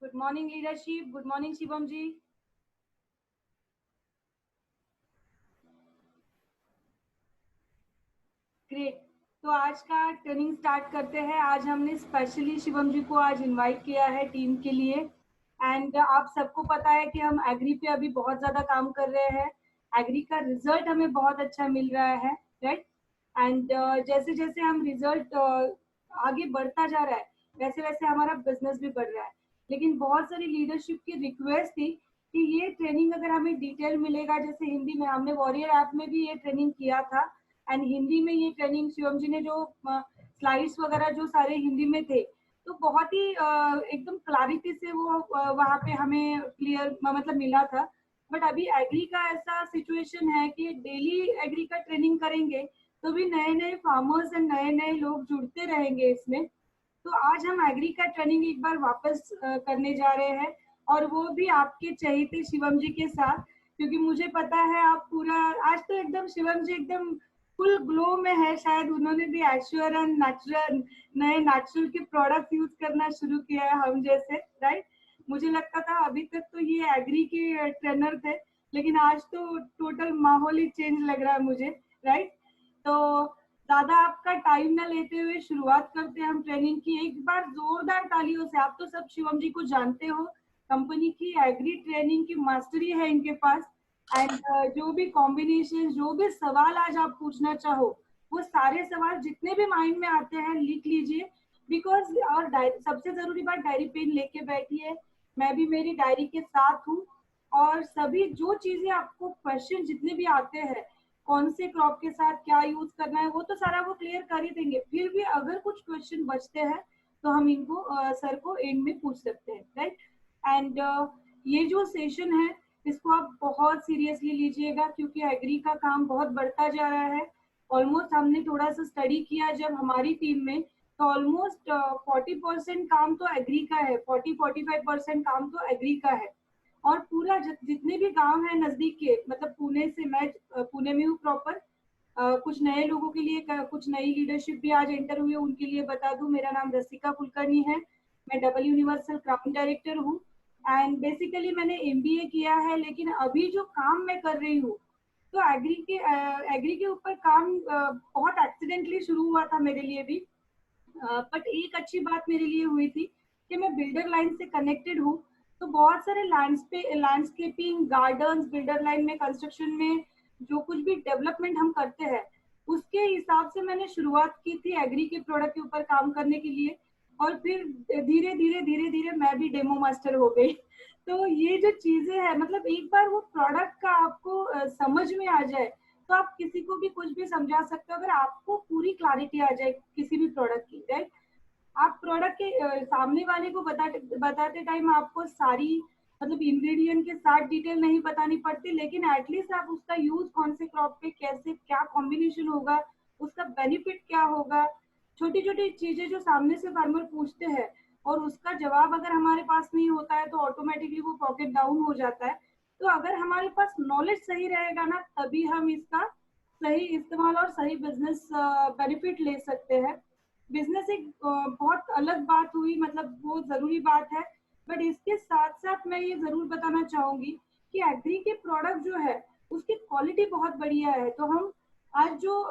Good morning leadership, good morning Shivam ji. Great. तो आज का ट्रेनिंग स्टार्ट करते हैं। आज हमने स्पेशली शिवम जी को आज इनवाइट किया है टीम के लिए। एंड आप सबको पता है कि हम एग्री पे अभी बहुत ज़्यादा काम कर रहे हैं। एग्री का रिजल्ट हमें बहुत अच्छा मिल रहा है, राइट। एंड जैसे जैसे हम रिजल्ट आगे बढ़ता जा रहा है, वैसे वैसे हमारा बिजनेस भी बढ़ रहा है। लेकिन बहुत सारी लीडरशिप की रिक्वेस्ट थी कि ये ट्रेनिंग अगर हमें डिटेल मिलेगा, जैसे हिंदी में हमने वॉरियर ऐप में भी ये ट्रेनिंग किया था, एंड हिंदी में ये ट्रेनिंग शिवम जी ने जो स्लाइड्स वगैरह जो सारे हिंदी में थे, तो बहुत ही एकदम क्लैरिटी से वो वहाँ पे हमें क्लियर मतलब मिला था। बट अभी एग्री का ऐसा सिचुएशन है कि डेली एग्री का ट्रेनिंग करेंगे तो भी नए नए फार्मर्स एंड नए नए लोग जुड़ते रहेंगे इसमें। तो आज हम एग्री का ट्रेनिंग एक बार वापस करने जा रहे हैं, और वो भी आपके चहेते शिवम जी के साथ, क्योंकि मुझे पता है आप पूरा आज तो एकदम शिवम जी एकदम फुल ग्लो में है। शायद उन्होंने भी एश्योर एंड नेचुरल नए नेचुरल के प्रोडक्ट यूज करना शुरू किया है हम जैसे, राइट। मुझे लगता था अभी तक तो ये एग्री के ट्रेनर थे, लेकिन आज तो टोटल माहौल ही चेंज लग रहा है मुझे, राइट। तो ज्यादा आपका टाइम ना लेते हुए शुरुआत करते हैं हम ट्रेनिंग की। एक बार जोरदार तालियों से, आप तो सब शिवम जी को जानते हो, कंपनी की एग्री ट्रेनिंग की मास्टरी है इनके पास। एंड जो भी कॉम्बिनेशन, जो भी सवाल आज आप पूछना चाहो, वो सारे सवाल जितने भी माइंड में आते हैं लिख लीजिए। बिकॉज और डायरी, सबसे जरूरी बात, डायरी पेन लेके बैठिए। मैं भी मेरी डायरी के साथ हूँ। और सभी जो चीजें आपको क्वेश्चन जितने भी आते हैं, कौन से क्रॉप के साथ क्या यूज करना है, वो तो सारा वो क्लियर कर ही देंगे। फिर भी अगर कुछ क्वेश्चन बचते हैं तो हम इनको सर को एंड में पूछ सकते हैं, राइट। एंड ये जो सेशन है इसको आप बहुत सीरियसली लीजिएगा, क्योंकि एग्री का काम बहुत बढ़ता जा रहा है। ऑलमोस्ट हमने थोड़ा सा स्टडी किया जब हमारी टीम में, तो ऑलमोस्ट 40% काम तो एग्री का है, 40-45% काम तो एग्री का है। और पूरा जितने भी गांव है नजदीक के, मतलब पुणे से, मैं पुणे में हूँ प्रॉपर। कुछ नए लोगों के लिए, कुछ नई लीडरशिप भी आज एंटर हुई है, उनके लिए बता दूं, मेरा नाम रसिका कुलकर्णी है। मैं डबल यूनिवर्सल क्राउन डायरेक्टर हूँ। एंड बेसिकली मैंने एमबीए किया है, लेकिन अभी जो काम मैं कर रही हूँ, तो एग्री के ऊपर काम बहुत एक्सीडेंटली शुरू हुआ था मेरे लिए भी। बट एक अच्छी बात मेरे लिए हुई थी कि मैं बिल्डर लाइन से कनेक्टेड हूँ। तो बहुत सारे लैंडस्केपिंग, गार्डन्स, बिल्डर लाइन में, कंस्ट्रक्शन में जो कुछ भी डेवलपमेंट हम करते हैं, उसके हिसाब से मैंने शुरुआत की थी एग्री के प्रोडक्ट के ऊपर काम करने के लिए। और फिर धीरे धीरे मैं भी डेमो मास्टर हो गई। तो ये जो चीजें हैं, मतलब एक बार वो प्रोडक्ट का आपको समझ में आ जाए, तो आप किसी को भी कुछ भी समझा सकते हो, अगर आपको पूरी क्लैरिटी आ जाए किसी भी प्रोडक्ट की, राइट। आप प्रोडक्ट के सामने वाले को बताते टाइम आपको सारी, मतलब इंग्रेडिएंट के साथ डिटेल नहीं बतानी पड़ती, लेकिन एटलीस्ट आप उसका यूज कौन से क्रॉप पे कैसे, क्या कॉम्बिनेशन होगा, उसका बेनिफिट क्या होगा, छोटी छोटी चीजें जो सामने से फार्मर पूछते हैं, और उसका जवाब अगर हमारे पास नहीं होता है तो ऑटोमेटिकली वो पॉकेट डाउन हो जाता है। तो अगर हमारे पास नॉलेज सही रहेगा ना, तभी हम इसका सही इस्तेमाल और सही बिजनेस बेनिफिट ले सकते हैं। बिजनेस एक बहुत अलग बात हुई, मतलब वो जरूरी बात है। बट इसके साथ साथ मैं ये जरूर बताना चाहूंगी कि एग्री के प्रोडक्ट जो है उसकी क्वालिटी बहुत बढ़िया है। तो हम आज जो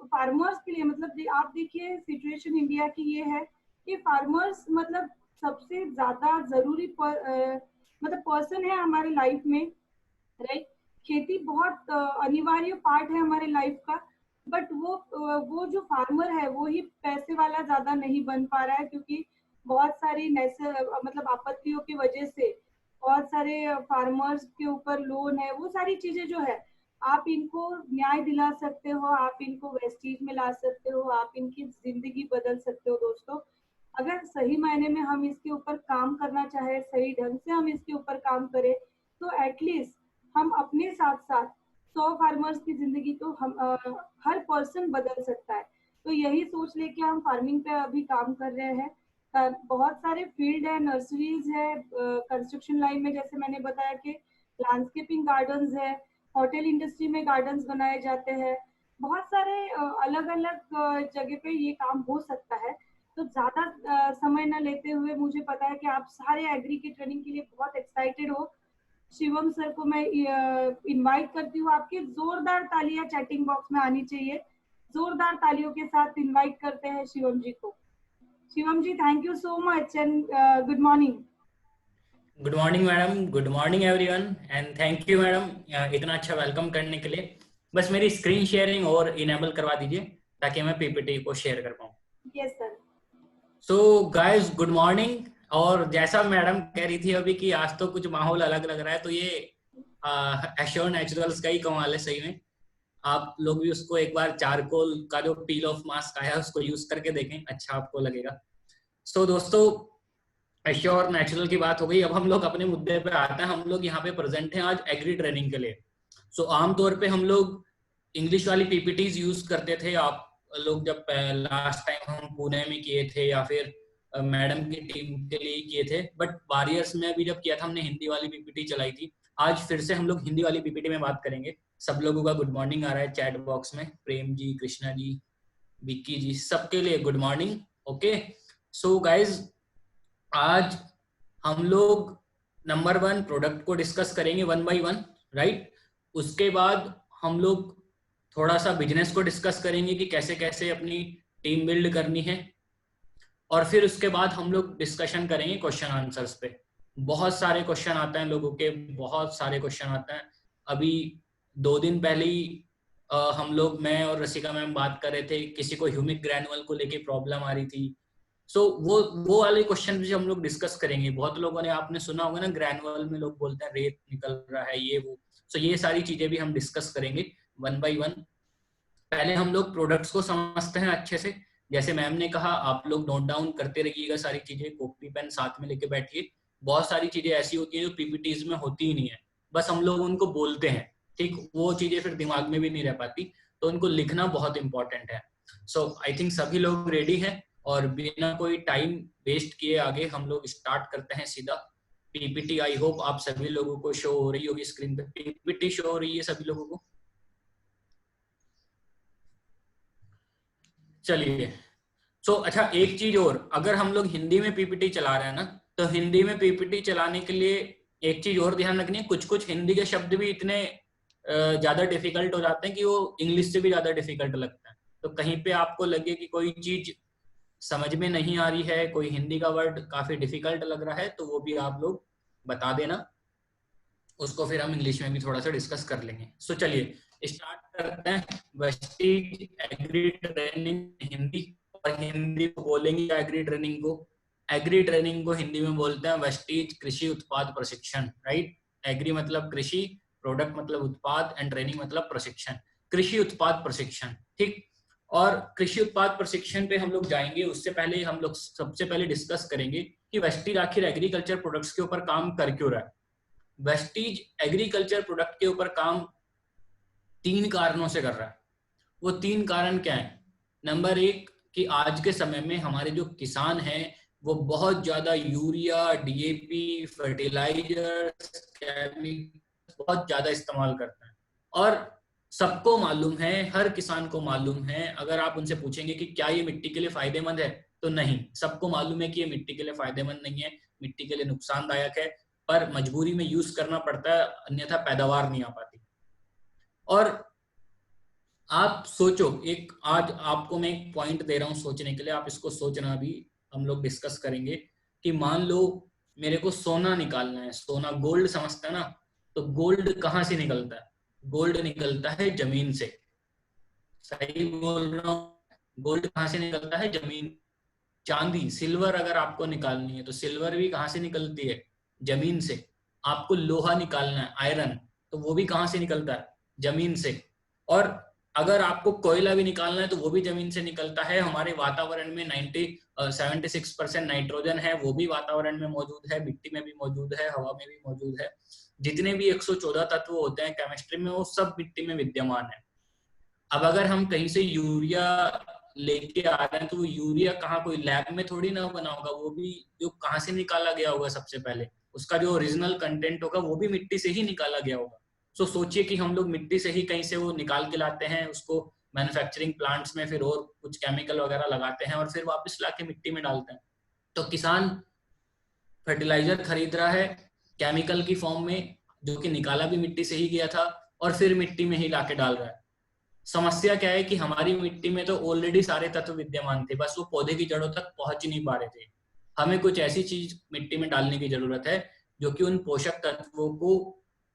फार्मर्स के लिए, मतलब आप देखिए सिचुएशन इंडिया की ये है कि फार्मर्स मतलब सबसे ज्यादा जरूरी मतलब पर्सन है हमारे लाइफ में, राइट। खेती बहुत अनिवार्य पार्ट है हमारे लाइफ का। बट वो जो फार्मर है वो ही पैसे वाला ज्यादा नहीं बन पा रहा है, क्योंकि बहुत सारी मतलब आपत्तियों की वजह से बहुत सारे फार्मर्स के ऊपर लोन है, वो सारी चीजें जो है, आप इनको न्याय दिला सकते हो, आप इनको वेस्टीज में ला सकते हो, आप इनकी जिंदगी बदल सकते हो दोस्तों। अगर सही मायने में हम इसके ऊपर काम करना चाहे, सही ढंग से हम इसके ऊपर काम करें, तो एटलीस्ट हम अपने साथ साथ 100 फार्मर्स की जिंदगी तो हर पर्सन बदल सकता है। तो यही सोच लेके हम फार्मिंग पे अभी काम कर रहे हैं। बहुत सारे फील्ड है, नर्सरीज है, कंस्ट्रक्शन लाइन में जैसे मैंने बताया कि लैंडस्केपिंग गार्डन्स है, होटल इंडस्ट्री में गार्डन्स बनाए जाते हैं। बहुत सारे अलग अलग जगह पे ये काम हो सकता है। तो ज्यादा समय न लेते हुए, मुझे पता है कि आप सारे एग्री की ट्रेनिंग के लिए बहुत एक्साइटेड हो। शिवम सर को मैं इनवाइट करती हूँ। आपकी जोरदार तालियां चैटिंग बॉक्स में आनी चाहिए। जोरदार तालियों के साथ इनवाइट करते हैं शिवम जी को। Shivam ji, thank you so much and good morning. Good morning madam, good morning everyone and thank you madam इतना अच्छा वेलकम करने के लिए। बस मेरी स्क्रीन शेयरिंग और इनेबल करवा दीजिए ताकि मैं पीपीटी को शेयर कर पाऊँ। Yes sir. So guys good morning. और जैसा मैडम कह रही थी अभी कि आज तो कुछ माहौल अलग लग रहा है, तो ये एश्योर नेचुरल्स का ही कमाल है सही में। आप लोग भी उसको एक बार चारकोल का जो पील ऑफ मास्क आया है उसको यूज करके देखें, अच्छा आपको लगेगा। सो दोस्तों, एश्योर नेचुरल की बात हो गई, अब हम लोग अपने मुद्दे पे आते हैं। हम लोग यहाँ पे प्रेजेंट हैं आज एग्री ट्रेनिंग के लिए। सो आमतौर पे हम लोग इंग्लिश वाली पीपीटीज यूज करते थे। आप लोग जब लास्ट टाइम हम पुणे में किए थे या फिर मैडम की टीम के लिए किए थे, बट वॉरियर्स में भी जब किया था हमने हिंदी वाली पीपीटी चलाई थी। आज फिर से हम लोग हिंदी वाली पीपीटी में बात करेंगे। सब लोगों का गुड मॉर्निंग आ रहा है चैट बॉक्स में, प्रेम जी, कृष्णा जी, विक्की जी, सबके लिए good morning. Okay, so guys आज हम लोग नंबर 1 प्रोडक्ट को डिस्कस करेंगे 1 बाय 1, राइट। उसके बाद हम लोग थोड़ा सा बिजनेस को डिस्कस करेंगे कि कैसे कैसे अपनी टीम बिल्ड करनी है। और फिर उसके बाद हम लोग डिस्कशन करेंगे क्वेश्चन आंसर्स पे। बहुत सारे क्वेश्चन आते हैं लोगों के, बहुत सारे क्वेश्चन आते हैं। अभी 2 दिन पहले ही हम लोग, मैं और रसिका मैम बात कर रहे थे, किसी को ह्यूमिक ग्रैनुअल को लेके प्रॉब्लम आ रही थी। सो वो वाले क्वेश्चन भी हम लोग डिस्कस करेंगे। बहुत लोगों ने, आपने सुना होगा ना, ग्रैनुअल में लोग बोलते हैं रेत निकल रहा है, ये वो। सो ये सारी चीजें भी हम डिस्कस करेंगे 1 बाय 1। पहले हम लोग प्रोडक्ट्स को समझते हैं अच्छे से। जैसे मैम ने कहा, आप लोग नोट डाउन करते रहिएगा सारी चीजें, कॉपी पेन साथ में लेके बैठिए। बहुत सारी चीजें ऐसी होती है जो पीपीटीज में होती ही नहीं है, बस हम लोग उनको बोलते हैं, ठीक। वो चीजें फिर दिमाग में भी नहीं रह पाती, तो उनको लिखना बहुत इंपॉर्टेंट है। सो आई थिंक सभी लोग रेडी हैं, और बिना कोई टाइम वेस्ट किए आगे हम लोग स्टार्ट करते हैं सीधा। पीपीटी आई होप आप सभी लोगों को शो हो रही होगी स्क्रीन पे। पीपीटी शो हो रही है सभी लोगों को? चलिए। सो अच्छा, एक चीज और, अगर हम लोग हिंदी में पीपीटी चला रहे हैं ना, तो हिंदी में पीपीटी चलाने के लिए एक चीज और ध्यान रखनी है। कुछ कुछ हिंदी के शब्द भी इतने ज्यादा डिफिकल्ट हो जाते हैं कि वो इंग्लिश से भी ज्यादा डिफिकल्ट लगता है। तो कहीं पे आपको लगे कि कोई चीज समझ में नहीं आ रही है, कोई हिंदी का वर्ड काफी डिफिकल्ट लग रहा है, तो वो भी आप लोग बता देना, उसको फिर हम इंग्लिश में भी थोड़ा सा डिस्कस कर लेंगे। सो चलिए स्टार्ट करते हैं। वेस्टीज एग्री ट्रेनिंग हिंदी, और हिंदी को बोलेंगे एग्री ट्रेनिंग को। एग्री ट्रेनिंग को हिंदी में बोलते हैं वेस्टीज कृषि उत्पाद प्रशिक्षण, राइट। एग्री मतलब कृषि, प्रोडक्ट मतलब उत्पाद, एंड ट्रेनिंग मतलब प्रशिक्षण। कृषि उत्पाद प्रशिक्षण, ठीक। और कृषि उत्पाद प्रशिक्षण पे हम लोग जाएंगे, उससे पहले हम लोग सबसे पहले डिस्कस करेंगे कि वेस्टीज आखिर एग्रीकल्चर प्रोडक्ट्स के ऊपर काम कर क्यों रहा है। वेस्टीज एग्रीकल्चर प्रोडक्ट के ऊपर काम 3 कारणों से कर रहा है। वो 3 कारण क्या है? नंबर 1 कि आज के समय में हमारे जो किसान हैं वो बहुत ज्यादा यूरिया, डीएपी, फर्टिलाइजर, बहुत ज्यादा इस्तेमाल करते हैं। और सबको मालूम है, हर किसान को मालूम है, अगर आप उनसे पूछेंगे कि क्या ये मिट्टी के लिए फायदेमंद है, तो नहीं। सबको मालूम है कि ये मिट्टी के लिए फायदेमंद नहीं है, मिट्टी के लिए नुकसानदायक है, पर मजबूरी में यूज करना पड़ता है, अन्यथा पैदावार नहीं आ पाती। और आप सोचो, एक आज आपको मैं एक पॉइंट दे रहा हूं सोचने के लिए, आप इसको सोचना, भी हम लोग डिस्कस करेंगे कि मान लो मेरे को सोना निकालना है, सोना गोल्ड समझता है ना, तो गोल्ड कहां से निकलता है? गोल्ड निकलता है जमीन से। सही बोल रहा हूं? गोल्ड कहां से निकलता है? जमीन। चांदी, सिल्वर अगर आपको निकालनी है तो सिल्वर भी कहां से निकलती है? जमीन से। आपको लोहा निकालना है, आयरन, तो वो भी कहां से निकलता है? जमीन से। और अगर आपको कोयला भी निकालना है तो वो भी जमीन से निकलता है। हमारे वातावरण में 76% नाइट्रोजन है, वो भी वातावरण में मौजूद है, मिट्टी में भी मौजूद है, हवा में भी मौजूद है। जितने भी 114 तत्व होते हैं केमिस्ट्री में, वो सब मिट्टी में विद्यमान है। अब अगर हम कहीं से यूरिया लेके आ रहे हैं तो वो यूरिया कहाँ, कोई लैब में थोड़ी ना बना होगा, वो भी जो कहाँ से निकाला गया होगा सबसे पहले, उसका जो ओरिजिनल कंटेंट होगा वो भी मिट्टी से ही निकाला गया होगा। सो सोचिए कि हम लोग मिट्टी से ही कहीं से वो निकाल के लाते हैं, उसको मैन्युफैक्चरिंग प्लांट्स में फिर और कुछ केमिकल वगैरह लगाते हैं और फिर वापस लाके मिट्टी में डालते हैं। तो किसान फर्टिलाइजर खरीद रहा है केमिकल की फॉर्म में, जो कि निकाला भी मिट्टी से ही गया था, और फिर मिट्टी में ही लाके डाल रहा है। समस्या क्या है कि हमारी मिट्टी में तो ऑलरेडी सारे तत्व विद्यमान थे, बस वो पौधे की जड़ों तक पहुंच नहीं पा रहे थे। हमें कुछ ऐसी चीज मिट्टी में डालने की जरूरत है जो कि उन पोषक तत्वों को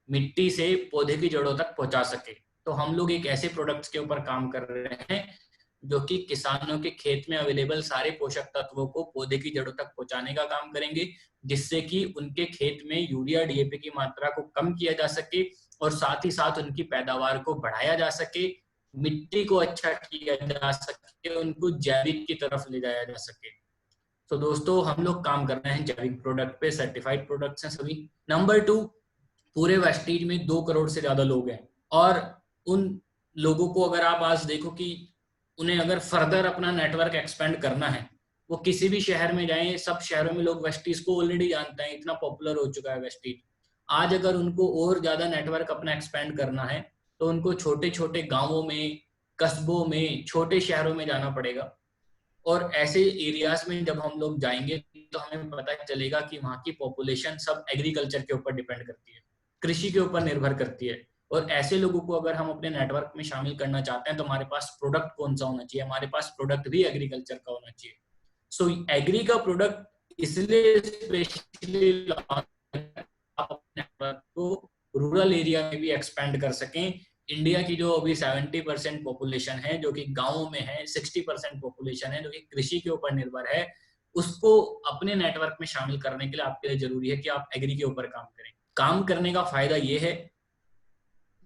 मिट्टी से पौधे की जड़ों तक पहुंचा सके। तो हम लोग एक ऐसे प्रोडक्ट्स के ऊपर काम कर रहे हैं जो कि किसानों के खेत में अवेलेबल सारे पोषक तत्वों को पौधे की जड़ों तक पहुंचाने का काम करेंगे, जिससे कि उनके खेत में यूरिया डीएपी की मात्रा को कम किया जा सके और साथ ही साथ उनकी पैदावार को बढ़ाया जा सके, मिट्टी को अच्छा किया जा सके, उनको जैविक की तरफ ले जाया जा सके। तो दोस्तों हम लोग काम कर रहे हैं जैविक प्रोडक्ट पे, सर्टिफाइड प्रोडक्ट्स हैं सभी। नंबर 2, पूरे वेस्टीज में 2 करोड़ से ज्यादा लोग हैं, और उन लोगों को अगर आप आज देखो कि उन्हें अगर फर्दर अपना नेटवर्क एक्सपेंड करना है, वो किसी भी शहर में जाएं, सब शहरों में लोग वेस्टीज को ऑलरेडी जानते हैं, इतना पॉपुलर हो चुका है वेस्टीज। आज अगर उनको और ज्यादा नेटवर्क अपना एक्सपेंड करना है तो उनको छोटे छोटे गांवों में, कस्बों में, छोटे शहरों में जाना पड़ेगा। और ऐसे एरियाज में जब हम लोग जाएंगे तो हमें पता चलेगा कि वहाँ की पॉपुलेशन सब एग्रीकल्चर के ऊपर डिपेंड करती है, कृषि के ऊपर निर्भर करती है। और ऐसे लोगों को अगर हम अपने नेटवर्क में शामिल करना चाहते हैं तो हमारे पास प्रोडक्ट कौन सा होना चाहिए? हमारे पास प्रोडक्ट भी एग्रीकल्चर का होना चाहिए। सो एग्री का प्रोडक्ट इसलिए स्पेशली अपने नेटवर्क को रूरल एरिया में भी एक्सपेंड कर सकें। इंडिया की जो अभी 70% पॉपुलेशन है जो कि गांवों में है, 60% पॉपुलेशन है जो कि कृषि के ऊपर निर्भर है, उसको अपने नेटवर्क में शामिल करने के लिए आपके लिए जरूरी है कि आप एग्री के ऊपर काम करें। काम करने का फायदा ये है,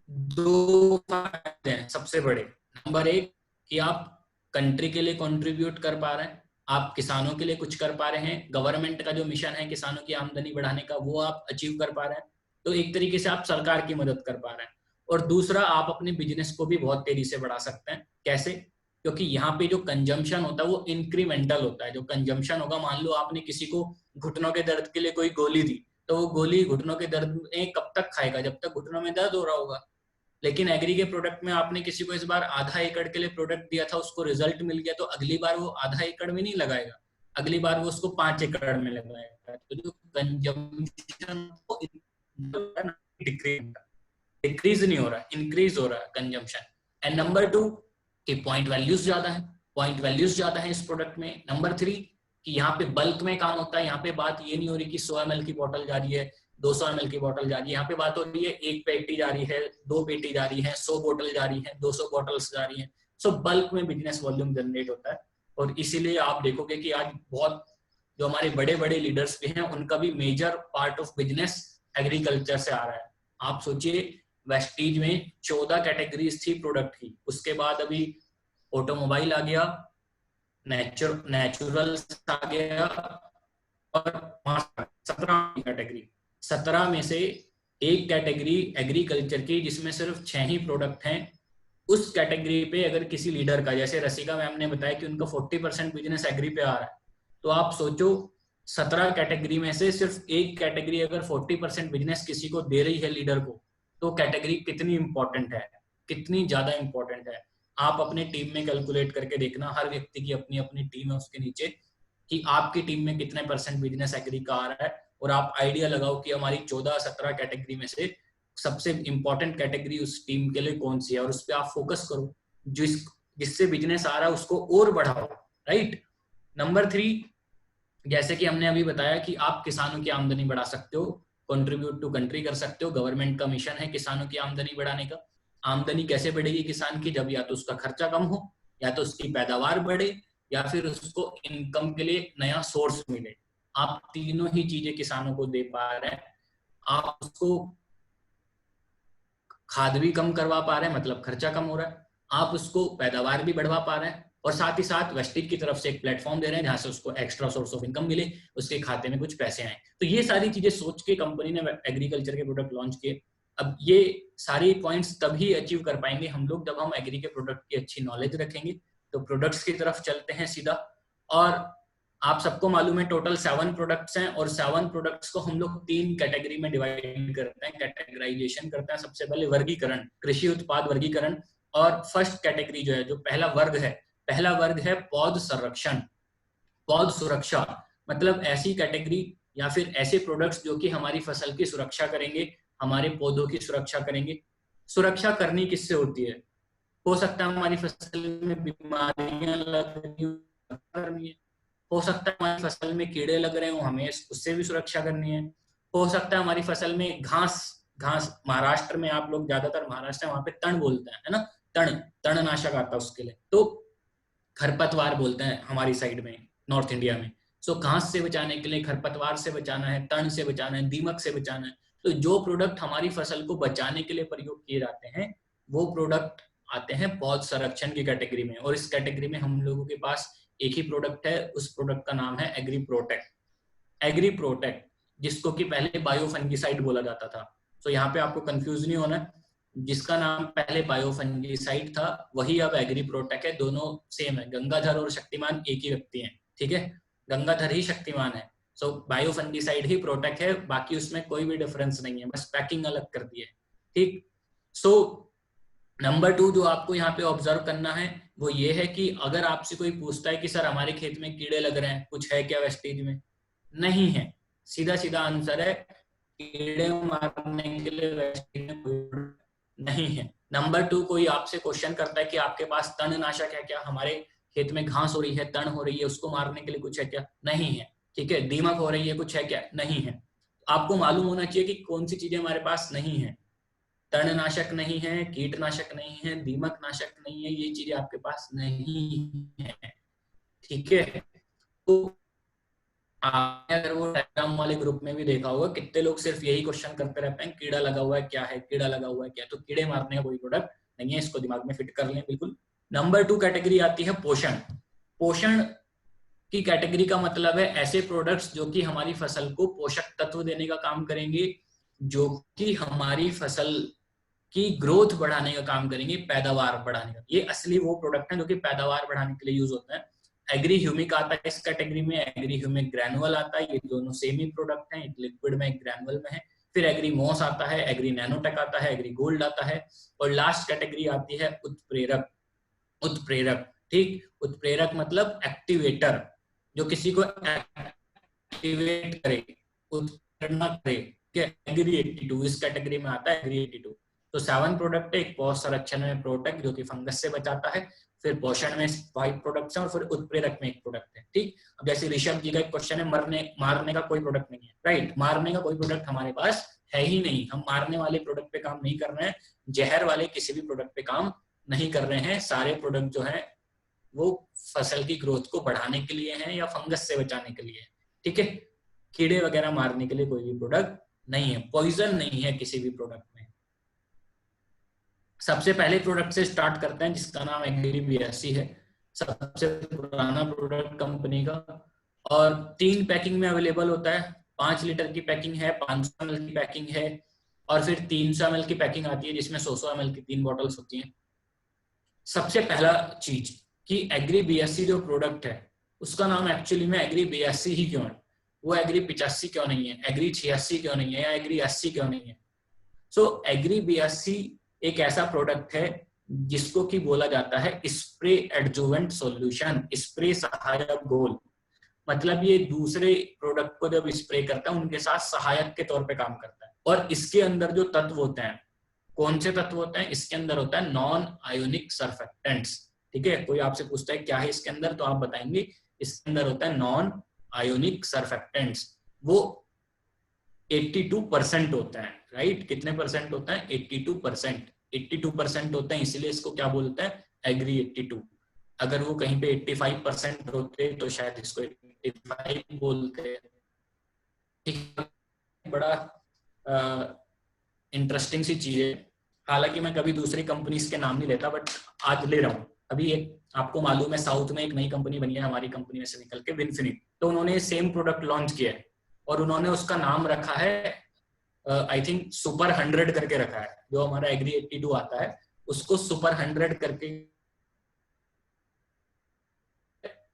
2 फायदे हैं सबसे बड़े। नंबर 1 कि आप कंट्री के लिए कंट्रीब्यूट कर पा रहे हैं, आप किसानों के लिए कुछ कर पा रहे हैं, गवर्नमेंट का जो मिशन है किसानों की आमदनी बढ़ाने का वो आप अचीव कर पा रहे हैं, तो एक तरीके से आप सरकार की मदद कर पा रहे हैं। और दूसरा, आप अपने बिजनेस को भी बहुत तेजी से बढ़ा सकते हैं। कैसे? क्योंकि यहाँ पे जो कंजम्पशन होता है वो इंक्रीमेंटल होता है। जो कंजम्पशन होगा, मान लो आपने किसी को घुटनों के दर्द के लिए कोई गोली दी, तो वो गोली घुटनों के दर्द में कब तक खाएगा? जब तक घुटनों में दर्द हो रहा होगा। लेकिन एग्री के प्रोडक्ट में आपने किसी को इस बार आधा एकड़ के लिए प्रोडक्ट दिया था, उसको रिजल्ट मिल गया, तो अगली बार वो आधा एकड़ में नहीं लगाएगा, अगली बार वो उसको 5 एकड़ में लगाएगा। तो जो कंजम्पशन डिक्रीज नहीं हो रहा, इंक्रीज हो रहा है कंजम्पशन। एंड नंबर 2 कि पॉइंट वैल्यूज ज्यादा है, पॉइंट वैल्यूज ज्यादा है इस प्रोडक्ट में। नंबर 3 कि यहाँ पे बल्क में काम होता है। यहाँ पे बात ये नहीं हो रही कि 100 ml की बोतल जा रही है, 200 ml की बोतल जा रही है। यहाँ पे बात हो रही है 1 पेटी जा रही है, 2 पेटी जा रही है, 100 बोतल जा रही है, 200 बोतल्स जा रही है। सो बल्क में बिजनेस वॉल्यूम जनरेट होता है। और इसीलिए आप देखोगे कि आज बहुत जो हमारे बड़े बड़े लीडर्स भी हैं, उनका भी major part of business agriculture से आ रहा है। आप सोचिए, वेस्टीज में 14 कैटेगरीज थी प्रोडक्ट की, उसके बाद अभी ऑटोमोबाइल आ गया, नेचुरल आ गया, और 17 कैटेगरी। 17 में से एक कैटेगरी एग्रीकल्चर की जिसमें सिर्फ 6 ही प्रोडक्ट हैं। उस कैटेगरी पे अगर किसी लीडर का, जैसे रसिका मैम ने बताया कि उनका 40% बिजनेस एग्री पे आ रहा है, तो आप सोचो 17 कैटेगरी में से सिर्फ एक कैटेगरी अगर 40% बिजनेस किसी को दे रही है लीडर को, तो कैटेगरी कितनी इंपॉर्टेंट है, कितनी ज्यादा इंपॉर्टेंट है। आप अपने टीम में कैलकुलेट करके देखना, हर व्यक्ति की अपनी अपनी टीम है उसके नीचे, कि आपकी टीम में कितने % बिजनेस एग्री का आ रहा है, और आप आइडिया लगाओ कि हमारी 14-17 कैटेगरी में से सबसे इंपॉर्टेंट कैटेगरी उस टीम के लिए कौन सी है, और उस पर आप फोकस करो। जिससे बिजनेस आ रहा है उसको और बढ़ाओ, राइट। नंबर 3, जैसे कि हमने अभी बताया कि आप किसानों की आमदनी बढ़ा सकते हो, कंट्रीब्यूट टू कंट्री कर सकते हो। गवर्नमेंट का मिशन है किसानों की आमदनी बढ़ाने का। आमदनी कैसे बढ़ेगी किसान की? जब या तो उसका खर्चा कम हो, या तो उसकी पैदावार बढ़े, या फिर उसको इनकम के लिए नया सोर्स मिले। आप तीनों ही चीजें किसानों को दे पा रहे हैं। आप उसको खाद भी कम करवा पा रहे हैं, मतलब खर्चा कम हो रहा है, आप उसको पैदावार भी बढ़वा पा रहे हैं, और साथ ही साथ वेस्टीज की तरफ से एक प्लेटफॉर्म दे रहे हैं जहां से उसको एक्स्ट्रा सोर्स ऑफ इनकम मिले, उसके खाते में कुछ पैसे आए। तो ये सारी चीजें सोच के कंपनी ने एग्रीकल्चर के प्रोडक्ट लॉन्च किए। अब ये सारी पॉइंट्स तभी अचीव कर पाएंगे हम लोग जब हम एग्री के प्रोडक्ट की अच्छी नॉलेज रखेंगे। तो प्रोडक्ट्स की तरफ चलते हैं सीधा। और आप सबको मालूम है टोटल 7 प्रोडक्ट्स हैं, और 7 प्रोडक्ट्स को हम लोग 3 कैटेगरी में डिवाइड करते हैं, कैटेगराइजेशन करते हैं। सबसे पहले वर्गीकरण, कृषि उत्पाद वर्गीकरण, और फर्स्ट कैटेगरी जो है, जो पहला वर्ग है पौध संरक्षण, पौध सुरक्षा। मतलब ऐसी कैटेगरी या फिर ऐसे प्रोडक्ट्स जो कि हमारी फसल की सुरक्षा करेंगे, हमारे पौधों की सुरक्षा करेंगे। सुरक्षा करनी किससे होती है? हो सकता है हमारी फसल में बीमारियां लग रही है, हो सकता है हमारी फसल में कीड़े लग रहे हो, हमें उससे भी सुरक्षा करनी है। हो सकता है हमारी फसल में घास, महाराष्ट्र में, आप लोग ज्यादातर महाराष्ट्र में वहां पे तण बोलते हैं, है ना, तणनाशक आता है उसके लिए, तो खरपतवार बोलते हैं हमारी साइड में, नॉर्थ इंडिया में। सो घास से बचाने के लिए, खरपतवार से बचाना है, तण से बचाना है, दीमक से बचाना है। तो जो प्रोडक्ट हमारी फसल को बचाने के लिए प्रयोग किए जाते हैं वो प्रोडक्ट आते हैं पौध संरक्षण की कैटेगरी में। और इस कैटेगरी में हम लोगों के पास एक ही प्रोडक्ट है, उस प्रोडक्ट का नाम है एग्री प्रोटेक्ट, जिसको कि पहले बायोफंगिसाइड बोला जाता था। तो यहाँ पे आपको कंफ्यूज नहीं होना, जिसका नाम पहले बायोफंगिसाइड था वही अब एग्री प्रोटेक्ट है। दोनों सेम है, गंगाधर और शक्तिमान एक ही व्यक्ति हैं, ठीक है, गंगाधर ही शक्तिमान है। सो बायोफंगिसाइड ही प्रोटेक्ट है, बाकी उसमें कोई भी डिफरेंस नहीं है, बस पैकिंग अलग कर दी है, ठीक। सो नंबर 2 जो आपको यहाँ पे ऑब्जर्व करना है वो ये है कि अगर आपसे कोई पूछता है कि सर हमारे खेत में कीड़े लग रहे हैं, कुछ है क्या वेस्टेज में? नहीं है, सीधा सीधा आंसर है, कीड़े मारने के लिए वेस्टेज में कोई नहीं है। नंबर 2 कोई आपसे क्वेश्चन करता है कि आपके पास तणनाशक है क्या, हमारे खेत में घास हो रही है, तण हो रही है, उसको मारने के लिए कुछ है क्या? नहीं है, ठीक है। दीमक हो रही है, कुछ है क्या? नहीं है। आपको मालूम होना चाहिए कि कौन सी चीजें हमारे पास नहीं है। तणनाशक नहीं है, कीटनाशक नहीं है, दीमक नाशक नहीं है, ये चीजें आपके पास नहीं है, ठीक है। तो आपने अगर वो डायग्राम वाले ग्रुप में भी देखा होगा, कितने लोग सिर्फ यही क्वेश्चन करते रहते हैं, कीड़ा लगा हुआ है क्या है, कीड़ा लगा हुआ है क्या? तो कीड़े मारने का कोई प्रोडक्ट नहीं है, इसको दिमाग में फिट कर लें बिल्कुल। नंबर 2 कैटेगरी आती है पोषण की कैटेगरी का मतलब है ऐसे प्रोडक्ट्स जो कि हमारी फसल को पोषक तत्व देने का काम करेंगे, जो कि हमारी फसल की ग्रोथ बढ़ाने का काम करेंगे, पैदावार बढ़ाने का। ये असली वो प्रोडक्ट है जो कि पैदावार बढ़ाने के लिए यूज होता है। एग्री ह्यूमिक आता है इस कैटेगरी में, एग्री ह्यूमिक ग्रैनुअल आता है, ये दोनों सेम ही प्रोडक्ट हैं, एक लिक्विड में एक ग्रैनुअल में है। फिर एग्री मॉस आता है, एग्री नैनोटेक आता है, एग्री गोल्ड आता है, और लास्ट कैटेगरी आती है उत्प्रेरक, ठीक। उत्प्रेरक मतलब एक्टिवेटर, जो किसी को एक्टिवेट करे, उत्प्रेरणा करे, एग्री 82 इस कैटेगरी में आता है, एग्री 82। तो 7 प्रोडक्ट है, एक पौध संरक्षण में प्रोटेक्ट जो कि फंगस से बचाता है, फिर पोषण में 5 प्रोडक्ट्स हैं, और फिर उत्प्रेरक में एक प्रोडक्ट है, ठीक। अब जैसे ऋषभ जी का एक क्वेश्चन है, मारने का कोई प्रोडक्ट नहीं है, राइट। मारने का कोई प्रोडक्ट हमारे पास है ही नहीं, हम मारने वाले प्रोडक्ट पे काम नहीं कर रहे हैं, जहर वाले किसी भी प्रोडक्ट पे काम नहीं कर रहे हैं। सारे प्रोडक्ट जो है वो फसल की ग्रोथ को बढ़ाने के लिए हैं या फंगस से बचाने के लिए, ठीक है। कीड़े वगैरह मारने के लिए कोई भी प्रोडक्ट नहीं है, पॉइजन नहीं है किसी भी प्रोडक्ट में। सबसे पहले प्रोडक्ट से स्टार्ट करते हैं जिसका नाम एग्री BSC है, सबसे पुराना प्रोडक्ट कंपनी का, और 3 पैकिंग में अवेलेबल होता है। 5 लीटर की पैकिंग है, 500 ml की पैकिंग है, और फिर 300 ml की पैकिंग आती है जिसमें 100 ml की 3 बॉटल्स होती हैं। सबसे पहला चीज कि एग्री BSC जो प्रोडक्ट है उसका नाम एक्चुअली में एग्री BSC ही क्यों है, वो एग्री 85 क्यों नहीं है, एग्री 86 क्यों नहीं है, या एग्री 80 क्यों नहीं है? सो एग्री BSC एक ऐसा प्रोडक्ट है जिसको कि बोला जाता है स्प्रे एडजुवेंट सॉल्यूशन, स्प्रे सहायक घोल। मतलब ये दूसरे प्रोडक्ट को जब स्प्रे करता है उनके साथ सहायक के तौर पे काम करता है। और इसके अंदर जो तत्व होते हैं, कौन से तत्व होते हैं? इसके अंदर होता है नॉन आयोनिक सर्फेक्टेंट्स, ठीक है। कोई आपसे पूछता है क्या है इसके अंदर, तो आप बताएंगे इसके अंदर होता है नॉन आयोनिक सर्फेक्टेंट्स। वो 82% होता है, राइट। कितने परसेंट होता है? 82%। 82% होता है, इसलिए इसको क्या बोलते हैं? एग्री 82। अगर वो कहीं पे 85% होते तो शायद इसको 85 बोलते हैं, ठीक। बड़ा इंटरेस्टिंग सी चीज है। हालांकि मैं कभी दूसरी कंपनीज के नाम नहीं लेता, बट आज ले रहा हूँ। अभी एक आपको मालूम है साउथ में एक नई कंपनी बनी है हमारी कंपनी में से निकल के, विनफिनिट। तो उन्होंने सेम प्रोडक्ट लॉन्च किया है और उन्होंने उसका नाम रखा है आई थिंक सुपर 100 करके रखा है। जो हमारा एग्री 82 आता है उसको सुपर 100 करके,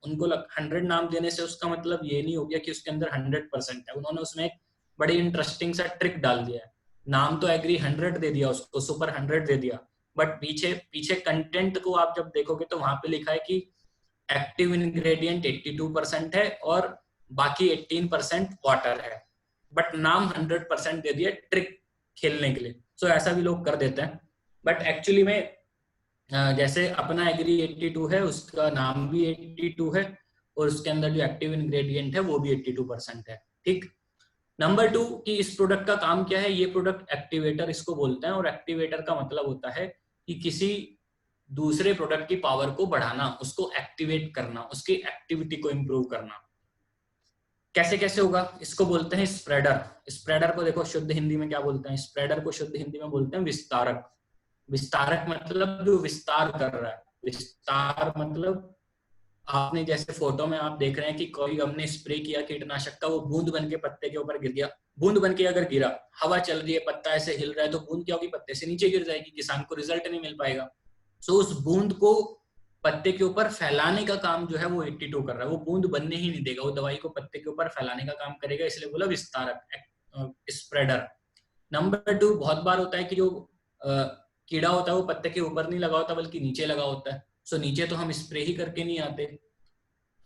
उनको 100 नाम देने से उसका मतलब ये नहीं हो गया कि उसके अंदर 100% है। उन्होंने उसमें एक बड़ी इंटरेस्टिंग सा ट्रिक डाल दिया है। नाम तो एग्री 100 दे दिया, उसको सुपर 100 दे दिया, बट पीछे पीछे कंटेंट को आप जब देखोगे तो वहां पे लिखा है कि एक्टिव इंग्रेडिएंट 82% है और बाकी 18% वाटर है, बट नाम 100% दे दिया ट्रिक खेलने के लिए। सो ऐसा भी लोग कर देते हैं, बट एक्चुअली में जैसे अपना एग्री 82 है, उसका नाम भी 82 है और उसके अंदर जो एक्टिव इंग्रेडिएंट है वो भी 82% है। ठीक। नंबर 2 कि इस प्रोडक्ट का काम क्या है। ये प्रोडक्ट एक्टिवेटर इसको बोलते हैं, और एक्टिवेटर का मतलब होता है कि किसी दूसरे प्रोडक्ट की पावर को बढ़ाना, उसको एक्टिवेट करना, उसकी एक्टिविटी को इंप्रूव करना। कैसे कैसे होगा, इसको बोलते हैं स्प्रेडर। स्प्रेडर को देखो शुद्ध हिंदी में क्या बोलते हैं, स्प्रेडर को शुद्ध हिंदी में बोलते हैं विस्तारक। विस्तारक मतलब जो विस्तार कर रहा है। विस्तार मतलब आपने जैसे फोटो में आप देख रहे हैं कि कोई हमने स्प्रे किया कीटनाशक का, वो बूंद बन के पत्ते के ऊपर गिर गया। बूंद बन के अगर गिरा, हवा चल रही है, पत्ता ऐसे हिल रहा है, तो बूंद क्या होगी, पत्ते से नीचे गिर जाएगी, किसान को रिजल्ट नहीं मिल पाएगा। सो उस बूंद को पत्ते के ऊपर फैलाने का काम जो है वो 82 कर रहा है। वो बूंद बनने ही नहीं देगा, वो दवाई को पत्ते के ऊपर फैलाने का काम करेगा, इसलिए बोला विस्तारक, स्प्रेडर। नंबर 2 बहुत बार होता है कि जो कीड़ा होता है वो पत्ते के ऊपर नहीं लगा होता बल्कि नीचे लगा होता है। सो नीचे तो हम स्प्रे ही करके नहीं आते,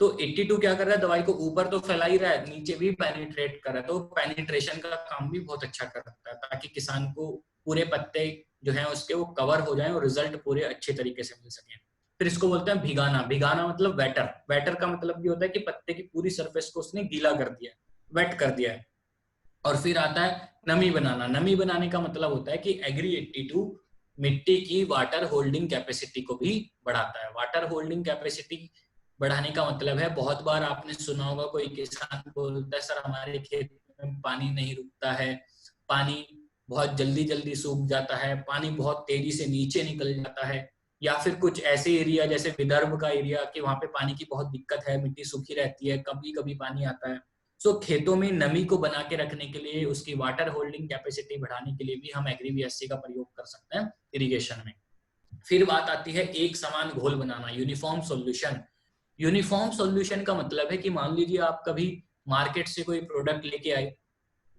तो 82 क्या कर रहा है, दवाई को ऊपर तो फैला ही रहा है, नीचे भी पेनिट्रेट कर रहा है। तो पेनिट्रेशन का काम भी बहुत अच्छा कर सकता है, ताकि किसान को पूरे पत्ते जो है उसके वो कवर हो जाए और रिजल्ट पूरे अच्छे तरीके से मिल सके। फिर इसको बोलते हैं भिगाना। भिगाना मतलब वेटर। वेटर का मतलब भी होता है कि पत्ते की पूरी सरफेस को उसने गीला कर दिया, वेट कर दिया है। और फिर आता है नमी बनाना। नमी बनाने का मतलब होता है कि एग्री 82 मिट्टी की वाटर होल्डिंग कैपेसिटी को भी बढ़ाता है। वाटर होल्डिंग कैपेसिटी बढ़ाने का मतलब है, बहुत बार आपने सुना होगा कोई किसान बोलता है सर हमारे खेत में पानी नहीं रुकता है, पानी बहुत जल्दी जल्दी सूख जाता है, पानी बहुत तेजी से नीचे निकल जाता है। या फिर कुछ ऐसे एरिया जैसे विदर्भ का एरिया कि वहां पे पानी की बहुत दिक्कत है, मिट्टी सूखी रहती है, कभी कभी पानी आता है। सो खेतों में नमी को बना के रखने के लिए, उसकी वाटर होल्डिंग कैपेसिटी बढ़ाने के लिए भी हम एग्री बीएससी का प्रयोग कर सकते हैं इरिगेशन में। फिर बात आती है एक समान घोल बनाना, यूनिफॉर्म सॉल्यूशन। यूनिफॉर्म सॉल्यूशन का मतलब है कि मान लीजिए आप कभी मार्केट से कोई प्रोडक्ट लेके आए,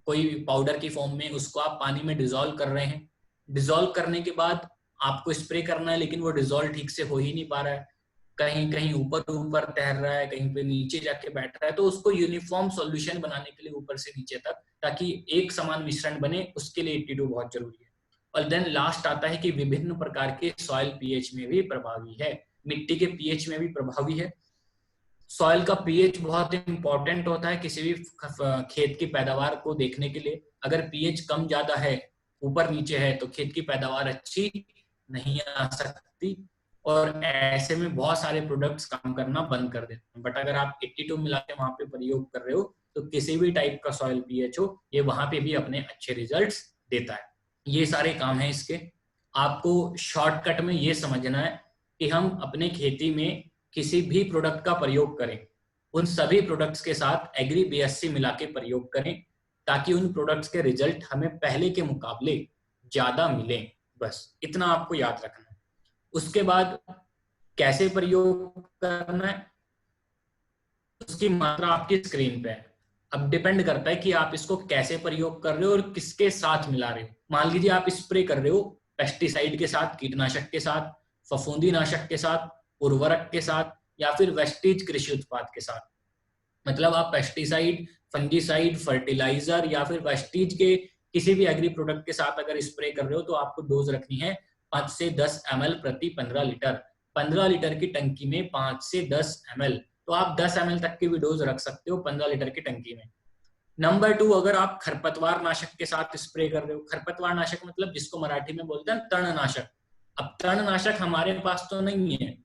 कोई पाउडर की फॉर्म में, उसको आप पानी में डिसॉल्व कर रहे हैं। डिसॉल्व करने के बाद आपको स्प्रे करना है, लेकिन वो डिसॉल्व ठीक से हो ही नहीं पा रहा है, कहीं कहीं ऊपर ऊपर तैर रहा है, कहीं पे नीचे जाके बैठ रहा है। तो उसको यूनिफॉर्म सॉल्यूशन बनाने के लिए ऊपर से नीचे तक, ताकि एक समान मिश्रण बने, उसके लिए 82 बहुत जरूरी है। और देन लास्ट आता है कि विभिन्न प्रकार के सॉइल पीएच में भी प्रभावी है, मिट्टी के पीएच में भी प्रभावी है। सॉइल का पीएच बहुत इंपॉर्टेंट होता है किसी भी खेत की पैदावार को देखने के लिए। अगर पीएच कम ज्यादा है, ऊपर नीचे है, तो खेत की पैदावार अच्छी नहीं आ सकती, और ऐसे में बहुत सारे प्रोडक्ट्स काम करना बंद कर देते हैं। बट अगर आप 82 मिला के वहां पे प्रयोग कर रहे हो, तो किसी भी टाइप का सॉइल पीएच हो, ये वहां पे भी अपने अच्छे रिजल्ट्स देता है। ये सारे काम है इसके। आपको शॉर्टकट में ये समझना है कि हम अपने खेती में किसी भी प्रोडक्ट का प्रयोग करें, उन सभी प्रोडक्ट्स के साथ एग्री बीएससी मिला के प्रयोग करें, ताकि उन प्रोडक्ट्स के रिजल्ट हमें पहले के मुकाबले ज्यादा मिले। बस इतना आपको याद रखना है। उसके बाद कैसे प्रयोग करना है, उसकी मात्रा आपकी स्क्रीन पे है। अब डिपेंड करता है कि आप इसको कैसे प्रयोग कर रहे हो और किसके साथ मिला रहे हो। मान लीजिए आप स्प्रे कर रहे हो पेस्टिसाइड के साथ, कीटनाशक के साथ, फफूंदी नाशक के साथ, उर्वरक के साथ, या फिर वेस्टेज कृषि उत्पाद के साथ। मतलब आप पेस्टिसाइड, फंजीसाइड, फर्टिलाइजर या फिर वेस्टेज के किसी भी एग्री प्रोडक्ट के साथ अगर स्प्रे कर रहे हो, तो आपको डोज रखनी है 5 से 10 ml प्रति 15 लीटर। 15 लीटर की टंकी में 5 से 10 ml, तो आप 10 ml तक की भी डोज रख सकते हो 15 लीटर की टंकी में। नंबर 2, अगर आप खरपतवार नाशक के साथ स्प्रे कर रहे हो, खरपतवार नाशक मतलब जिसको मराठी में बोलते हैं तणनाशक। अब तणनाशक हमारे पास तो नहीं है,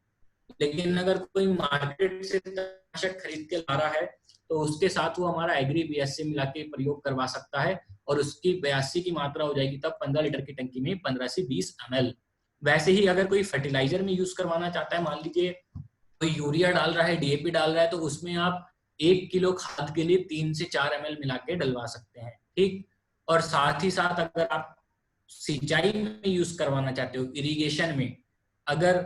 लेकिन अगर कोई मार्केट से तणनाशक खरीद के ला रहा है, तो उसके साथ वो हमारा एग्री बीएससी मिला के प्रयोग करवा सकता है, और उसकी 82 की मात्रा हो जाएगी तब 15 लीटर की टंकी में 15 से 20 ml। वैसे ही अगर कोई फर्टिलाइजर में यूज करवाना चाहता है, मान लीजिए कोई यूरिया डाल रहा है, डीएपी डाल रहा है, तो उसमें आप 1 किलो खाद के लिए 3 से 4 ml मिला के डलवा सकते हैं। ठीक। और साथ ही साथ अगर आप सिंचाई में यूज करवाना चाहते हो, इरिगेशन में, अगर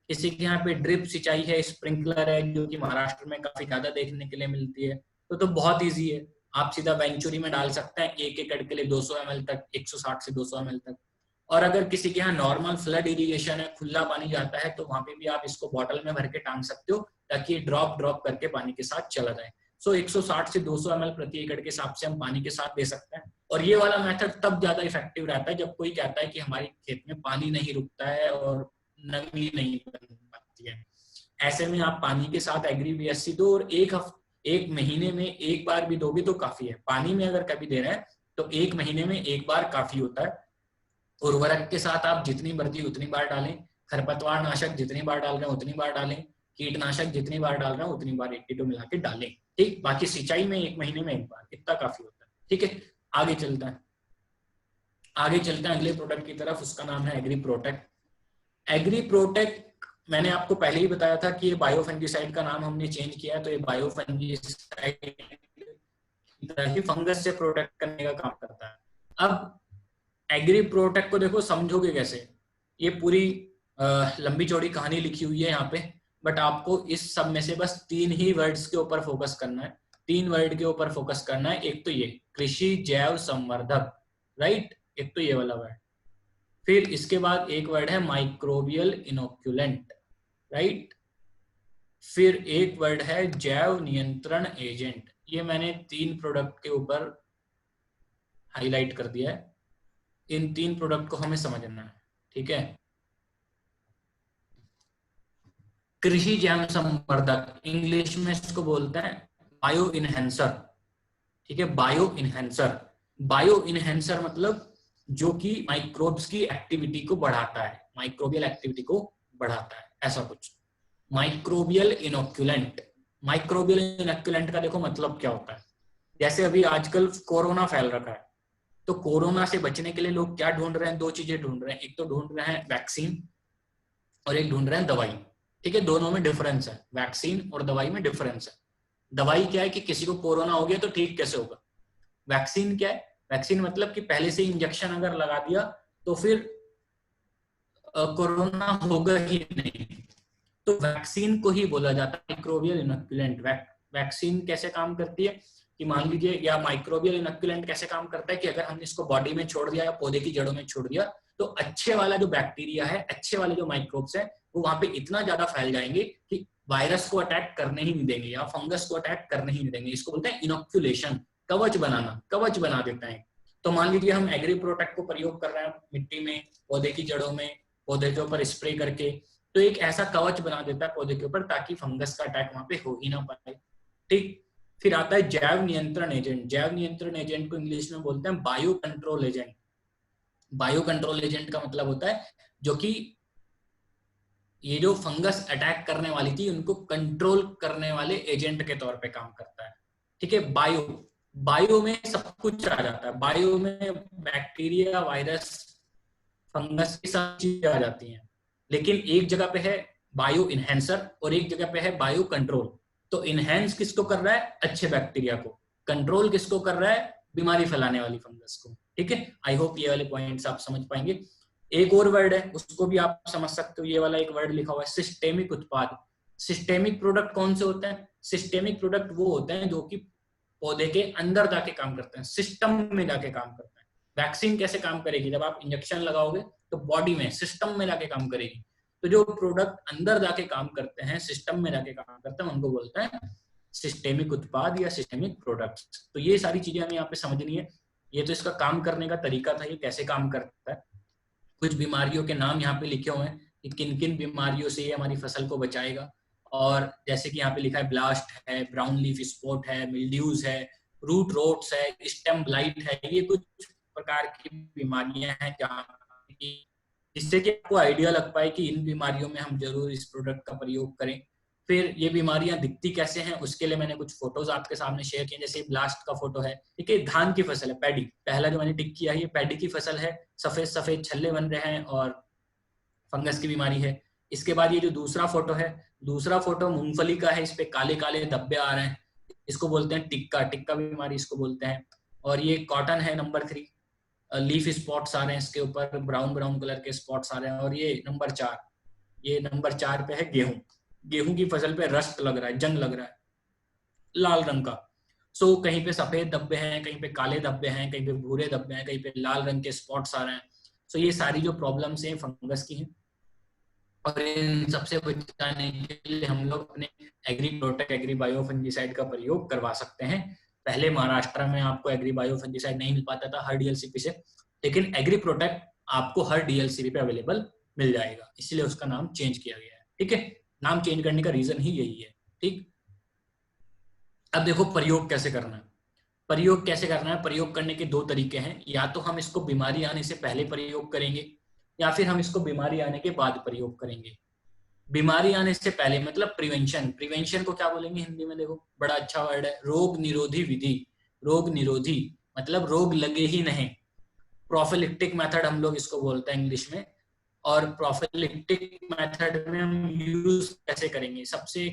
किसी के यहाँ पे ड्रिप सिंचाई है, स्प्रिंकलर है, जो कि महाराष्ट्र में काफी ज्यादा देखने के लिए मिलती है, तो बहुत इजी है। आप सीधा वेंचुरी में डाल सकते हैं 1 एकड़ के लिए 200 ml तक, 160 से 200 ml तक। और अगर किसी के यहाँ नॉर्मल फ्लड इरिगेशन है, खुला पानी जाता है, तो वहां पे भी आप इसको बॉटल में भर के टांग सकते हो ताकि ड्रॉप ड्रॉप करके पानी के साथ चला जाए। सो 160 से 200 ml प्रति एकड़ के हिसाब से हम पानी के साथ दे सकते हैं। और ये वाला मेथड तब ज्यादा इफेक्टिव रहता है जब कोई कहता है कि हमारे खेत में पानी नहीं रुकता है और नमी नहीं बन पाती है। ऐसे में आप पानी के साथ एग्री BSC दो, और एक महीने में एक बार भी दोगे तो काफी है। पानी में अगर कभी दे रहे हैं तो एक महीने में एक बार काफी होता है। उर्वरक के साथ आप जितनी मर्जी उतनी बार डालें, खरपतवार नाशक जितनी बार डाल रहे हैं उतनी बार डालें, कीटनाशक जितनी बार डाल रहे हैं उतनी बार 82 मिला के डालें। ठीक, बाकी सिंचाई में एक महीने में एक बार, इतना काफी होता है। ठीक है, आगे चलते हैं अगले प्रोडक्ट की तरफ। उसका नाम है एग्री प्रोटेक्ट। एग्री प्रोटेक्ट मैंने आपको पहले ही बताया था कि ये बायोफंजीसाइड का नाम हमने चेंज किया है। तो ये बायोफंजीसाइड फंगस से प्रोटेक्ट करने का काम करता है। अब एग्री प्रोटेक्ट को देखो समझोगे कैसे, ये पूरी लंबी चौड़ी कहानी लिखी हुई है यहाँ पे, बट आपको इस सब में से बस 3 ही वर्ड्स के ऊपर फोकस करना है। 3 वर्ड के ऊपर फोकस करना है। एक तो ये कृषि जैव संवर्धक, राइट, एक तो ये वाला वर्ड। फिर इसके बाद एक वर्ड है माइक्रोबियल इनोक्यूलेंट, राइट। फिर एक वर्ड है जैव नियंत्रण एजेंट। ये मैंने 3 प्रोडक्ट के ऊपर हाईलाइट कर दिया है। इन 3 प्रोडक्ट को हमें समझना है। ठीक है, कृषि जैव संवर्धक, इंग्लिश में इसको बोलते हैं बायो इनहेंसर। ठीक है, बायो इनहेंसर। बायो इनहेंसर मतलब जो कि माइक्रोब्स की एक्टिविटी को बढ़ाता है, माइक्रोबियल एक्टिविटी को बढ़ाता है, ऐसा कुछ। माइक्रोबियल इनोक्यूलेंट, माइक्रोबियल इनोक्यूलेंट का देखो मतलब क्या होता है। जैसे अभी आजकल कोरोना फैल रखा है, तो कोरोना से बचने के लिए लोग क्या ढूंढ रहे हैं, 2 चीजें ढूंढ रहे हैं। एक तो ढूंढ रहे हैं वैक्सीन और एक ढूंढ रहे हैं दवाई। ठीक है, दोनों में डिफरेंस है, वैक्सीन और दवाई में डिफरेंस है। दवाई क्या है कि किसी को कोरोना हो गया तो ठीक कैसे होगा। वैक्सीन क्या है, वैक्सीन मतलब कि पहले से इंजेक्शन अगर लगा दिया तो फिर कोरोना होगा ही नहीं। तो वैक्सीन को ही बोला जाता है माइक्रोबियल इनोक्यूलेंट। वैक्सीन कैसे काम करती है कि मान लीजिए, या माइक्रोबियल इनोक्यूलेंट कैसे काम करता है कि अगर हमने इसको बॉडी में छोड़ दिया या पौधे की जड़ों में छोड़ दिया, तो अच्छे वाला जो बैक्टीरिया है, अच्छे वाले जो माइक्रोब्स है, वो वहां पे इतना ज्यादा फैल जाएंगे कि वायरस को अटैक करने ही नहीं देंगे या फंगस को अटैक करने ही नहीं देंगे। इसको बोलते हैं इनोक्यूलेशन, कवच बनाना, कवच बना देता है। तो मान लीजिए हम एग्री प्रोटेक्ट को प्रयोग कर रहे हैं मिट्टी में, पौधे की जड़ों में, पौधे के ऊपर स्प्रे करके, तो एक ऐसा कवच बना देता है पौधे के ऊपर ताकि फंगस का अटैक वहां पे हो ही ना पाए। ठीक, फिर आता है जैव नियंत्रण एजेंट। जैव नियंत्रण एजेंट को इंग्लिश में बोलते हैं bio control agent. Bio control agent का मतलब होता है जो कि ये जो फंगस अटैक करने वाली थी उनको कंट्रोल करने वाले एजेंट के तौर पे काम करता है। ठीक है, बायो में सब कुछ आ जाता है। बायो में बैक्टीरिया, वायरस, फंगस की सब चीजें आ जाती हैं। लेकिन एक जगह पे है बायो इनहेंसर और एक जगह पे है बायो कंट्रोल। तो इनहेंस किसको कर रहा है, अच्छे बैक्टीरिया को। कंट्रोल किसको कर रहा है, बीमारी फैलाने वाली फंगस को। ठीक है, आई होप ये वाले पॉइंट्स आप समझ पाएंगे। एक और वर्ड है, उसको भी आप समझ सकते हो। ये वाला एक वर्ड लिखा हुआ है सिस्टेमिक उत्पाद। सिस्टेमिक प्रोडक्ट कौन से होते हैं, सिस्टेमिक प्रोडक्ट वो होते हैं जो कि पौधे के अंदर जाके काम करते हैं, सिस्टम में जाके काम करते हैं। वैक्सीन कैसे काम करेगी, जब आप इंजेक्शन लगाओगे तो बॉडी में, सिस्टम में जाके काम करेगी। तो जो प्रोडक्ट अंदर जाके काम करते हैं, सिस्टम में जाके काम करते हैं, उनको बोलते हैं सिस्टेमिक उत्पाद या सिस्टेमिक प्रोडक्ट्स। तो ये सारी चीजें हमें यहाँ पे समझनी है। ये तो इसका काम करने का तरीका था, ये कैसे काम करता है। कुछ बीमारियों के नाम यहाँ पे लिखे हुए हैं कि किन किन बीमारियों से ये हमारी फसल को बचाएगा। और जैसे कि यहाँ पे लिखा है ब्लास्ट है, ब्राउन लीफ स्पॉट है, मिल्ड्यूज है, रूट रोट्स है, स्टेम ब्लाइट है। ये कुछ प्रकार की बीमारियां हैं जहाँ जिससे कि आपको आइडिया लग पाए कि इन बीमारियों में हम जरूर इस प्रोडक्ट का प्रयोग करें। फिर ये बीमारियां दिखती कैसे हैं, उसके लिए मैंने कुछ फोटोज आपके सामने शेयर किए। जैसे ब्लास्ट का फोटो है, ठीक है, धान की फसल है, पैडी। पहला जो मैंने टिक किया है ये पैडी की फसल है, सफेद सफेद छल्ले बन रहे हैं और फंगस की बीमारी है। इसके बाद ये जो दूसरा फोटो है, दूसरा फोटो मूंगफली का है, इस पे काले काले धब्बे आ रहे हैं, इसको बोलते हैं टिक्का, टिक्का बीमारी इसको बोलते हैं। और ये कॉटन है नंबर 3, लीफ स्पॉट्स आ रहे हैं इसके ऊपर, ब्राउन ब्राउन कलर के स्पॉट्स आ रहे हैं। और ये नंबर 4, ये नंबर 4 पे है गेहूं। गेहूं की फसल पे रस्ट लग रहा है, जंग लग रहा है लाल रंग का। सो कहीं पे सफेद धब्बे हैं, कहीं पे काले धब्बे हैं, कहीं पे भूरे धब्बे हैं, कहीं पे लाल रंग के स्पॉट्स आ रहे हैं। सो ये सारी जो प्रॉब्लम्स हैं फंगस की हैं, और इन सबसे बचाने के लिए हम लोग अपने agri protect agri bio fungicide का प्रयोग करवा सकते हैं। पहले महाराष्ट्र में आपको एग्री बायो फंजीसाइड नहीं मिल पाता था हर डीएलसीपी से, लेकिन एग्री प्रोटेक्ट आपको हर डीएलसीपी पे अवेलेबल मिल जाएगा, इसलिए उसका नाम चेंज किया गया है। ठीक है, नाम चेंज करने का रीजन ही यही है। ठीक, अब देखो प्रयोग कैसे करना है। प्रयोग कैसे करना है, प्रयोग करने के दो तरीके हैं, या तो हम इसको बीमारी आने से पहले प्रयोग करेंगे या फिर हम इसको बीमारी आने के बाद प्रयोग करेंगे। बीमारी आने से पहले मतलब प्रिवेंशन। प्रिवेंशन को क्या बोलेंगे हिंदी में, देखो बड़ा अच्छा वर्ड है, रोग निरोधी विधि। रोग निरोधी मतलब रोग लगे ही नहीं, प्रोफिलेक्टिक मेथड हम लोग इसको बोलते हैं इंग्लिश में। और प्रोफिलेक्टिक मेथड में हम यूज कैसे करेंगे, सबसे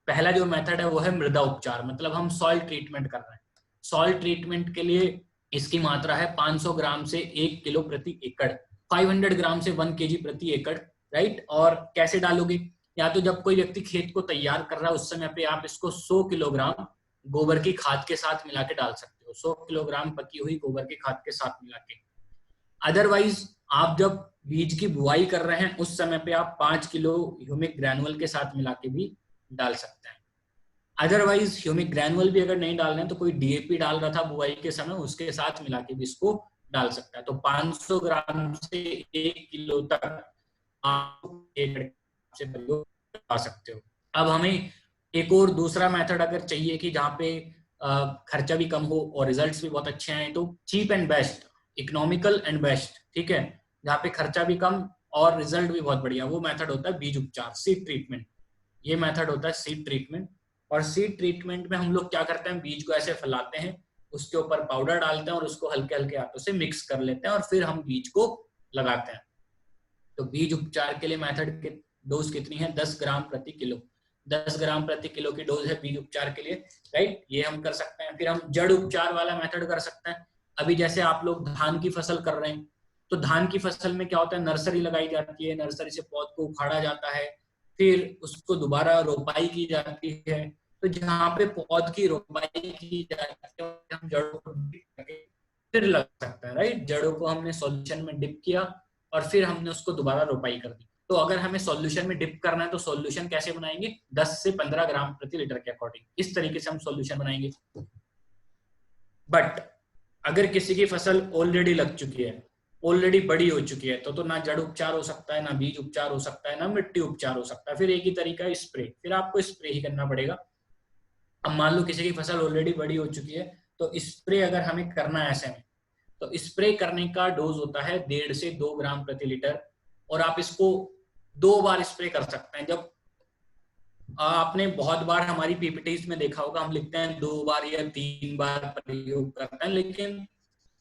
पहला जो मेथड है वो है मृदा उपचार, मतलब हम सॉइल ट्रीटमेंट कर रहे हैं। सॉइल ट्रीटमेंट के लिए इसकी मात्रा है 500 ग्राम से 1 किलो प्रति एकड़, 500 ग्राम से 1 केजी प्रति एकड़, राइट। और कैसे डालोगे, या तो जब कोई व्यक्ति खेत को तैयार कर रहा है उस समय पे आप इसको 100 किलोग्राम गोबर की खाद के साथ मिला के डाल सकते हो, 100 किलोग्राम पकी हुई गोबर की खाद के साथ मिला के। अदरवाइज आप जब बीज की बुआई कर रहे हैं उस समय पे आप 5 किलो ह्यूमिक ग्रैनुअल के साथ मिला के भी डाल सकते हैं। अदरवाइज ह्यूमिक ग्रैनुअल भी अगर नहीं डाल रहे हैं तो कोई डीएपी डाल रहा था बुआई के समय, उसके साथ मिला के भी इसको डाल सकता है। तो 500 ग्राम से 1 किलो तक आप एक से प्रयोग कर सकते हो। अब हमें एक और दूसरा मेथड अगर चाहिए कि जहाँ पे खर्चा भी कम हो और रिजल्ट्स भी बहुत अच्छे आए, तो cheap and best, economical and best, ठीक है, जहाँ पे खर्चा भी कम और रिजल्ट भी बहुत बढ़िया, वो मेथड होता है बीज उपचार, सीड ट्रीटमेंट। ये मेथड होता है सीड ट्रीटमेंट। और सीड ट्रीटमेंट में हम लोग क्या करते हैं, बीज को ऐसे फैलाते हैं, उसके ऊपर पाउडर डालते हैं और उसको हल्के हल्के हाथों से मिक्स कर लेते हैं और फिर हम बीज को लगाते हैं। तो बीज उपचार के लिए मेथड की डोज कितनी है, 10 ग्राम प्रति किलो। 10 ग्राम प्रति किलो की डोज है बीज उपचार के लिए, राइट। ये हम कर सकते हैं। फिर हम जड़ उपचार वाला मेथड कर सकते हैं। अभी जैसे आप लोग धान की फसल कर रहे हैं, तो धान की फसल में क्या होता है, नर्सरी लगाई जाती है, नर्सरी से पौध को उखाड़ा जाता है, फिर उसको दोबारा रोपाई की जाती है। तो जहाँ पे पौध की रोपाई की जाती है हम जड़ों को फिर लग सकता है, राइट। जड़ों को हमने सॉल्यूशन में डिप किया और फिर हमने उसको दोबारा रोपाई कर दी। तो अगर हमें सॉल्यूशन में डिप करना है तो सॉल्यूशन कैसे बनाएंगे, 10 से 15 ग्राम प्रति लीटर के अकॉर्डिंग, इस तरीके से हम सॉल्यूशन बनाएंगे। बट अगर किसी की फसल ऑलरेडी लग चुकी है, ऑलरेडी बड़ी हो चुकी है, तो ना जड़ उपचार हो सकता है, ना बीज उपचार हो सकता है, ना मिट्टी उपचार हो सकता है। फिर एक ही तरीका है स्प्रे, फिर आपको स्प्रे ही करना पड़ेगा। अब मान लो किसी की फसल ऑलरेडी बड़ी हो चुकी है, तो स्प्रे अगर हमें करना है ऐसे में, तो स्प्रे करने का डोज होता है 1.5 से 2 ग्राम प्रति लीटर, और आप इसको 2 बार स्प्रे कर सकते हैं। जब आपने बहुत बार हमारी पीपीटीज में देखा होगा, हम लिखते हैं 2 बार या 3 बार प्रयोग करते हैं, लेकिन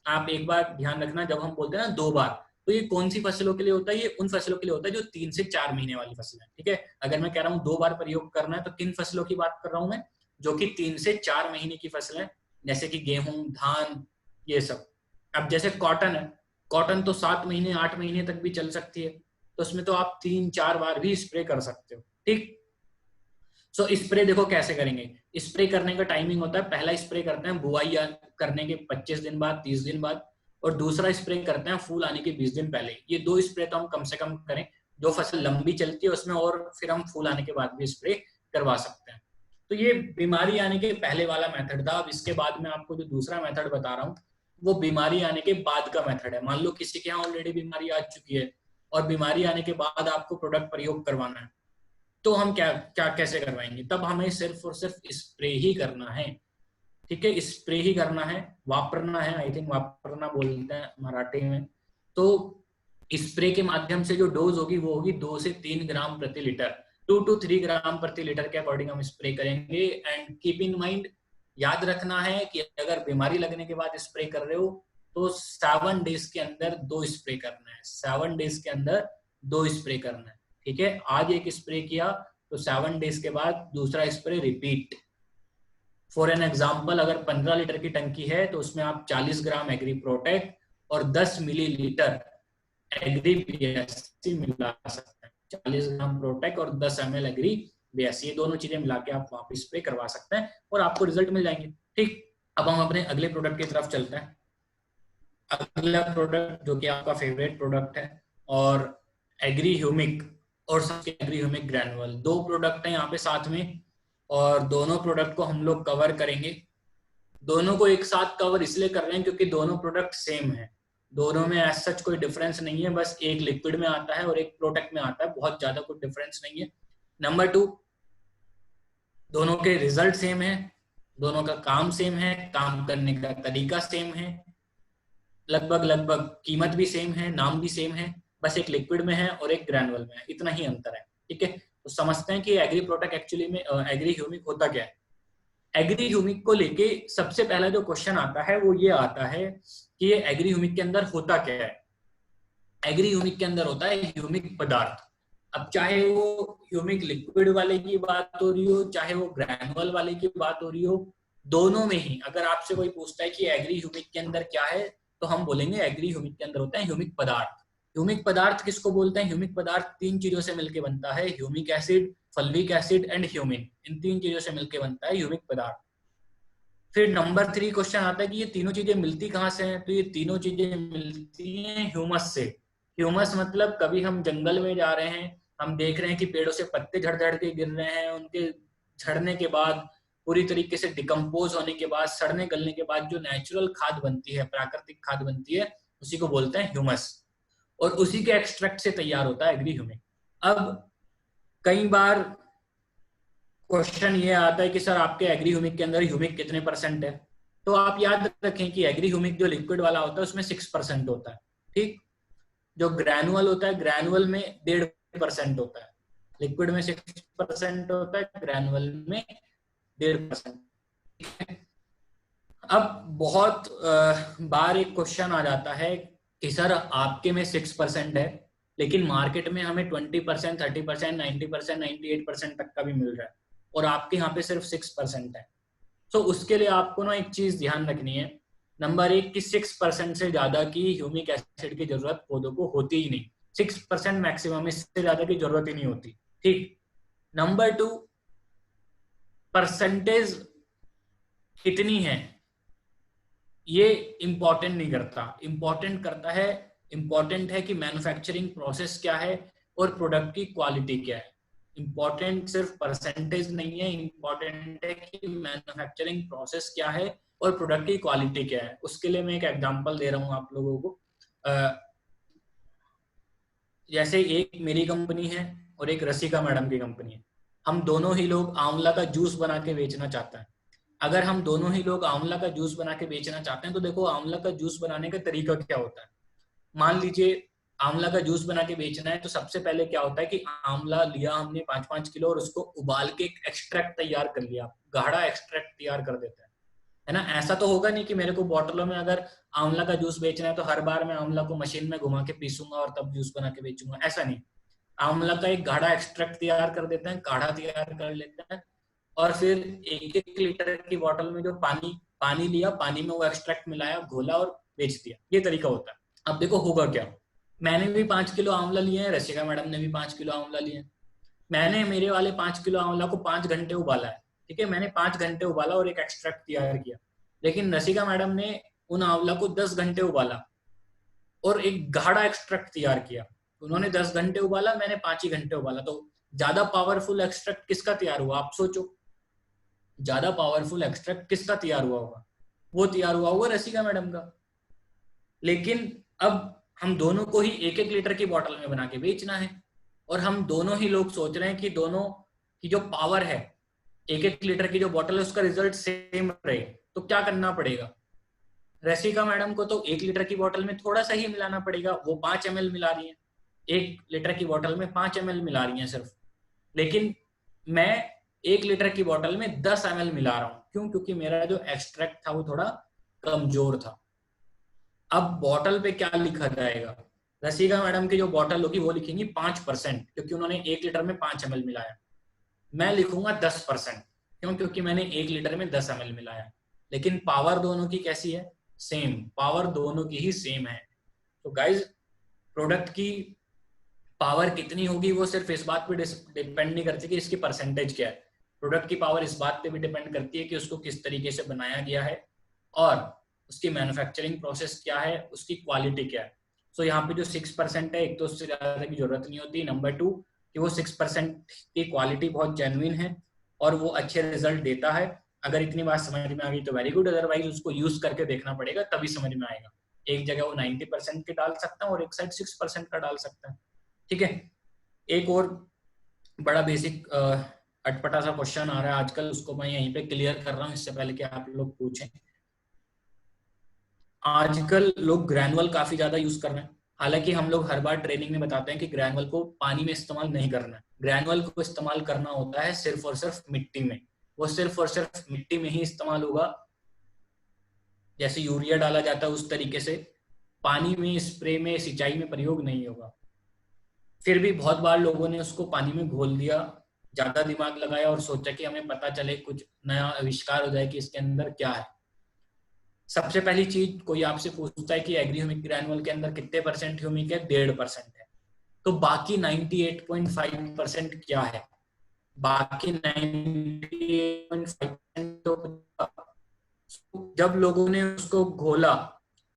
आप एक बार ध्यान रखना, जब हम बोलते हैं ना 2 बार, तो ये कौन सी फसलों के लिए होता है, ये उन फसलों के लिए होता है जो 3 से 4 महीने वाली फसल है, ठीक है। अगर मैं कह रहा हूँ 2 बार प्रयोग करना है, तो किन फसलों की बात कर रहा हूं मैं, जो कि 3 से 4 महीने की फसल है, जैसे कि गेहूं, धान, ये सब। अब जैसे कॉटन है, कॉटन तो 7 महीने 8 महीने तक भी चल सकती है, तो उसमें तो आप 3-4 बार भी स्प्रे कर सकते हो, ठीक। सो स्प्रे देखो कैसे करेंगे। स्प्रे करने का टाइमिंग होता है, पहला स्प्रे करते हैं बुआई करने के 25 दिन बाद, 30 दिन बाद, और दूसरा स्प्रे करते हैं फूल आने के 20 दिन पहले। ये 2 स्प्रे तो हम कम से कम करें, जो फसल लंबी चलती है उसमें, और फिर हम फूल आने के बाद भी स्प्रे करवा सकते हैं। तो ये बीमारी आने के पहले वाला मेथड था। अब इसके बाद में आपको जो दूसरा मेथड बता रहा हूँ वो बीमारी आने के बाद का मेथड है। मान लो किसी के यहाँ ऑलरेडी बीमारी आ चुकी है और बीमारी आने के बाद आपको प्रोडक्ट प्रयोग करवाना है, तो हम क्या कैसे करवाएंगे, तब हमें सिर्फ और सिर्फ स्प्रे ही करना है, ठीक है। स्प्रे ही करना है, वापरना है, आई थिंक वापरना बोलते हैं मराठी में। तो स्प्रे के माध्यम से जो डोज होगी वो होगी 2 से 3 ग्राम प्रति लीटर, 2 to 3 ग्राम प्रति लीटर के अकॉर्डिंग हम स्प्रे करेंगे। एंड कीप इन माइंड, याद रखना है कि अगर बीमारी लगने के बाद स्प्रे कर रहे हो तो 7 डेज के अंदर 2 स्प्रे करना है, 7 डेज के अंदर 2 स्प्रे करना है, ठीक है। आज एक स्प्रे किया तो 7 डेज के बाद दूसरा spray repeat. For an example, अगर 15 लीटर की टंकी है तो उसमें आप 40 ग्राम एग्री प्रोटेक्ट और 10 मिलीलीटर एग्री बीएससी मिला सकते हैं। 40 ग्राम प्रोटेक्ट और 10 ml एग्री बीएससी, ये दोनों चीजें मिला के आप वहां पे स्प्रे करवा सकते हैं और आपको रिजल्ट मिल जाएंगे, ठीक। अब हम अपने अगले प्रोडक्ट की तरफ चलते हैं। अगला प्रोडक्ट जो कि आपका फेवरेट प्रोडक्ट है, और एग्री ह्यूमिक और सबके एग्री ह्यूमिक ग्रैनुअल, दो प्रोडक्ट हैं यहाँ पे साथ में, और दोनों प्रोडक्ट को हम लोग कवर करेंगे। दोनों को एक साथ कवर इसलिए कर रहे हैं क्योंकि दोनों प्रोडक्ट सेम है, दोनों में एज सच कोई डिफरेंस नहीं है, बस एक लिक्विड में आता है और एक प्रोडक्ट में आता है, बहुत ज्यादा कोई डिफरेंस नहीं है। नंबर 2, दोनों के रिजल्ट सेम है, दोनों का काम सेम है, काम करने का तरीका सेम है, लगभग लगभग कीमत भी सेम है, नाम भी सेम है, बस एक लिक्विड में है और एक ग्रैनुअल में है, इतना ही अंतर है। ठीक है, तो समझते हैं कि एग्री प्रोडक्ट एक्चुअली में एग्री ह्यूमिक होता क्या है। एग्री ह्यूमिक को लेके सबसे पहला जो क्वेश्चन आता है वो ये आता है कि ये एग्री ह्यूमिक के अंदर होता क्या है। एग्री ह्यूमिक के अंदर होता है ह्यूमिक पदार्थ। अब चाहे वो ह्यूमिक लिक्विड वाले की बात हो रही हो, चाहे वो ग्रैनुअल वाले की बात हो रही हो, दोनों में ही अगर आपसे कोई पूछता है कि एग्री ह्यूमिक के अंदर क्या है, तो हम बोलेंगे एग्री ह्यूमिक के अंदर होता है ह्यूमिक पदार्थ। ह्यूमिक पदार्थ किसको बोलते हैं? ह्यूमिक पदार्थ 3 चीजों से मिलकर बनता है, humic acid, fulvic acid and humin, इन 3 चीजों से मिलकर बनता है ह्यूमिक पदार्थ। फिर नंबर 3 क्वेश्चन आता है कि ये तीनों चीजें मिलती कहाँ से हैं? तो ये तीनों चीजें मिलती हैं ह्यूमस से। ह्यूमस मतलब कभी हम जंगल में जा रहे हैं, हम देख रहे हैं कि पेड़ों से पत्ते झड़ झड़ के गिर रहे हैं, उनके झड़ने के बाद पूरी तरीके से डिकम्पोज होने के बाद, सड़ने गलने के बाद जो नेचुरल खाद बनती है, प्राकृतिक खाद बनती है, उसी को बोलते हैं ह्यूमस, और उसी के एक्सट्रैक्ट से तैयार होता है एग्री ह्यूमिक। अब कई बार क्वेश्चन ये आता है कि सर आपके एग्री ह्यूमिक के अंदर ह्यूमिक कितने परसेंट है? तो आप याद रखें कि एग्री ह्यूमिक जो लिक्विड वाला होता है उसमें 6% होता है। ठीक, जो ग्रैनुअल होता है, ग्रैनुअल में 1.5% होता है। लिक्विड में 6% होता है, ग्रैनुअल में 1.5%। अब बहुत बार एक क्वेश्चन आ जाता है कि सर आपके में 6% है, लेकिन मार्केट में हमें 20%, 30%, 90%, 98% तक का भी मिल रहा है, और आपके यहाँ पे सिर्फ 6% है। तो उसके लिए आपको ना एक चीज ध्यान रखनी है। नंबर 1 कि 6% से ज्यादा की ह्यूमिक एसिड की जरूरत पौधों को होती ही नहीं। 6% मैक्सिमम, इससे ज्यादा की जरूरत ही नहीं होती। ठीक। नंबर 2, परसेंटेज कितनी है ये इंपॉर्टेंट नहीं करता। इंपॉर्टेंट है कि मैन्युफैक्चरिंग प्रोसेस क्या है और प्रोडक्ट की क्वालिटी क्या है। इंपॉर्टेंट सिर्फ परसेंटेज नहीं है, इंपॉर्टेंट है कि मैन्युफैक्चरिंग प्रोसेस क्या है और प्रोडक्ट की क्वालिटी क्या है। उसके लिए मैं एक एग्जांपल दे रहा हूँ आप लोगों को। जैसे एक मेरी कंपनी है और एक रसिका मैडम की कंपनी है। हम दोनों ही लोग आंवला का जूस बना के बेचना चाहते हैं। अगर हम दोनों ही लोग आंवला का जूस बना के बेचना चाहते हैं तो देखो आंवला का जूस बनाने का तरीका क्या होता है। मान लीजिए आंवला का जूस बना के बेचना है, तो सबसे पहले क्या होता है कि आंवला लिया हमने 5-5 किलो और उसको उबाल के एक एक्सट्रैक्ट तैयार कर लिया, गाढ़ा एक्सट्रैक्ट तैयार कर देते हैं, है ना। ऐसा तो होगा नहीं कि मेरे को बोतलों में अगर आंवला का जूस बेचना है तो हर बार मैं आंवला को मशीन में घुमा के पीसूंगा और तब जूस बना के बेचूंगा, ऐसा नहीं। आंवला का एक गाढ़ा एक्सट्रैक्ट तैयार कर देते हैं, काढ़ा तैयार कर लेते हैं, और फिर 1-1 लीटर की बोतल में जो पानी लिया, पानी में वो एक्सट्रैक्ट मिलाया, घोला और बेच दिया। ये तरीका होता है। अब देखो होगा क्या। मैंने भी 5 किलो आंवला लिए हैं, रसिका मैडम ने भी 5 किलो आंवला लिए हैं। मैंने मेरे वाले 5 किलो आंवला को 5 घंटे उबाला है। ठीक है, मैंने 5 घंटे उबाला और एक एक्सट्रैक्ट तैयार किया। लेकिन रसिका मैडम ने उन आंवला को 10 घंटे उबाला और एक गाढ़ा एक्सट्रैक्ट तैयार किया। उन्होंने 10 घंटे उबाला, मैंने 5 ही घंटे उबाला। तो ज्यादा पावरफुल एक्सट्रैक्ट किसका तैयार हुआ? आप सोचो, ज्यादा पावरफुल एक्सट्रैक्ट किसका तैयार हुआ होगा? वो तैयार हुआ होगा रसिका मैडम का। लेकिन अब हम दोनों को ही 1-1 लीटर की बोतल में बना के बेचना है, और हम दोनों ही लोग सोच रहे हैं कि दोनों की जो पावर है, 1-1 लीटर की जो बोतल है उसका रिजल्ट सेम रहे। तो क्या करना पड़ेगा? रसिका मैडम को तो 1 लीटर की बोतल में थोड़ा सा ही मिलाना पड़ेगा, वो 5 ml मिला रही है। 1 लीटर की बोतल में 5 ml मिला रही है सिर्फ। लेकिन मैं 1 लीटर की बोतल में 10 ml मिला रहा हूं। क्यों? क्योंकि मेरा जो एक्सट्रैक्ट था वो थोड़ा कमजोर था। अब बोतल पे क्या लिखा जाएगा? रसिका मैडम की जो बोतल होगी वो लिखेंगी 5%, क्योंकि उन्होंने 1 लीटर में 5 ml मिलाया। मैं लिखूंगा 10%। क्यों? क्योंकि मैंने 1 लीटर में 10 ml मिलाया। लेकिन पावर दोनों की कैसी है? सेम। पावर दोनों की ही सेम है। तो गाइज, प्रोडक्ट की पावर कितनी होगी वो सिर्फ इस बात पे डिपेंड नहीं करती कि इसकी परसेंटेज क्या है। प्रोडक्ट की पावर इस बात पे भी डिपेंड करती है कि उसको किस तरीके से बनाया गया है और उसकी मैन्युफैक्चरिंग प्रोसेस क्या है, उसकी क्वालिटी क्या है। सो यहाँ पे जो 6% है, एक तो उससे ज्यादा की जरूरत नहीं होती, नंबर 2 कि वो 6% की क्वालिटी बहुत जेन्युइन है और वो अच्छे रिजल्ट देता है। अगर इतनी बात समझ में आ गई तो वेरी गुड, अदरवाइज उसको यूज करके देखना पड़ेगा, तभी समझ में आएगा। एक जगह वो 90% के डाल सकता है और एक साइड 6% का डाल सकता है। ठीक है, एक और बड़ा बेसिक अटपटा सा क्वेश्चन आ रहा है आजकल, उसको मैं यहीं पे क्लियर कर रहा हूँ इससे पहले कि आप लोग पूछें। आजकल लोग ग्रैनुअल काफी ज्यादा यूज कर रहे हैं, हालांकि हम लोग हर बार ट्रेनिंग में बताते हैं कि ग्रैनुअल को पानी में इस्तेमाल नहीं करना है। ग्रैनुअल को इस्तेमाल करना होता है सिर्फ और सिर्फ मिट्टी में। वो सिर्फ और सिर्फ मिट्टी में ही इस्तेमाल होगा, जैसे यूरिया डाला जाता है उस तरीके से। पानी में, स्प्रे में, सिंचाई में प्रयोग नहीं होगा। फिर भी बहुत बार लोगों ने उसको पानी में घोल दिया, ज्यादा दिमाग लगाया और सोचा कि हमें पता चले, कुछ नया आविष्कार हो जाए कि इसके अंदर क्या है। सबसे पहली चीज, कोई आपसे पूछता है कि एग्री ह्यूमिक ग्रैनुअल के अंदर कितने परसेंट ह्यूमिक है, 1.5% है। तो बाकी 98.5% क्या है? बाकी 98.5% तो जब लोगों ने उसको घोला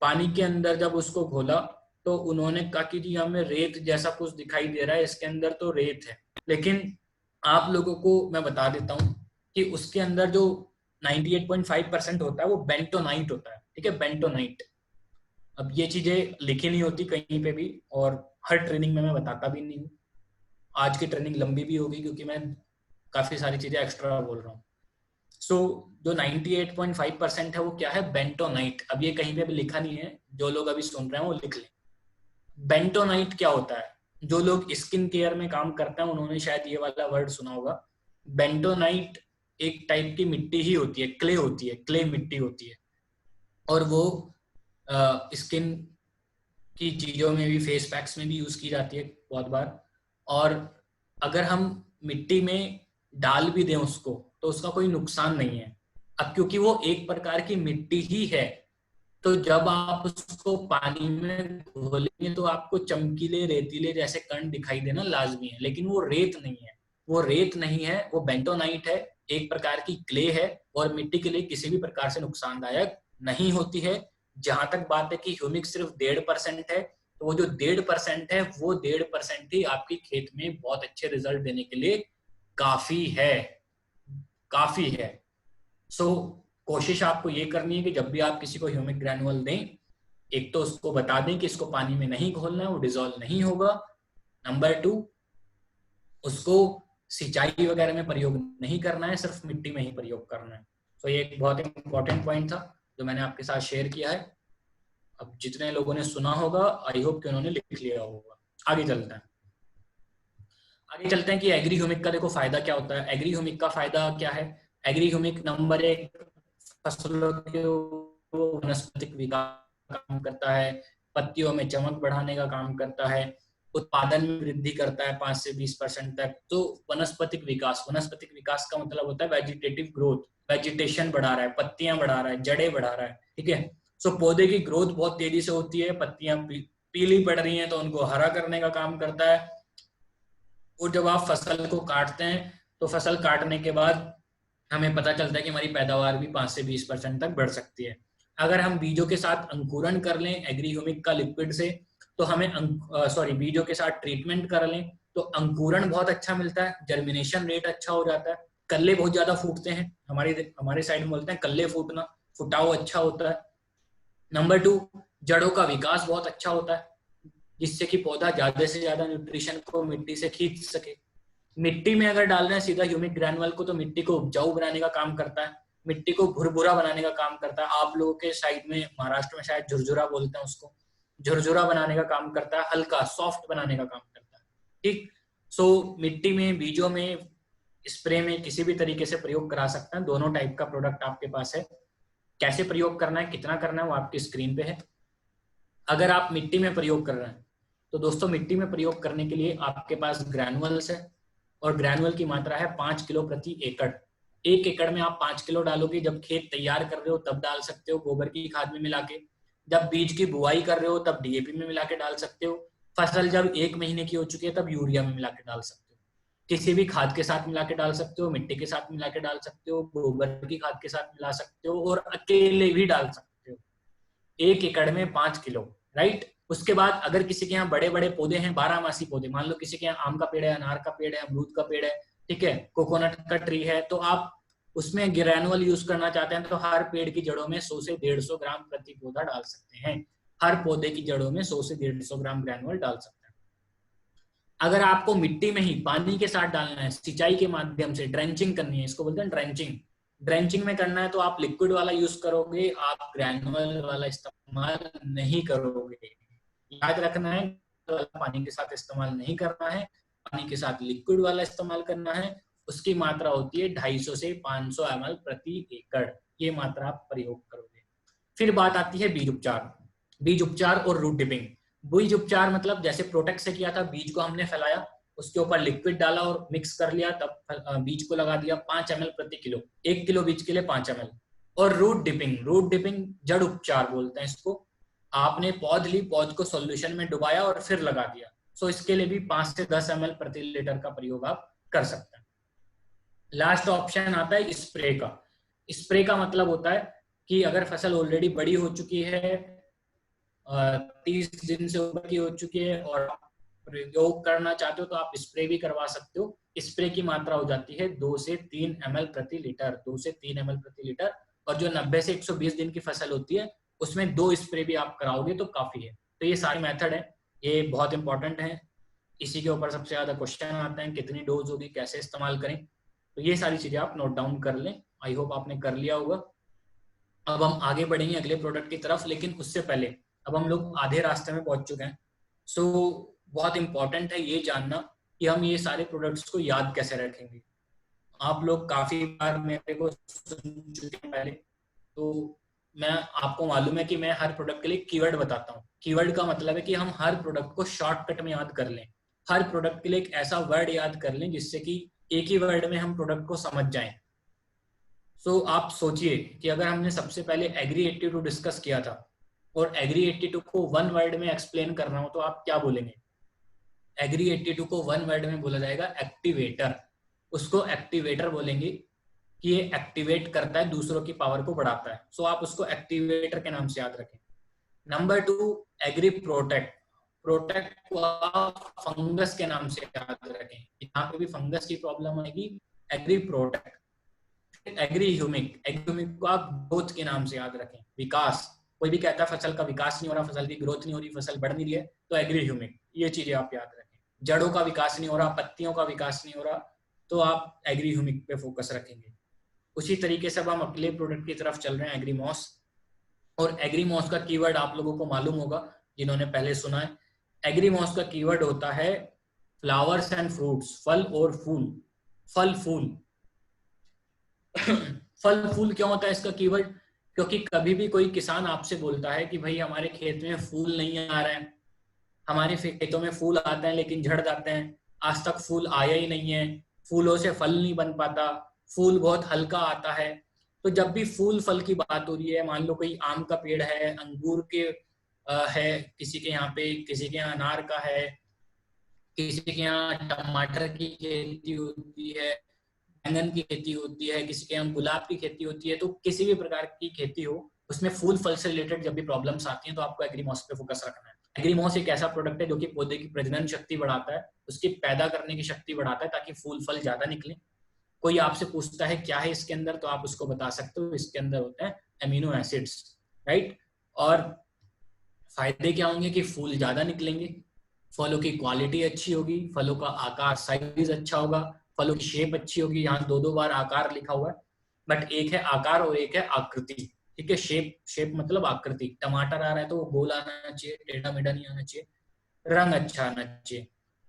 पानी के अंदर, जब उसको घोला तो उन्होंने कहा कि जी हमें रेत जैसा कुछ दिखाई दे रहा है, इसके अंदर तो रेत है। लेकिन आप लोगों को मैं बता देता हूं कि उसके अंदर जो 98.5% होता है वो बेंटोनाइट होता है। ठीक है, बेंटोनाइट। अब ये चीजें लिखी नहीं होती कहीं पे भी और हर ट्रेनिंग में मैं बताता भी नहीं हूँ। आज की ट्रेनिंग लंबी भी होगी क्योंकि मैं काफी सारी चीजें एक्स्ट्रा बोल रहा हूँ। सो जो 98.5% है वो क्या है? बेंटोनाइट। अब ये कहीं पे भी लिखा नहीं है, जो लोग अभी सुन रहे हैं वो लिख लें। बेंटोनाइट क्या होता है? जो लोग स्किन केयर में काम करते हैं उन्होंने शायद ये वाला वर्ड सुना होगा। बेंटोनाइट एक टाइप की मिट्टी ही होती है, क्ले होती है, क्ले मिट्टी होती है। और वो स्किन की चीजों में भी, फेस पैक्स में भी यूज की जाती है बहुत बार। और अगर हम मिट्टी में डाल भी दें उसको तो उसका कोई नुकसान नहीं है। अब क्योंकि वो एक प्रकार की मिट्टी ही है, तो जब आप उसको पानी में घोलेंगे तो आपको चमकीले रेतीले जैसे कण दिखाई देना लाजमी है, लेकिन वो रेत नहीं है। वो रेत नहीं है, वो बेंटोनाइट है, एक प्रकार की क्ले है और मिट्टी के लिए किसी भी प्रकार से नुकसानदायक नहीं होती है। जहां तक बात है कि ह्यूमिक सिर्फ 1.5% है, तो वो जो 1.5% है वो 1.5% ही आपकी खेत में बहुत अच्छे रिजल्ट देने के लिए काफी है, काफी है। सो कोशिश आपको ये करनी है कि जब भी आप किसी को ह्यूमिक ग्रैनुअल दें, एक तो उसको बता दें कि इसको पानी में नहीं घोलना है, वो डिजोल्व नहीं होगा। नंबर 2, उसको सिंचाई वगैरह में प्रयोग नहीं करना है, सिर्फ मिट्टी में ही प्रयोग करना है। तो ये एक बहुत इंपॉर्टेंट पॉइंट था जो मैंने आपके साथ शेयर किया है। अब जितने लोगों ने सुना होगा, आई होप कि उन्होंने लिख लिया होगा। आगे चलते हैं। आगे चलते हैं कि एग्री ह्यूमिक का देखो फायदा क्या होता है। एग्री ह्यूमिक का फायदा क्या है? एग्री ह्यूमिक नंबर 1, फसलों के वनस्पतिक विकास का काम करता है, पत्तियों में चमक बढ़ाने का काम करता है, उत्पादन में वृद्धि करता है 5 से 20% तक। तो वनस्पतिक विकास, वनस्पतिक विकास का मतलब होता है वेजिटेटिव ग्रोथ, वेजिटेशन बढ़ा रहा है, पत्तियां बढ़ा रहा है, जड़ें बढ़ा रहा है। ठीक है, सो पौधे की ग्रोथ बहुत तेजी से होती है, पत्तियां पीली पड़ रही हैं तो उनको हरा करने का काम करता है। और जब आप फसल को काटते हैं तो फसल काटने के बाद हमें पता चलता है कि हमारी पैदावार भी 5 से 20% तक बढ़ सकती है। अगर हम बीजों के साथ अंकुरण कर लें एग्री ह्यूमिक का लिक्विड से, तो हमें बीजों के साथ ट्रीटमेंट कर लें तो अंकुरण बहुत अच्छा मिलता है, जर्मिनेशन रेट अच्छा हो जाता है, कल्ले बहुत ज्यादा फूटते हैं, हमारे साइड में बोलते हैं कल्ले फूटना, फुटाव अच्छा होता है। नंबर 2, जड़ों का विकास बहुत अच्छा होता है, जिससे कि पौधा ज्यादा से ज्यादा न्यूट्रिशन को मिट्टी से खींच सके। मिट्टी में अगर डाल रहे हैं सीधा ह्यूमिक ग्रैनुअल को, तो मिट्टी को उपजाऊ बनाने का काम करता है, मिट्टी को भुरभुरा बनाने का काम करता है। आप लोगों के साइड में, महाराष्ट्र में शायद झुरझुरा बोलते हैं उसको, झुरझुरा बनाने का काम करता है, हल्का सॉफ्ट बनाने का काम करता है। ठीक, सो मिट्टी में, बीजों में, स्प्रे में किसी भी तरीके से प्रयोग करा सकते हैं। दोनों टाइप का प्रोडक्ट आपके पास है। कैसे प्रयोग करना है, कितना करना है, वो आपकी स्क्रीन पे है। अगर आप मिट्टी में प्रयोग कर रहे हैं तो दोस्तों, मिट्टी में प्रयोग करने के लिए आपके पास ग्रैनुअल्स है और ग्रैनुअल की मात्रा है 5 किलो प्रति एकड़। 1 एकड़ में आप 5 किलो डालोगे। जब खेत तैयार कर रहे हो तब डाल सकते हो गोबर की खाद में मिला के, जब बीज की बुआई कर रहे हो तब डीएपी में मिला के डाल सकते हो, फसल जब 1 महीने की हो चुकी है तब यूरिया में मिला के डाल सकते हो, किसी भी खाद के साथ मिला के डाल सकते हो, मिट्टी के साथ मिला के डाल सकते हो, गोबर की खाद के साथ मिला सकते हो और अकेले भी डाल सकते हो। 1 एकड़ में 5 किलो, राइट। उसके बाद अगर किसी के यहाँ बड़े बड़े पौधे हैं, 12 मासी पौधे, मान लो किसी के यहाँ आम का पेड़ है, अनार का पेड़ है, अमरूद का पेड़ है, ठीक है, कोकोनट का ट्री है, तो आप उसमें ग्रेनुअल यूज करना चाहते हैं तो हर पेड़ की जड़ों में 100 से 150 ग्राम प्रति पौधा डाल सकते हैं। हर पौधे की जड़ों में 100 से 150 ग्राम ग्रेनुअल डाल सकते हैं। अगर आपको मिट्टी में ही पानी के साथ डालना है, सिंचाई के माध्यम से ड्रेंचिंग करनी है, इसको बोलते हैं ड्रेंचिंग, ड्रेंचिंग में करना है तो आप लिक्विड वाला यूज करोगे, आप ग्रेनुअल वाला इस्तेमाल नहीं करोगे। याद रखना है, पानी के साथ इस्तेमाल नहीं करना है, पानी के साथ लिक्विड वाला इस्तेमाल करना है। उसकी मात्रा होती है 250 से 500 ml प्रति एकड़, ये मात्रा आप प्रयोग करोगे। फिर बात आती है बीज उपचार, बीज उपचार और रूट डिपिंग। बीज उपचार मतलब जैसे प्रोटेक्ट से किया था, बीज को हमने फैलाया, उसके ऊपर लिक्विड डाला और मिक्स कर लिया, तब बीज को लगा दिया 5 ml प्रति किलो, 1 किलो बीज के लिए 5 ml। और रूट डिपिंग, रूट डिपिंग जड़ उपचार बोलते हैं इसको। आपने पौध ली, पौध को सॉल्यूशन में डुबाया और फिर लगा दिया, सो इसके लिए भी 5 से 10 ml प्रति लीटर का प्रयोग आप कर सकते हैं। लास्ट ऑप्शन आता है स्प्रे का। स्प्रे का मतलब होता है कि अगर फसल ऑलरेडी बड़ी हो चुकी है, 30 दिन से ऊपर की हो चुकी है और प्रयोग करना चाहते हो तो आप स्प्रे भी करवा सकते हो। स्प्रे की मात्रा हो जाती है 2 से 3 ml प्रति लीटर, 2 से 3 ml प्रति लीटर। और जो 90 से 120 दिन की फसल होती है उसमें 2 स्प्रे भी आप कराओगे तो काफी है। तो ये सारे मेथड है, ये बहुत इंपॉर्टेंट है, इसी के ऊपर सबसे ज्यादा क्वेश्चन आते हैं, कितनी डोज होगी, कैसे इस्तेमाल करें। तो ये सारी चीजें आप नोट डाउन कर लें, आई होप आपने कर लिया होगा। अब हम आगे बढ़ेंगे अगले प्रोडक्ट की तरफ, लेकिन उससे पहले अब हम लोग आधे रास्ते में पहुंच चुके हैं। सो बहुत इंपॉर्टेंट है ये जानना कि हम ये सारे प्रोडक्ट्स को याद कैसे रखेंगे। आप लोग काफी बार मेरे को सुन चुके हैं पहले, तो मैं आपको मालूम है कि मैं हर प्रोडक्ट के लिए कीवर्ड बताता हूँ। कीवर्ड का मतलब है कि हम हर प्रोडक्ट को शॉर्टकट में याद कर लें, हर प्रोडक्ट के लिए एक ऐसा वर्ड याद कर लें जिससे कि एक ही वर्ड में हम प्रोडक्ट को समझ जाएं। सो आप सोचिए कि अगर हमने सबसे पहले एग्री 82 डिस्कस किया था और एग्री 82 को 1 वर्ड में एक्सप्लेन करना हो तो आप क्या बोलेंगे? एग्री 82 को 1 वर्ड में बोला जाएगा एक्टिवेटर। उसको एक्टिवेटर बोलेंगे कि ये एक्टिवेट करता है, दूसरों की पावर को बढ़ाता है। सो आप उसको एक्टिवेटर के नाम से याद रखें। Number 2, agree protect. प्रोटेक्ट को आप फंगस के नाम से याद रखें, यहाँ पे भी फंगस की प्रॉब्लम आएगी, agri protect. Agri humic, agri को आप ग्रोथ के नाम से याद रखें, विकास। कोई भी कहता है फसल का विकास नहीं हो रहा, फसल की ग्रोथ नहीं हो रही, फसल बढ़ नहीं रही है, तो एग्री ह्यूमिक, ये चीजें आप याद रखें। जड़ों का विकास नहीं हो रहा, पत्तियों का विकास नहीं हो रहा, तो आप एग्री ह्यूमिक पे फोकस रखेंगे। उसी तरीके से अब हम अगले प्रोडक्ट की तरफ चल रहे हैं, एग्रीमॉस। और एग्रीमॉस का कीवर्ड आप लोगों को मालूम होगा जिन्होंने पहले सुना है। एग्रीमॉस का कीवर्ड होता है फ्लावर्स एंड फ्रूट्स, फल और फूल। फल फूल फल फूल क्यों होता है इसका कीवर्ड? क्योंकि कभी भी कोई किसान आपसे बोलता है कि भाई हमारे खेत में फूल नहीं आ रहे हैं, हमारे खेतों में फूल आते हैं लेकिन झड़ जाते हैं, आज तक फूल आया ही नहीं है, फूलों से फल नहीं बन पाता, फूल बहुत हल्का आता है। तो जब भी फूल फल की बात हो रही है, मान लो कोई आम का पेड़ है, अंगूर के है किसी के यहाँ पे, किसी के यहाँ अनार का है, किसी के यहाँ टमाटर की खेती होती है, बैंगन की खेती होती है, किसी के यहाँ गुलाब की खेती होती है, तो किसी भी प्रकार की खेती हो उसमें फूल फल से रिलेटेड जब भी प्रॉब्लम्स आती हैं तो आपको एग्रीमॉस पे फोकस रखना है। एग्रीमॉस एक ऐसा प्रोडक्ट है जो कि पौधे की प्रजनन शक्ति बढ़ाता है, उसकी पैदा करने की शक्ति बढ़ाता है ताकि फूल फल ज्यादा निकले। कोई आपसे पूछता है क्या है इसके अंदर, तो आप उसको बता सकते हो इसके अंदर होते हैं एमिनो एसिड्स, राइट। और फायदे क्या होंगे कि फूल ज्यादा निकलेंगे, फलों की क्वालिटी अच्छी होगी, फलों का आकार साइज अच्छा होगा, फलों की शेप अच्छी होगी। यहाँ 2 बार आकार लिखा हुआ है, बट एक है आकार और एक है आकृति, ठीक है। शेप मतलब आकृति। टमाटर आ रहा है तो वो गोल आना चाहिए, टेढ़ा मेढ़ा नहीं आना चाहिए, रंग अच्छा आना चाहिए।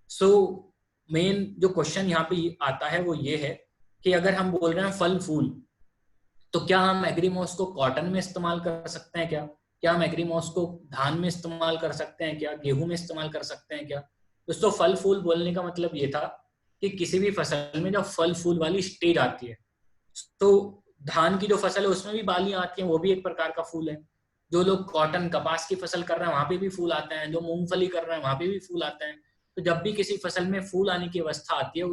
सो मेन जो क्वेश्चन यहाँ पे आता है वो ये है कि अगर हम बोल रहे हैं फल फूल, तो क्या हम एग्रीमॉस को कॉटन में इस्तेमाल कर सकते हैं क्या हम एग्रीमॉस को धान में इस्तेमाल कर सकते हैं क्या, गेहूं में इस्तेमाल कर सकते हैं क्या? दोस्तों फल फूल बोलने का मतलब ये था कि किसी भी फसल में जब फल फूल वाली स्टेज आती है, तो धान की जो फसल है उसमें भी बालियां आती हैं, वो भी एक प्रकार का फूल है। जो लोग कॉटन कपास की फसल कर रहे हैं वहां पे भी फूल आते हैं, जो मूंगफली कर रहे हैं वहां पे भी फूल आते हैं। तो जब भी किसी फसल में फूल आने की अवस्था आती है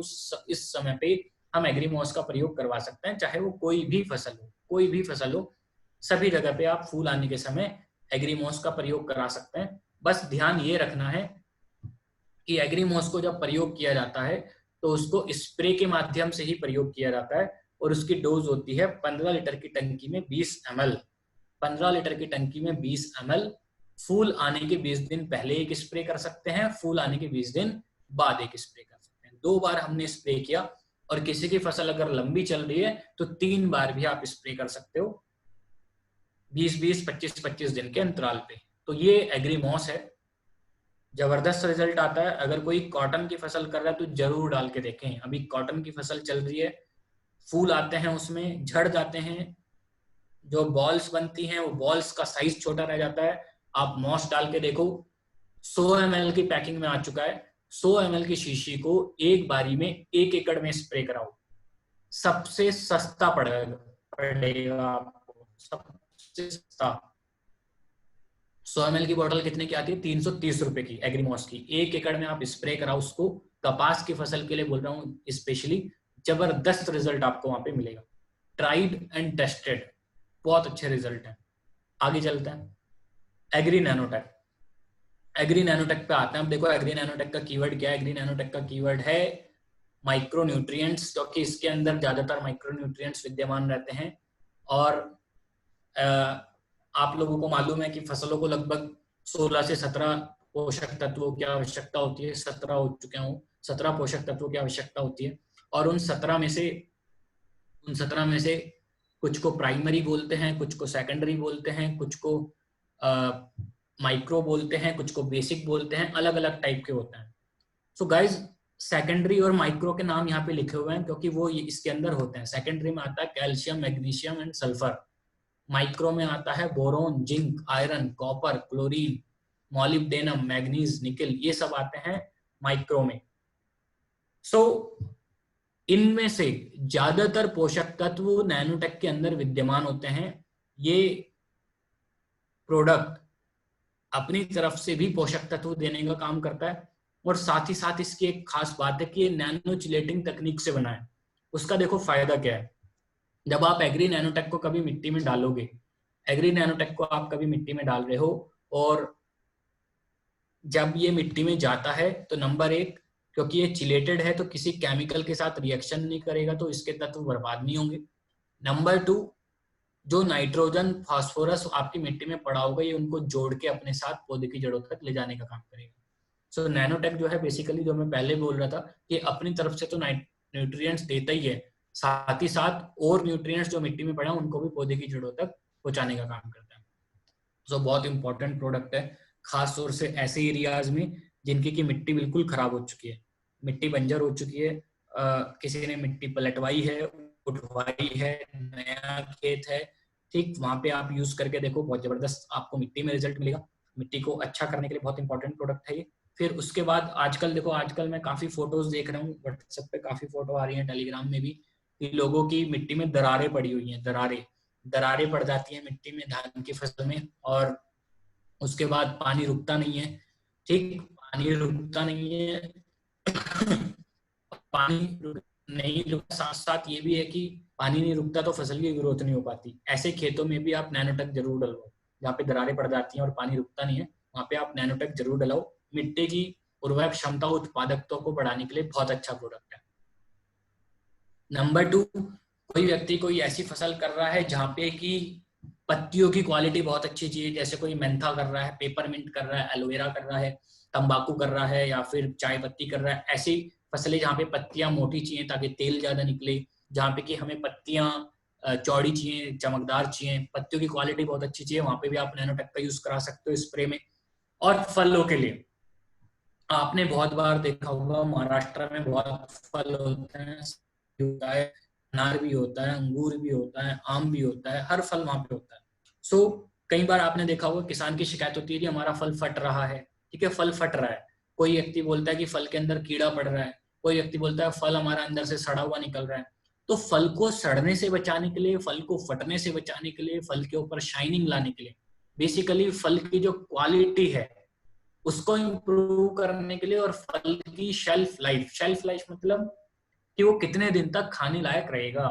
इस समय पे हम एग्रीमॉस का प्रयोग करवा सकते हैं, चाहे वो कोई भी फसल हो, कोई भी फसल हो, सभी जगह पे आप फूल आने के समय एग्रीमोस का प्रयोग करा सकते हैं। बस ध्यान ये रखना है कि एग्रीमोस को जब प्रयोग किया जाता है तो उसको स्प्रे के माध्यम से ही प्रयोग किया जाता है और उसकी डोज होती है 15 लीटर की टंकी में 20 ml। 15 लीटर की टंकी में 20 ml। फूल आने के 20 दिन पहले एक स्प्रे कर सकते हैं, फूल आने के 20 दिन बाद एक स्प्रे कर सकते हैं। 2 बार हमने स्प्रे किया, और किसी की फसल अगर लंबी चल रही है तो 3 बार भी आप स्प्रे कर सकते हो 20-20, 25-25 दिन के अंतराल पे। तो ये एग्रीमोस है, जबरदस्त रिजल्ट आता है। अगर कोई कॉटन की फसल कर रहा है तो जरूर डाल के देखें। अभी कॉटन की फसल चल रही है, फूल आते हैं उसमें, झड़ जाते हैं, जो बॉल्स बनती हैं वो बॉल्स का साइज छोटा रह जाता है। आप मॉस डाल के देखो, 100 ml की पैकिंग में आ चुका है। 100 ml की शीशी को एक बारी में 1 एकड़ में स्प्रे कराओ, सबसे सस्ता पड़ेगा आपको, सबसे सस्ता। 100 ml की बोतल कितने की आती है? 330 रुपए की एग्रीमोस की। 1 एकड़ में आप स्प्रे कराओ उसको, कपास की फसल के लिए बोल रहा हूँ स्पेशली, जबरदस्त रिजल्ट आपको वहां पे मिलेगा। ट्राइड एंड टेस्टेड, बहुत अच्छे रिजल्ट हैं। आगे चलते हैं, एग्री नैनोटेक। एग्री नैनोटेक पे आते हैं। अब देखो एग्री नैनोटेक का कीवर्ड क्या है? एग्री नैनोटेक का कीवर्ड है माइक्रो न्यूट्रिएंट्स, क्योंकि इसके अंदर ज्यादातर माइक्रो न्यूट्रिएंट्स विद्यमान रहते हैं। और आप लोगों को मालूम है कि फसलों को लगभग 16 से 17 पोषक तत्वों की आवश्यकता होती है। 17 हो चुके हूँ, 17 पोषक तत्वों की आवश्यकता होती है। और उन 17 में से कुछ को प्राइमरी बोलते हैं, कुछ को सेकेंडरी बोलते हैं, कुछ को माइक्रो बोलते हैं, कुछ को बेसिक बोलते हैं, अलग अलग टाइप के होते हैं। सो गाइज, सेकेंडरी और माइक्रो के नाम यहाँ पे लिखे हुए हैं क्योंकि वो इसके अंदर होते हैं। सेकेंडरी में आता है calcium, magnesium and sulphur. Micro में आता है boron, zinc, iron, copper, chlorine, molybdenum, manganese, निकल, ये सब आते हैं माइक्रो में। सो इनमें से ज्यादातर पोषक तत्व नैनोटेक के अंदर विद्यमान होते हैं। ये प्रोडक्ट अपनी तरफ से भी पोषक तत्व देने का काम करता है, और साथ ही साथ इसकी एक खास बात है कि ये नैनो चिलेटिंग तकनीक से बना है। उसका देखो फायदा क्या है। जब आप एग्री नैनोटेक को कभी मिट्टी में डालोगे, एग्री नैनोटेक को आप कभी मिट्टी में डाल रहे हो, और जब ये मिट्टी में जाता है तो नंबर 1, क्योंकि ये चिलेटेड है तो किसी केमिकल के साथ रिएक्शन नहीं करेगा, तो इसके तत्व बर्बाद नहीं होंगे। नंबर 2, जो नाइट्रोजन, फास्फोरस आपकी मिट्टी में पड़ा होगा, ये उनको जोड़ के अपने साथ पौधे की जड़ों तक ले जाने का काम करेगा। सो नैनोटेक जो है बेसिकली, जो मैं पहले बोल रहा था, कि अपनी तरफ से तो न्यूट्रिएंट्स देता ही है, साथ ही साथ और न्यूट्रिएंट्स जो मिट्टी में पड़ा उनको भी पौधे की जड़ों तक पहुंचाने का काम करता है। सो बहुत इंपॉर्टेंट प्रोडक्ट है, खास तौर से ऐसे एरियाज में जिनकी की मिट्टी बिल्कुल खराब हो चुकी है, मिट्टी बंजर हो चुकी है, किसी ने मिट्टी पलटवाई है, उठवाई है, नया खेत है, ठीक, वहां पे आप यूज करके देखो, बहुत जबरदस्त आपको मिट्टी में रिजल्ट मिलेगा। मिट्टी को अच्छा करने के लिए बहुत इंपॉर्टेंट प्रोडक्ट है ये। फिर उसके बाद आजकल देखो, आजकल मैं काफी फोटोज देख रहा हूँ व्हाट्सएप पे, काफी फोटो आ रही है, टेलीग्राम में भी, कि लोगों की मिट्टी में दरारें पड़ी हुई हैं, दरारें पड़ जाती है मिट्टी में धान की फसल में, और उसके बाद पानी रुकता नहीं है। ठीक, पानी रुकता नहीं है पानी नहीं रुकता, साथ साथ ये भी है कि पानी नहीं रुकता तो फसल की ग्रोथ नहीं हो पाती। ऐसे खेतों में भी आप नैनोटेक जरूर डलवाओ, जहाँ पे दरारें पड़ जाती हैं और पानी रुकता नहीं है, वहां पे आप नैनोटेक जरूर डलाओ। मिट्टी की उर्वरक क्षमता, उत्पादकता को बढ़ाने के लिए बहुत अच्छा प्रोडक्ट है। नंबर 2, कोई व्यक्ति कोई ऐसी फसल कर रहा है जहाँ पे कि पत्तियों की क्वालिटी बहुत अच्छी चाहिए, जैसे कोई मेंथा कर रहा है, पेपरमिंट कर रहा है, एलोवेरा कर रहा है, तंबाकू कर रहा है, या फिर चाय पत्ती कर रहा है। ऐसी फसलें जहाँ पे पत्तियां मोटी चाहिए ताकि तेल ज्यादा निकले, जहाँ पे कि हमें पत्तियां चौड़ी चाहिए, चमकदार चाहिए, पत्तियों की क्वालिटी बहुत अच्छी चाहिए, वहां पे भी आप नैनोटेक का यूज करा सकते हो स्प्रे में। और फलों के लिए आपने बहुत बार देखा होगा, महाराष्ट्र में बहुत फल होते हैं, होता है, अनार भी होता है, अंगूर भी होता है, आम भी होता है, हर फल वहां पे होता है। सो कई बार आपने देखा होगा किसान की शिकायत होती है कि हमारा फल फट रहा है। ठीक है, फल फट रहा है, कोई व्यक्ति बोलता है कि फल के अंदर कीड़ा पड़ रहा है, कोई व्यक्ति बोलता है फल हमारा अंदर से सड़ा हुआ निकल रहा है। तो फल को सड़ने से बचाने के लिए, फल को फटने से बचाने के लिए, फल के ऊपर शाइनिंग लाने के लिए, बेसिकली फल की जो क्वालिटी है उसको इम्प्रूव करने के लिए, और फल की शेल्फ लाइफ मतलब कि वो कितने दिन तक खाने लायक रहेगा।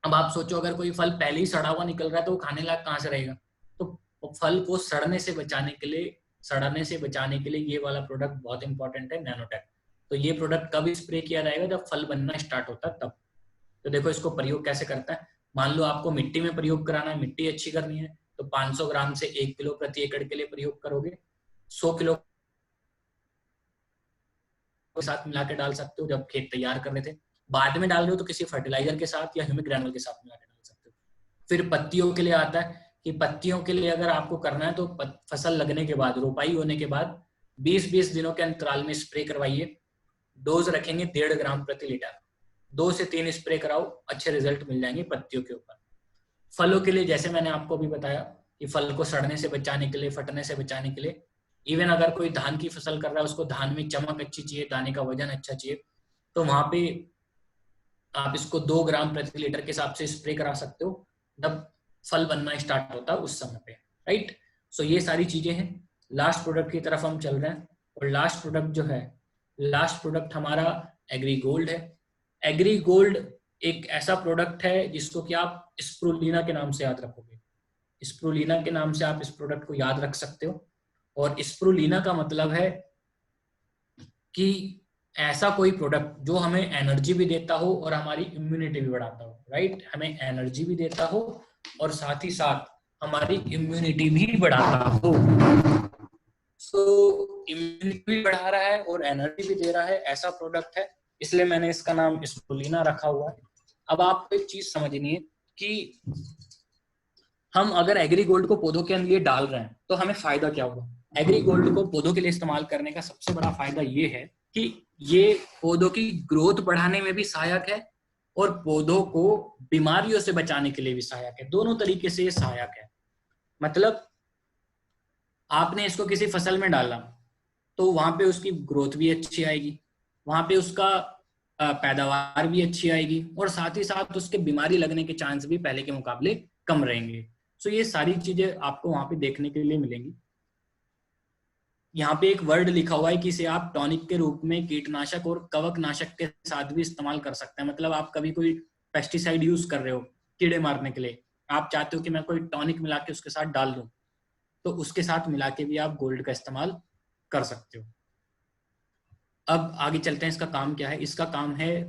अब आप सोचो, अगर कोई फल पहले ही सड़ा हुआ निकल रहा है तो वो खाने लायक कहाँ से रहेगा? तो और फल को सड़ने से बचाने के लिए ये वाला प्रोडक्ट बहुत इंपॉर्टेंट है, नैनोटेक। तो ये प्रोडक्ट कब स्प्रे किया जाएगा? जब फल बनना स्टार्ट होता है तब। तो देखो इसको प्रयोग कैसे करता है। मान लो आपको मिट्टी में प्रयोग कराना है, मिट्टी अच्छी करनी है, तो 500 ग्राम से 1 किलो प्रति एकड़ के लिए प्रयोग करोगे। 100 किलो के साथ मिला के डाल सकते हो जब खेत तैयार कर रहे थे। बाद में डाल रहे हो तो किसी फर्टिलाइजर के साथ या ह्यूमिक ग्रैनुल के साथ मिला के डाल सकते हो। फिर पत्तियों के लिए आता है कि पत्तियों के लिए अगर आपको करना है तो फसल लगने के बाद, रोपाई होने के बाद 20-20 दिनों के अंतराल में स्प्रे करवाइए। डोज रखेंगे 1.5 ग्राम प्रति लीटर। 2 से 3 स्प्रे कराओ, अच्छे रिजल्ट मिल जाएंगे पत्तियों के ऊपर। फलों के लिए जैसे मैंने आपको भी बताया कि फल को सड़ने से बचाने के लिए, फटने से बचाने के लिए, इवन अगर कोई धान की फसल कर रहा है, उसको धान में चमक अच्छी चाहिए, दाने का वजन अच्छा चाहिए, तो वहां पे आप इसको 2 ग्राम प्रति लीटर के हिसाब से स्प्रे करा सकते हो जब फल बनना स्टार्ट होता है उस समय पे, राइट। सो ये सारी चीजें हैं। लास्ट प्रोडक्ट की तरफ हम चल रहे हैं, और लास्ट प्रोडक्ट जो है, लास्ट प्रोडक्ट हमारा एग्री गोल्ड है। एग्री गोल्ड एक ऐसा प्रोडक्ट है जिसको कि आप स्प्रुलिना के नाम से याद रखोगे। स्प्रुलिना के नाम से आप इस प्रोडक्ट को याद रख सकते हो। और स्प्रुलिना का मतलब है कि ऐसा कोई प्रोडक्ट जो हमें एनर्जी भी देता हो और हमारी इम्यूनिटी भी बढ़ाता हो, राइट। हमें एनर्जी भी देता हो और साथ ही साथ हमारी इम्यूनिटी भी बढ़ाता हो। सो इम्यूनिटी भी बढ़ा रहा है और एनर्जी भी दे रहा है, ऐसा प्रोडक्ट है, इसलिए मैंने इसका नाम स्प्रुलिना रखा हुआ है। अब आपको एक चीज समझनी है कि हम अगर एग्री गोल्ड को पौधों के लिए डाल रहे हैं तो हमें फायदा क्या होगा। एग्री गोल्ड को पौधों के लिए इस्तेमाल करने का सबसे बड़ा फायदा ये है कि ये पौधों की ग्रोथ बढ़ाने में भी सहायक है और पौधों को बीमारियों से बचाने के लिए भी सहायक है। दोनों तरीके से ये सहायक है। मतलब आपने इसको किसी फसल में डाला तो वहां पे उसकी ग्रोथ भी अच्छी आएगी, वहां पे उसका पैदावार भी अच्छी आएगी, और साथ ही साथ उसके बीमारी लगने के चांस भी पहले के मुकाबले कम रहेंगे। सो ये सारी चीजें आपको वहां पे देखने के लिए मिलेंगी। यहाँ पे एक वर्ड लिखा हुआ है कि इसे आप टॉनिक के रूप में कीटनाशक और कवकनाशक के साथ भी इस्तेमाल कर सकते हैं। मतलब आप कभी कोई पेस्टिसाइड यूज कर रहे हो कीड़े मारने के लिए, आप चाहते हो कि मैं कोई टॉनिक मिला के उसके साथ डाल दूं, तो उसके साथ मिला के भी आप गोल्ड का इस्तेमाल कर सकते हो। अब आगे चलते हैं, इसका काम क्या है। इसका काम है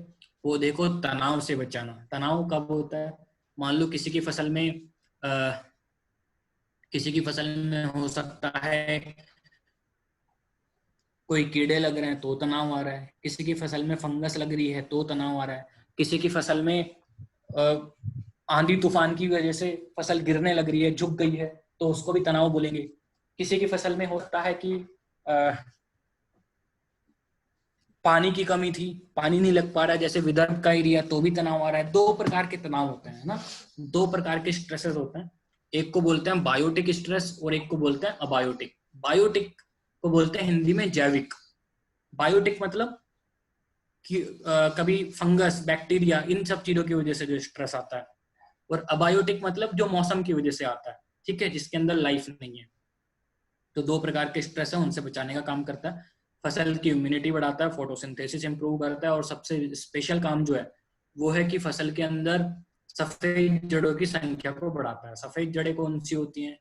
पौधे को तनाव से बचाना। तनाव कब होता है? मान लो किसी की फसल में हो सकता है कोई कीड़े लग रहे हैं तो तनाव आ रहा है, किसी की फसल में फंगस लग रही है तो तनाव आ रहा है, किसी की फसल में आंधी तूफान की वजह से फसल गिरने लग रही है, झुक गई है, तो उसको भी तनाव बोलेंगे। किसी की फसल में होता है कि पानी की कमी थी, पानी नहीं लग पा रहा है, जैसे विदर्भ का एरिया, तो भी तनाव आ रहा है। 2 प्रकार के तनाव होते हैं ना, 2 प्रकार के स्ट्रेसेस होते हैं। एक को बोलते हैं बायोटिक स्ट्रेस और एक को बोलते हैं अबायोटिक। बायोटिक को बोलते हैं हिंदी में जैविक। बायोटिक मतलब कि कभी फंगस, बैक्टीरिया, इन सब चीजों की वजह से जो स्ट्रेस आता है। और अबायोटिक मतलब जो मौसम की वजह से आता है, ठीक है, जिसके अंदर लाइफ नहीं है। तो 2 प्रकार के स्ट्रेस है, उनसे बचाने का काम करता है। फसल की इम्यूनिटी बढ़ाता है, फोटोसिंथेसिस इंप्रूव करता है, और सबसे स्पेशल काम जो है वो है कि फसल के अंदर सफेद जड़ों की संख्या को बढ़ाता है। सफेद जड़ें कौन सी होती हैं,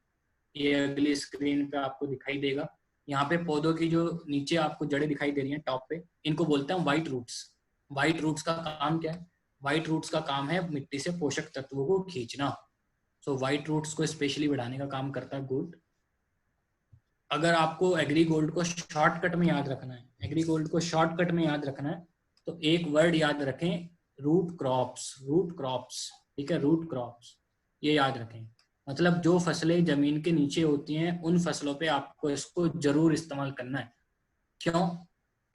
ये अगली स्क्रीन पे आपको दिखाई देगा। यहाँ पे पौधों की जो नीचे आपको जड़ें दिखाई दे रही हैं टॉप पे, इनको बोलते हैं व्हाइट रूट्स। व्हाइट रूट्स का काम क्या है? व्हाइट रूट्स का काम है मिट्टी से पोषक तत्वों को खींचना। सो व्हाइट रूट्स को स्पेशली बढ़ाने का काम करता है गोल्ड। अगर आपको एग्री गोल्ड को शॉर्टकट में याद रखना है, एग्री गोल्ड को शॉर्टकट में याद रखना है, तो एक वर्ड याद रखें, रूट क्रॉप्स। रूट क्रॉप्स, ठीक है, रूट क्रॉप्स, ये याद रखें। मतलब जो फसलें जमीन के नीचे होती हैं उन फसलों पे आपको इसको जरूर इस्तेमाल करना है। क्यों?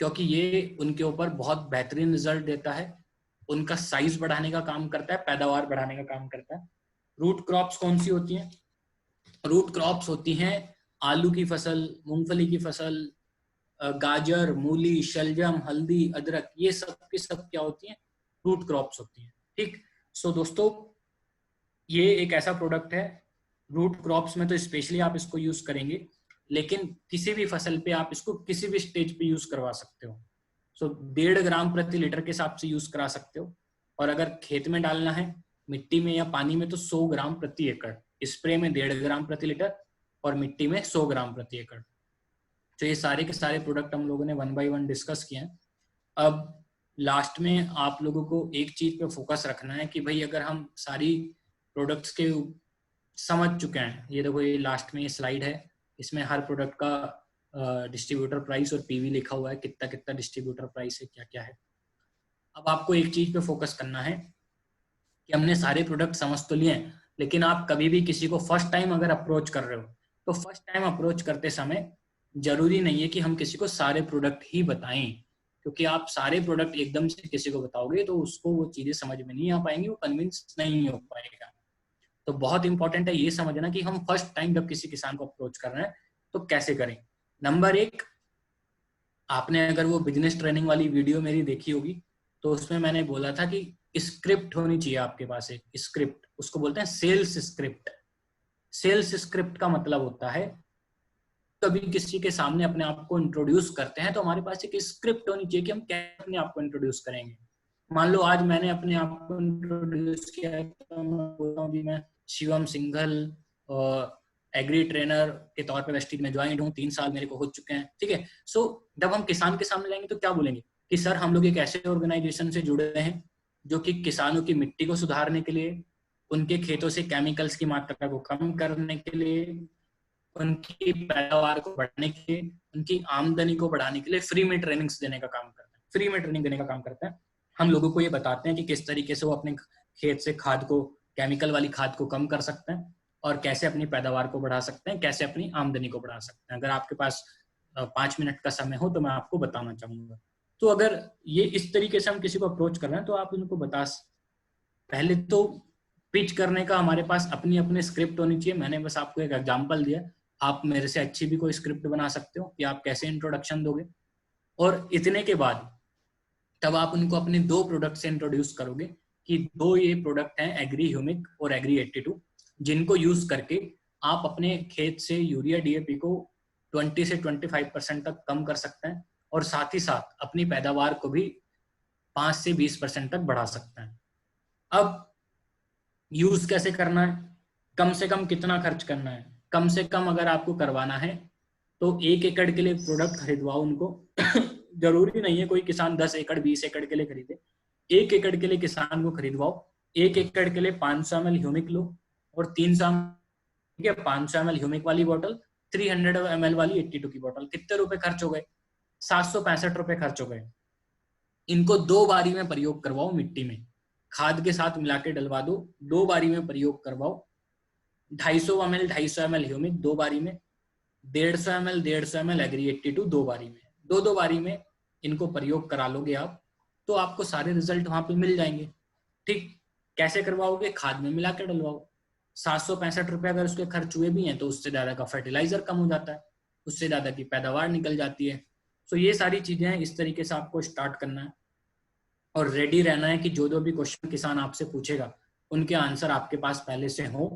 क्योंकि ये उनके ऊपर बहुत बेहतरीन रिजल्ट देता है, उनका साइज बढ़ाने का काम करता है, पैदावार बढ़ाने का काम करता है। रूट क्रॉप्स कौन सी होती हैं? रूट क्रॉप्स होती हैं आलू की फसल, मूंगफली की फसल, गाजर, मूली, शलजम, हल्दी, अदरक, ये सब की सब क्या होती हैं? रूट क्रॉप्स होती हैं, ठीक। सो दोस्तों, ये एक ऐसा प्रोडक्ट है, रूट क्रॉप्स में तो स्पेशली आप इसको यूज करेंगे, लेकिन किसी भी फसल पे आप इसको किसी भी स्टेज पे यूज करवा सकते हो। सो 1.5 ग्राम प्रति लीटर के हिसाब से यूज करा सकते हो, और अगर खेत में डालना है मिट्टी में या पानी में तो 100 ग्राम प्रति एकड़, स्प्रे में 1.5 ग्राम प्रति लीटर, और मिट्टी में 100 ग्राम प्रति एकड़। तो ये सारे के सारे प्रोडक्ट हम लोगों ने 1 बाय 1 डिस्कस किए हैं। अब लास्ट में आप लोगों को एक चीज पे फोकस रखना है कि भाई अगर हम सारी प्रोडक्ट्स के समझ चुके हैं, ये देखो ये लास्ट में ये स्लाइड है, इसमें हर प्रोडक्ट का डिस्ट्रीब्यूटर प्राइस और पीवी लिखा हुआ है, कितना कितना डिस्ट्रीब्यूटर प्राइस है, क्या क्या है। अब आपको एक चीज पे फोकस करना है कि हमने सारे प्रोडक्ट समझ तो लिए हैं, लेकिन आप कभी भी किसी को फर्स्ट टाइम अगर अप्रोच कर रहे हो तो फर्स्ट टाइम अप्रोच करते समय जरूरी नहीं है कि हम किसी को सारे प्रोडक्ट ही बताएं, क्योंकि आप सारे प्रोडक्ट एकदम से किसी को बताओगे तो उसको वो चीजें समझ में नहीं आ पाएंगी, वो कन्विंस नहीं हो पाएगा। तो बहुत इंपॉर्टेंट है ये समझना कि हम फर्स्ट टाइम जब किसी किसान को अप्रोच कर रहे हैं तो कैसे करें। नंबर 1, आपने अगर वो बिजनेस ट्रेनिंग वाली वीडियो मेरी देखी होगी तो उसमें मैंने बोला था कि स्क्रिप्ट होनी चाहिए आपके पास, एक स्क्रिप्ट, उसको बोलते हैं सेल्स स्क्रिप्ट। सेल्स स्क्रिप्ट का मतलब होता है कभी किसी के सामने अपने आप को इंट्रोड्यूस करते हैं तो हमारे पास एक स्क्रिप्ट होनी चाहिए कि हम कैसे अपने आप को इंट्रोड्यूस करेंगे। मान लो आज मैंने अपने आप को इंट्रोड्यूस किया तो मैं बोलता हूँ कि मैं शिवम सिंघल एग्री ट्रेनर के तौर पे वेस्टीज में ज्वाइन हूँ, 3 साल मेरे को हो चुके हैं, ठीक है। सो जब हम किसान के सामने जाएंगे तो क्या बोलेंगे कि सर हम लोग एक ऐसे ऑर्गेनाइजेशन से जुड़े हैं जो कि किसानों की मिट्टी को सुधारने के लिए, उनके खेतों से केमिकल्स की मात्रा को कम करने के लिए, उनकी पैदावार को बढ़ाने के लिए, उनकी आमदनी को बढ़ाने के लिए फ्री में ट्रेनिंग्स देने का काम करते हैं, फ्री में ट्रेनिंग देने का काम करते हैं। हम लोगों को ये बताते हैं कि किस तरीके से वो अपने खेत से खाद को, केमिकल वाली खाद को कम कर सकते हैं और कैसे अपनी पैदावार को बढ़ा सकते हैं, कैसे अपनी आमदनी को बढ़ा सकते हैं। अगर आपके पास 5 मिनट का समय हो तो मैं आपको बताना चाहूंगा। तो अगर ये इस तरीके से हम किसी को अप्रोच कर रहे हैं तो आप उनको बता, पहले तो पिच करने का हमारे पास अपनी अपनी स्क्रिप्ट होनी चाहिए। मैंने बस आपको एक एग्जांपल दिया, आप मेरे से अच्छी भी कोई स्क्रिप्ट बना सकते हो कि आप कैसे इंट्रोडक्शन दोगे। और इतने के बाद तब आप उनको अपने 2 प्रोडक्ट से इंट्रोड्यूस करोगे कि 2 ये प्रोडक्ट हैं, एग्री ह्यूमिक और एग्री 82, जिनको यूज करके आप अपने खेत से यूरिया डीएपी को 20 से 25% तक कम कर सकते हैं और साथ ही साथ अपनी पैदावार को भी 5 से 20% तक बढ़ा सकते हैं। अब यूज कैसे करना है, कम से कम कितना खर्च करना है, कम से कम अगर आपको करवाना है तो 1 एकड़ के लिए प्रोडक्ट खरीदवाओ उनको जरूरी नहीं है कोई किसान 10 एकड़ 20 एकड़ के लिए खरीदे, 1 एकड़ के लिए किसान को खरीदवाओ। 1 एकड़ के लिए 500 ml ह्यूमिक लो और 300 500 ml ह्यूमिक वाली बोतल, 300 ml वाली 82 की बोतल। कितने रुपए खर्च हो गए? 765 रुपए खर्च हो गए। इनको 2 बारी में प्रयोग करवाओ, मिट्टी में खाद के साथ मिला के डलवा दो, 2 बारी में प्रयोग करवाओ। 250 ml ह्यूमिक 2 बारी में, 150 ml एग्री 82 2 बारी में, 2 बारी में इनको प्रयोग करा लोगे आप तो आपको सारे रिजल्ट वहां पे मिल जाएंगे। ठीक, कैसे करवाओगे? खाद में मिला के डलवाओ। 765 रुपए अगर उसके खर्च हुए भी हैं तो उससे ज्यादा का फर्टिलाइजर कम हो जाता है, उससे ज्यादा की पैदावार निकल जाती है। तो ये सारी चीजें हैं, इस तरीके से आपको स्टार्ट करना है और रेडी रहना है कि जो भी क्वेश्चन किसान आपसे पूछेगा उनके आंसर आपके पास पहले से हो।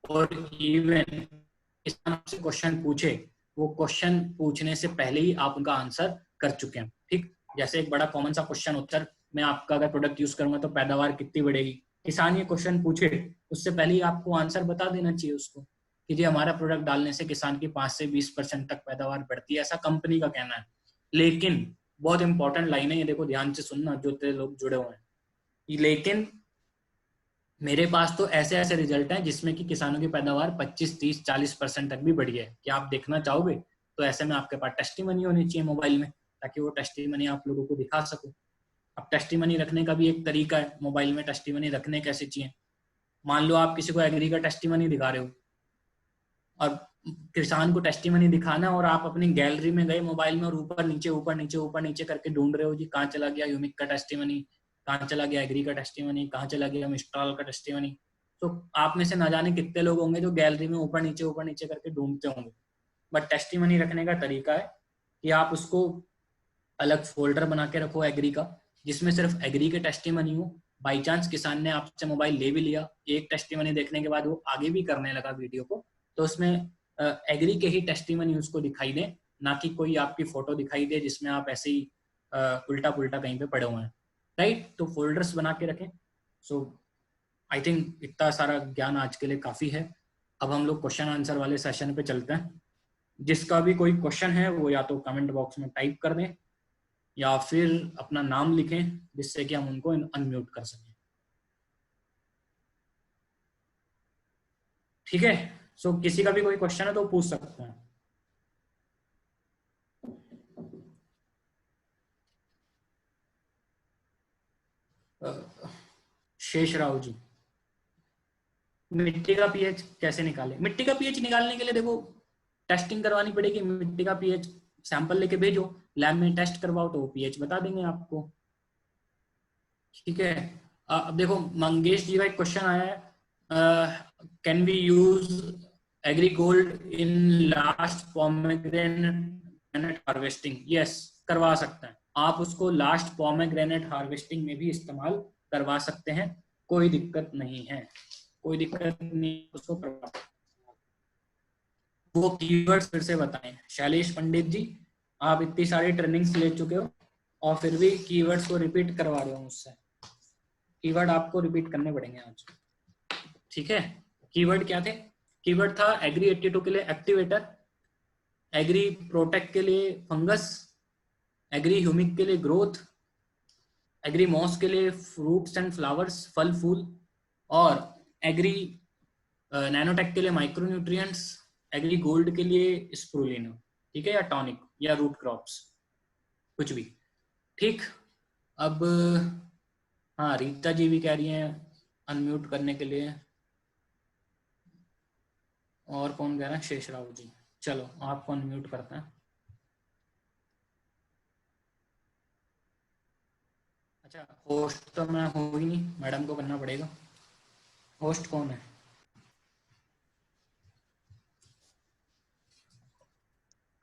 और इवन किसान आपसे क्वेश्चन पूछे, वो क्वेश्चन पूछने से पहले ही आप उनका आंसर कर चुके हैं। ठीक, जैसे एक बड़ा कॉमन सा क्वेश्चन होता है, मैं आपका अगर प्रोडक्ट यूज करूंगा तो पैदावार कितनी बढ़ेगी। किसान ये क्वेश्चन पूछे उससे पहले ही आपको आंसर बता देना चाहिए उसको कि जी हमारा प्रोडक्ट डालने से किसान की 5 से 20% तक पैदावार बढ़ती है, ऐसा कंपनी का कहना है। लेकिन बहुत इंपॉर्टेंट लाइन है, ये देखो ध्यान से सुनना जो तेरे लोग जुड़े हुए हैं, लेकिन मेरे पास तो ऐसे ऐसे रिजल्ट हैं जिसमें कि किसानों की पैदावार 25, 30, 40% तक भी बढ़ी है। क्या आप देखना चाहोगे? तो ऐसे में आपके पास टेस्टिमनी होनी चाहिए मोबाइल में, ताकि वो टेस्टिमनी आप लोगों को दिखा सको। अब टेस्टिमनी रखने का भी एक तरीका है, मोबाइल में टेस्टिमनी रखने कैसे चाहिए। मान लो आप किसी को एग्री का टेस्टिमनी दिखा रहे हो और किसान को टेस्टिमनी दिखाना और आप अपनी गैलरी में गए मोबाइल में और ऊपर नीचे करके ढूंढ रहे हो जी कहाँ चला गया ह्यूमिक का टेस्टिमनी, कहाँ चला गया एग्री का टेस्टिमनी, कहाँ चला गया मिस्ट्रॉल का टेस्टिमनी। तो आप में से ना जाने कितने लोग होंगे जो गैलरी में ऊपर नीचे करके ढूंढते होंगे। बट टेस्टिमनी रखने का तरीका है कि आप उसको अलग फोल्डर बना के रखो एग्री का, जिसमें सिर्फ एग्री के टेस्टिमनी हो। बाई चांस किसान ने आपसे मोबाइल ले भी लिया, एक टेस्टिमनी देखने के बाद वो आगे भी करने लगा वीडियो को, तो उसमें एग्री के ही टेस्टिमनी उसको दिखाई दे, ना कि कोई आपकी फोटो दिखाई दे जिसमें आप ऐसे ही उल्टा पुल्टा कहीं पे पड़े हुए हैं। राइट, तो फोल्डर्स बना के रखें। सो आई थिंक इतना सारा ज्ञान आज के लिए काफी है। अब हम लोग क्वेश्चन आंसर वाले सेशन पे चलते हैं। जिसका भी कोई क्वेश्चन है वो या तो कमेंट बॉक्स में टाइप कर दें या फिर अपना नाम लिखें, जिससे कि हम उनको अनम्यूट कर सकें। ठीक है, सो किसी का भी कोई क्वेश्चन है तो पूछ सकते हैं। शेष राव जी, मिट्टी का पीएच कैसे निकालें? मिट्टी का पीएच निकालने के लिए देखो टेस्टिंग करवानी पड़ेगी। मिट्टी का पीएच सैंपल लेके भेजो, लैब में टेस्ट करवाओ तो वो पीएच बता देंगे आपको। ठीक है, अब देखो मंगेश जी का एक क्वेश्चन आया है, can we use agri gold in last pomegranate harvesting? Yes, करवा सकते हैं आप उसको लास्ट पोमेग्रेनेट हार्वेस्टिंग में भी इस्तेमाल करवा सकते हैं, कोई दिक्कत नहीं है, कोई दिक्कत नहीं, उसको करवा। वो कीवर्ड्स फिर से बताएं शैलेश पंडित जी, आप इतनी सारी ट्रेनिंग्स ले चुके हो और फिर भी कीवर्ड्स को रिपीट करवा रहे हो मुझसे। कीवर्ड आपको रिपीट करने पड़ेंगे आज। ठीक है, कीवर्ड क्या थे? कीवर्ड था एग्री 82 के लिए एक्टिवेटर, एग्री प्रोटेक्ट के लिए फंगस, एग्री ह्यूमिक के लिए ग्रोथ, एग्री मॉस के लिए फ्रूट्स एंड फ्लावर्स, फल फूल, और एग्री नैनोटेक के लिए माइक्रोन्यूट्रिएंट्स, एग्री गोल्ड के लिए स्प्रूलिना। ठीक है, या टॉनिक या रूट क्रॉप्स, कुछ भी। ठीक, अब हाँ रीता जी भी कह रही हैं अनम्यूट करने के लिए, और कौन कह रहा है? शेषराव जी, चलो आपको अनम्यूट करते हैं। अच्छा, होस्ट तो मैं हो ही नहीं, मैडम को करना पड़ेगा। होस्ट कौन है?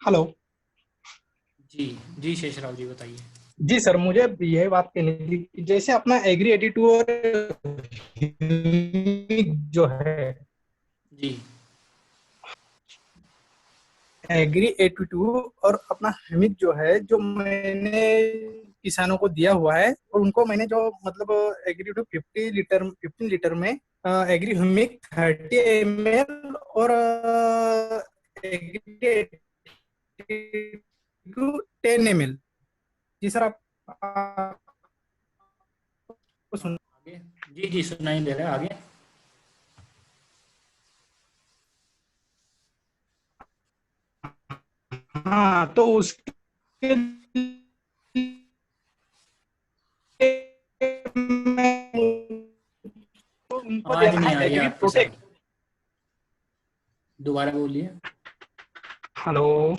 हेलो जी जी, शेषराव जी बताइए। जी सर, मुझे यह बात कहनी थी कि जैसे अपना एग्री 82 और जो है, जी एग्री 82 और अपना हिमिक जो है, जो मैंने किसानों को दिया हुआ है, और उनको मैंने जो मतलब एग्री 82 15 लीटर में एग्री हिमिक 30 ml और एग्री 10 ml। जी सर, आपको सुन। आगे, जी जी सुनाई दे रहा है, आगे। हाँ, तो उसके उनको आवाज देना नहीं है आ रही है एग्री आपकी सर, प्रोटेक्ट। दोबारा बोलिए। हेलो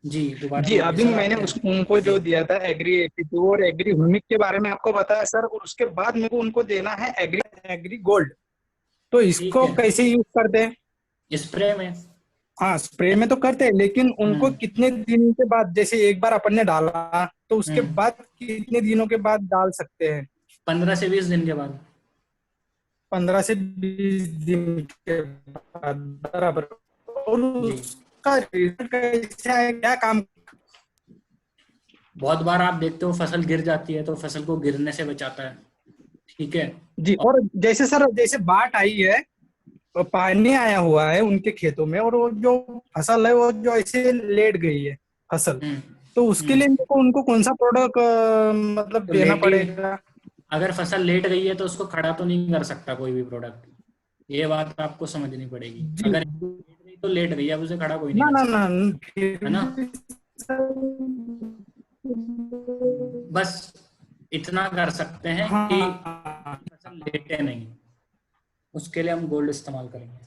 जी दोबारा जी, बोलिए अभी सर, मैंने आप उनको जी जो दिया था एग्री 82 और एग्री ह्यूमिक के बारे में आपको बताया सर, और उसके बाद मेरे को उनको देना है एग्री एग्री गोल्ड। तो ठीक इसको है। कैसे यूज करते हैं? स्प्रे में। हाँ, स्प्रे में तो करते हैं, लेकिन उनको हम्म कितने दिन के बाद, जैसे एक बार अपन ने डाला तो उसके हम्म बाद कितने दिनों के बाद डाल सकते हैं? 15 से 20 दिन के बाद। 15 से 20 दिन के बाद, बराबर। और जी, उसका रिजल्ट कैसा है, क्या काम? बहुत बार आप देखते हो फसल गिर जाती है तो फसल को गिरने से बचाता है। ठीक है। जी, और और जैसे सर, जैसे बाढ़ आई है और पानी आया हुआ है उनके खेतों में, और वो जो फसल है वो जो ऐसे लेट गई है फसल, हम्म तो उसके लिए हम्म उनको उनको कौन सा प्रोडक्ट मतलब तो देना लेटी, पड़ेगा? अगर फसल लेट गई है तो उसको खड़ा तो नहीं कर सकता कोई भी प्रोडक्ट, ये बात आपको समझनी पड़ेगी। जी, अगर लेट गई तो लेट गई, अब उसे खड़ा कोई नहीं ना कर ना सकता, ना, फिर है ना। भी सर, बस इतना कर सकते हैं कि हाँ फसल लेटे नहीं, उसके लिए हम गोल्ड इस्तेमाल करेंगे।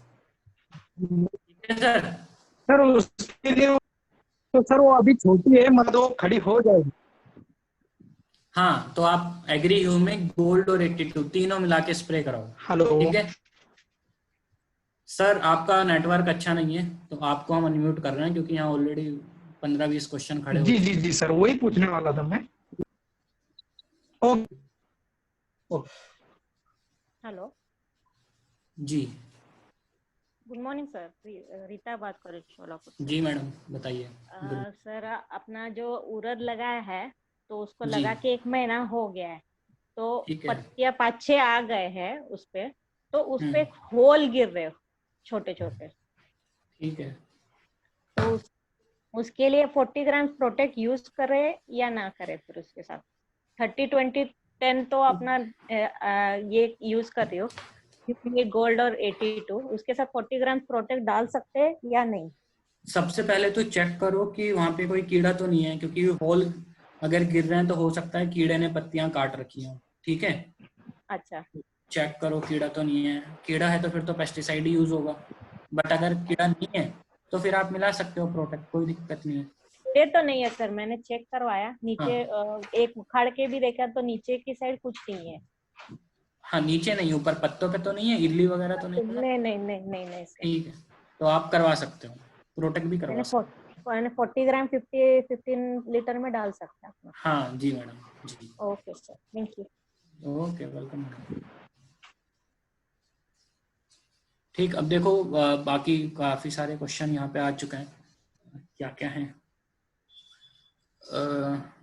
ठीक है सर। सर, उसके लिए तो सर वो अभी छोटी है, मतलब वो खड़ी हो जाएगी। हाँ, तो आप एग्री ह्यूमिक गोल्ड और 82 तीनों मिला के स्प्रे कराओ। हेलो ठीक है सर, आपका नेटवर्क अच्छा नहीं है तो आपको हम अनम्यूट कर रहे हैं, क्योंकि यहाँ ऑलरेडी 15-20 क्वेश्चन खड़े हो जी चुके जी हैं। जी सर, वही पूछने वाला था मैं। ओके। हेलो, जी गुड मॉर्निंग सर। रीता बात कर रही हूँ शोलापुर से। जी मैडम बताइए। सर, अपना जो उड़द लगाया है तो उसको जी लगा के 1 महीना हो गया है, तो ठीक है। पत्तियां 5-6 आ गए हैं उस पे, तो उस पे हम्म एक होल गिर रहे हो, छोटे छोटे। ठीक है, तो उसके लिए 40 ग्राम प्रोटेक्ट यूज करे या ना करे? फिर उसके साथ 30-20-10 तो अपना ये यूज कर रही हो, ये गोल्ड और 82, उसके साथ 40 ग्राम प्रोटेक्ट डाल सकते हैं या नहीं? सबसे पहले तो चेक करो कि वहां पे कोई कीड़ा तो नहीं है, क्योंकि होल अगर गिर रहे हैं तो हो सकता है कीड़े ने पत्तियां काट रखी हो। ठीक है, अच्छा, चेक करो कीड़ा तो नहीं है। कीड़ा है तो फिर तो पेस्टिसाइड ही यूज होगा, बट अगर कीड़ा नहीं है तो फिर आप मिला सकते हो प्रोटेक्ट, कोई दिक्कत नहीं है। ये तो नहीं है सर, मैंने चेक करवाया नीचे, हाँ एक उखाड़ के भी देखा तो नीचे की साइड कुछ नहीं है। हाँ, नीचे नहीं, ऊपर पत्तों पे तो नहीं है, इल्ली वगैरह तो नहीं है ना? नहीं नहीं नहीं नहीं नहीं सर। ठीक है, तो आप करवा सकते हो, प्रोटेक्ट भी करवा सकते मैंने 40 ग्राम 15 लीटर में डाल सकता हूँ। हो। हाँ जी madam ji. Okay sir, thank you. Okay, welcome madam. ठीक, अब देखो बाकी काफी सारे क्वेश्चन यहाँ पे आ चुके हैं। क्या क्या है?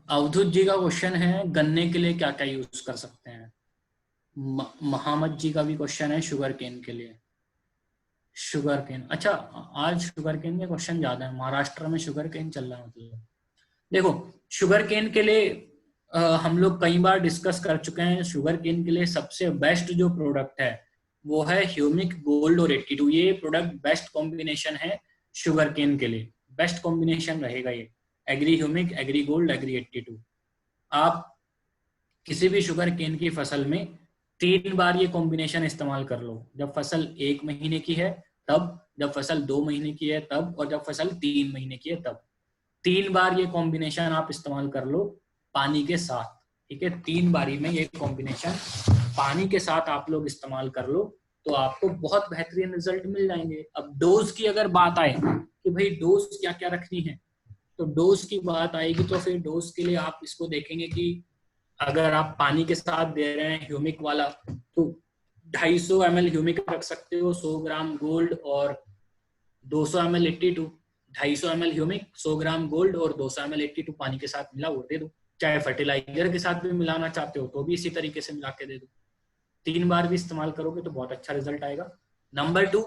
अवधूत जी का क्वेश्चन है, गन्ने के लिए क्या क्या यूज कर सकते हैं। महामत जी का भी क्वेश्चन है शुगर केन के लिए। शुगर केन, अच्छा आज शुगर केन के क्वेश्चन ज्यादा है, महाराष्ट्र में शुगर केन चल रहा है। मतलब देखो, शुगर केन के लिए हम लोग कई बार डिस्कस कर चुके हैं। शुगर केन के लिए सबसे बेस्ट जो प्रोडक्ट है वो है ह्यूमिक गोल्ड और 82। ये प्रोडक्ट बेस्ट कॉम्बिनेशन है शुगर केन के लिए, बेस्ट कॉम्बिनेशन रहेगा ये। Agri humic, agri gold, agri 82। आप किसी भी शुगर केन की फसल में 3 बार ये कॉम्बिनेशन इस्तेमाल कर लो। जब फसल 1 महीने की है तब, जब फसल 2 महीने की है तब, और जब फसल 3 महीने की है तब। 3 बार ये कॉम्बिनेशन आप इस्तेमाल कर लो पानी के साथ। ठीक है, 3 बारी में ये कॉम्बिनेशन पानी के साथ आप लोग इस्तेमाल कर लो तो आपको बहुत बेहतरीन रिजल्ट मिल जाएंगे। अब डोज की अगर बात आए कि भाई डोज क्या क्या रखनी है, तो डोज की बात आएगी तो फिर डोज के लिए आप इसको देखेंगे कि अगर आप पानी के साथ दे रहे हैं ह्यूमिक वाला तो 250 ml ह्यूमिक रख सकते हो, 100 ग्राम गोल्ड और 200 ml 82। 250 ml humic, 100 gram gold और 200 ml 82 पानी के साथ मिला वो दे दो। चाहे फर्टिलाइजर के साथ भी मिलाना चाहते हो तो भी इसी तरीके से मिला के दे दो। 3 बार भी इस्तेमाल करोगे तो बहुत अच्छा रिजल्ट आएगा। नंबर 2,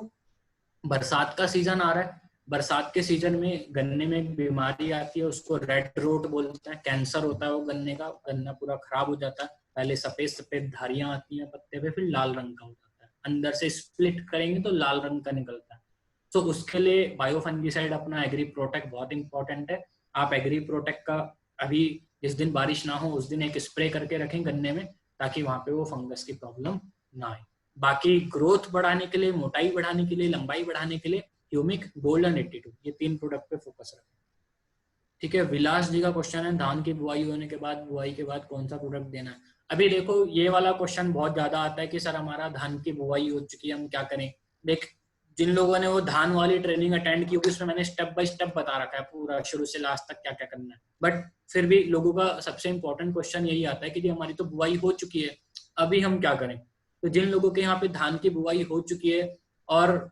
बरसात का सीजन आ रहा है। बरसात के सीजन में गन्ने में एक बीमारी आती है, उसको रेड रोट बोलते हैं। कैंसर होता है वो गन्ने का, गन्ना पूरा खराब हो जाता है। पहले सफेद सफेद धारियां आती हैं पत्ते पे, फिर लाल रंग का हो जाता है। अंदर से स्प्लिट करेंगे तो लाल रंग का निकलता है। तो उसके लिए बायोफंगिसाइड अपना एग्री प्रोटेक्ट बहुत इंपॉर्टेंट है। आप एग्री प्रोटेक्ट का अभी जिस दिन बारिश ना हो उस दिन एक स्प्रे करके रखें गन्ने में, ताकि वहां पे वो फंगस की प्रॉब्लम ना आए। बाकी ग्रोथ बढ़ाने के लिए, मोटाई बढ़ाने के लिए, लंबाई बढ़ाने के लिए ह्यूमिक, गोल्ड एंड 82, ये 3 प्रोडक्ट पे फोकस रखें। ठीक है, विलास जी का क्वेश्चन है, धान की बुआई होने के बाद, बुआई के बाद कौन सा प्रोडक्ट देना है। अभी देखो ये वाला क्वेश्चन बहुत ज्यादा आता है कि सर हमारा धान की बुआई हो चुकी है, हम क्या करें। देख, जिन लोगों ने वो धान वाली ट्रेनिंग अटेंड की उसमें मैंने स्टेप बाय स्टेप बता रखा है पूरा, शुरू से लास्ट तक क्या क्या करना है। बट फिर भी लोगों का सबसे इंपॉर्टेंट क्वेश्चन यही आता है कि जी हमारी तो बुआई हो चुकी है, अभी हम क्या करें। तो जिन लोगों के यहाँ पे धान की बुआई हो चुकी है और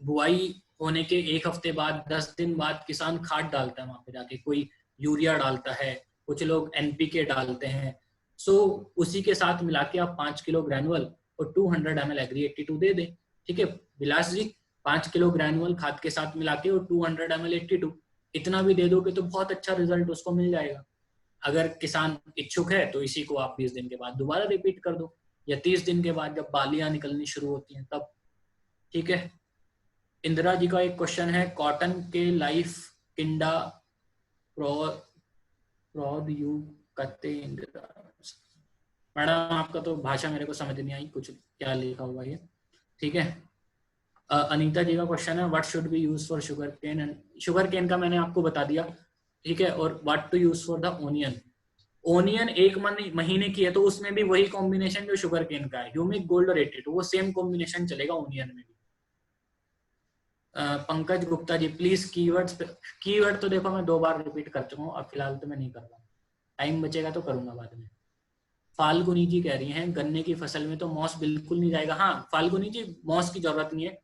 बुआई होने के 1 हफ्ते बाद, 10 दिन बाद किसान खाद डालता है वहां पे जाके, कोई यूरिया डालता है, कुछ लोग एनपीके डालते हैं। सो उसी के साथ मिला के आप 5 किलो ग्रैनुअल और 200 ml एग्री 82 दे दें। ठीक है विलास जी, 5 किलो ग्रैनुअल खाद के साथ मिला के और 200 ml 82, इतना भी दे दोगे तो बहुत अच्छा रिजल्ट उसको मिल जाएगा। अगर किसान इच्छुक है तो इसी को आप 20 दिन के बाद दोबारा रिपीट कर दो, या 30 दिन के बाद जब बालियां निकलनी शुरू होती हैं तब। ठीक है, इंदिरा जी का एक क्वेश्चन है, कॉटन के लाइफ किंडा प्रोद यू कते। इंदिरा मैडम आपका तो भाषा मेरे को समझ नहीं आई, कुछ क्या लिखा हुआ है। ठीक है, अनीता जी का क्वेश्चन है, what should be use for sugar cane. And sugar cane का मैंने आपको बता दिया। ठीक है, और what to use for the onion. Onion 1 महीने की है तो उसमें भी वही कॉम्बिनेशन जो शुगर केन का है, ह्यूमिक, गोल्ड और 82, वो सेम कॉम्बिनेशन चलेगा ओनियन में भी। पंकज गुप्ता जी प्लीज कीवर्ड तो देखो मैं 2 बार रिपीट कर चुका हूँ, अब फिलहाल तो मैं नहीं कर रहा, टाइम बचेगा तो करूंगा बाद में। फाल्गुनी जी कह रही हैं गन्ने की फसल में तो मॉस बिल्कुल नहीं जाएगा। हाँ फाल्गुनी जी, मॉस की जरूरत नहीं है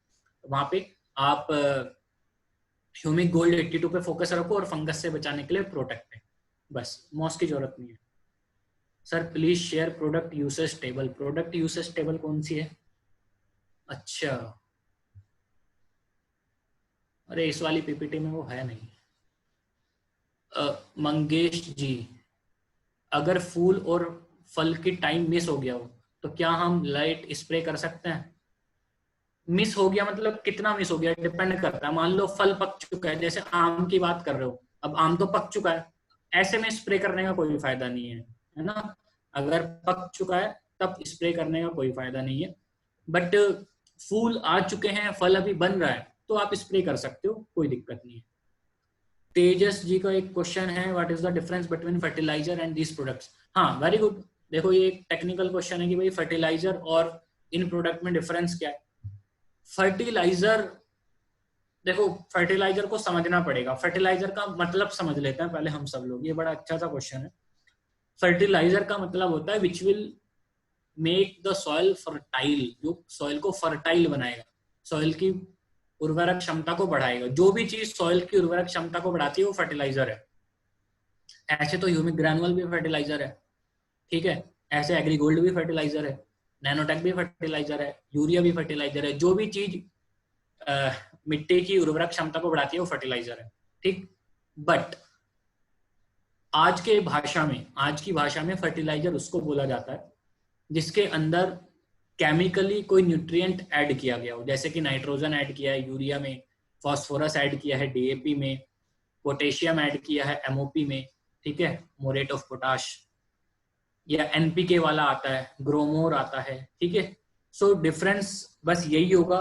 वहां पे, आप ह्यूमिक गोल्ड 82 पे फोकस रखो और फंगस से बचाने के लिए प्रोटेक्ट है, बस मॉस की जरूरत नहीं है। Sir please share product usage table. Product usage table कौन सी है? अच्छा अरे इस वाली पीपीटी में वो है नहीं। मंगेश जी, अगर फूल और फल की टाइम मिस हो गया हो तो क्या हम लाइट स्प्रे कर सकते हैं? मिस हो गया मतलब कितना मिस हो गया डिपेंड करता है। मान लो फल पक चुका है, जैसे आम की बात कर रहे हो, अब आम तो पक चुका है, ऐसे में स्प्रे करने का कोई फायदा नहीं है ना। अगर पक चुका है तब स्प्रे करने का कोई फायदा नहीं है। बट फूल आ चुके हैं, फल अभी बन रहा है, तो आप स्प्रे कर सकते हो, कोई दिक्कत नहीं है। तेजस जी का एक क्वेश्चन है, what is the difference between fertiliser and these products. हाँ, वेरी गुड। देखो ये एक टेक्निकल क्वेश्चन है कि भाई फर्टिलाइजर और इन प्रोडक्ट में डिफरेंस क्या है। फर्टिलाइजर, देखो फर्टिलाइजर को समझना पड़ेगा। फर्टिलाइजर का मतलब समझ लेते हैं पहले हम सब लोग, ये बड़ा अच्छा सा क्वेश्चन है। फर्टिलाइजर का मतलब होता है which will make the soil fertile, जो सॉइल को फर्टाइल बनाएगा, सॉइल की उर्वरक क्षमता को बढ़ाएगा। जो भी चीज सॉइल की उर्वरक क्षमता को बढ़ाती है वो फर्टिलाइजर है। ऐसे तो ह्यूमिक ग्रैनुअल भी फर्टिलाइजर है, ठीक है, ऐसे एग्रीगोल्ड भी फर्टिलाइजर है, नैनोटेक भी फर्टिलाइजर है, यूरिया भी फर्टिलाइजर है। जो भी चीज मिट्टी की उर्वरक क्षमता को बढ़ाती है वो फर्टिलाइजर है, ठीक। बट आज की भाषा में फर्टिलाइजर उसको बोला जाता है जिसके अंदर केमिकली कोई न्यूट्रिएंट ऐड किया गया हो, जैसे कि नाइट्रोजन ऐड किया है यूरिया में, फास्फोरस ऐड किया है डीएपी में, पोटेशियम ऐड किया है एमओपी में, ठीक है, मोरेट ऑफ पोटाश, या एनपीके वाला आता है, ग्रोमोर आता है, ठीक है। सो डिफरेंस बस यही होगा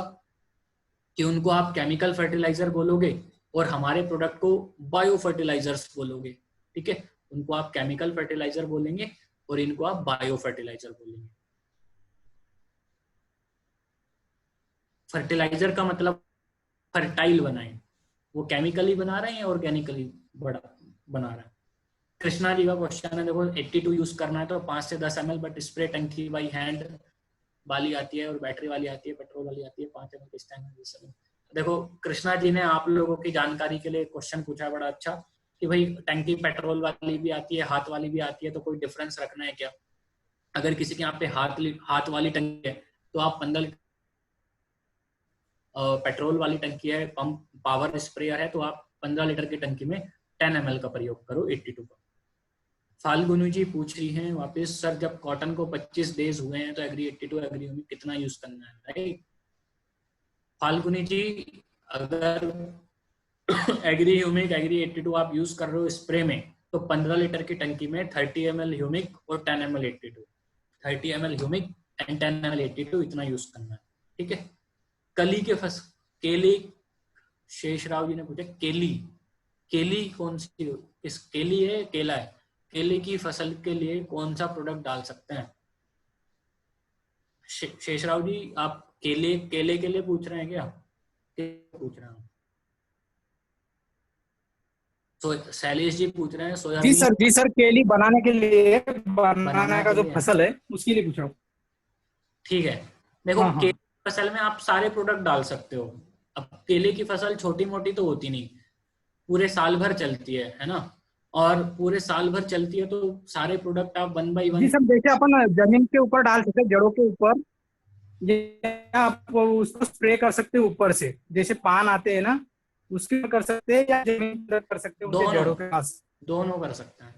कि उनको आप केमिकल फर्टिलाइजर बोलोगे और हमारे प्रोडक्ट को बायो फर्टिलाइजर्स बोलोगे, ठीक है। उनको आप केमिकल फर्टिलाइजर बोलेंगे और इनको आप बायो फर्टिलाइजर बोलेंगे। फर्टिलाइजर का मतलब फर्टाइल बनाए, वो केमिकली बना रहे हैं या ऑर्गेनिकली बना रहे हैं। कृष्णा जी का क्वेश्चन है, देखो 82 यूज करना है तो 5 से 10 ml, बट स्प्रे टंकी बाई हैंड वाली आती है और बैटरी वाली आती है, पेट्रोल वाली आती है, 5 ml किस टाइम में। देखो कृष्णा जी ने आप लोगों की जानकारी के लिए क्वेश्चन पूछा बड़ा अच्छा कि भाई टंकी पेट्रोल वाली भी आती है, हाथ वाली भी आती है, तो कोई डिफरेंस रखना है क्या? अगर किसी के यहाँ पे हाथ वाली टंकी है तो आप 15 पेट्रोल वाली टंकी है, पंप पावर स्प्रेयर है, तो आप 15 लीटर की टंकी में 10 ml का प्रयोग करो 82 का। फाल्गुनी जी पूछ रही हैं वापस, सर जब कॉटन को 25 डेज हुए हैं तो एग्री 82 एग्री में कितना यूज करना है, राइट? फाल्गुनी जी, अगर एग्री ह्यूमिक एग्री 82 आप यूज कर रहे हो स्प्रे में, तो 15 लीटर की टंकी में 30 ml ह्यूमिक और 10 ml 82, 30 ml humic and 10 ml 82 इतना यूज करना है, ठीक है। केली, शेषराव जी ने पूछा केली कौन सी, इस केली है केला है, केले की फसल के लिए कौन सा प्रोडक्ट डाल सकते हैं? शेषराव जी आप केले के लिए पूछ रहे हैं क्या? पूछ रहे हैं। तो शैलेश जी पूछ रहे हैं सोयाबीन। जी सर केली बनाने के लिए, बनाने का जो फसल है उसके लिए पूछ रहा हूँ। ठीक है, देखो केले की फसल में आप सारे प्रोडक्ट डाल सकते हो। अब केले की फसल छोटी मोटी तो होती नहीं, पूरे साल भर चलती है ना, और पूरे साल भर चलती है तो सारे प्रोडक्ट आप 1 by 1। जी सर, जैसे अपन जमीन के ऊपर डाल सकते हैं, जड़ों के ऊपर, या आप उसको स्प्रे कर सकते हैं ऊपर से, जैसे पान आते हैं ना उसके कर सकते हैं, या जमीन पर कर सकते हैं उनके जड़ों के पास। दोनों कर सकते हैं,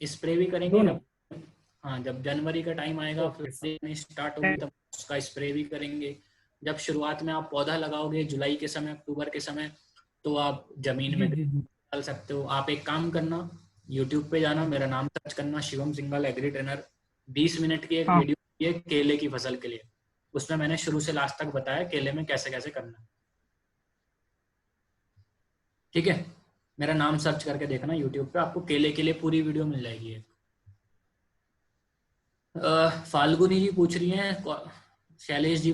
स्प्रे भी करेंगे जब, हाँ जब जनवरी का टाइम आएगा स्टार्ट होगी तब उसका स्प्रे भी करेंगे। जब शुरुआत में आप पौधा लगाओगे जुलाई के समय, अक्टूबर के समय, तो आप जमीन में डाल सकते हो। आप एक काम करना, यूट्यूब पे जाना, मेरा नाम सर्च करना, Shivam Singhal agri trainer, 20 minute की एक वीडियो है केले की फसल के लिए, उसमें मैंने शुरू से लास्ट तक बताया केले में कैसे कैसे करना है, ठीक है। मेरा नाम सर्च करके देखना यूट्यूब पे, आपको केले के लिए पूरी वीडियो मिल जाएगी। फाल्गुनी जी पूछ रही हैं, शैलेश जी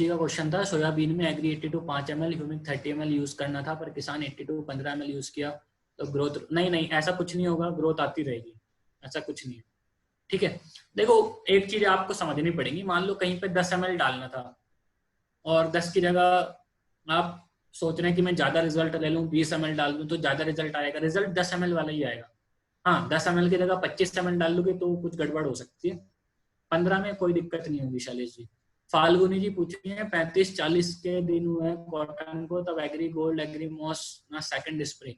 का क्वेश्चन था, सोयाबीन में agri 82 5 ml humic 30 ml use करना था, पर किसान 82 15 ml यूज किया तो ग्रोथ नहीं, ऐसा कुछ नहीं होगा, ग्रोथ आती रहेगी, ऐसा कुछ नहीं है, ठीक है। देखो एक चीज आपको समझनी पड़ेगी, मान लो कहीं पे 10 ml डालना था और 10 की जगह आप सोच रहे हैं कि मैं ज्यादा रिजल्ट ले लूं, 20 ml डाल दूं तो ज्यादा रिजल्ट आएगा, रिजल्ट 10 ml वाला ही आएगा। हाँ 10 ml की जगह 25 ml डाल लोगे तो कुछ गड़बड़ हो सकती है, 15 में कोई दिक्कत नहीं होगी शैलेश जी। फाल्गुनी जी पूछ रही है 35-40 के दिन हुए कॉटन को, तब एग्री गोल्ड एग्री मॉस ना second spray.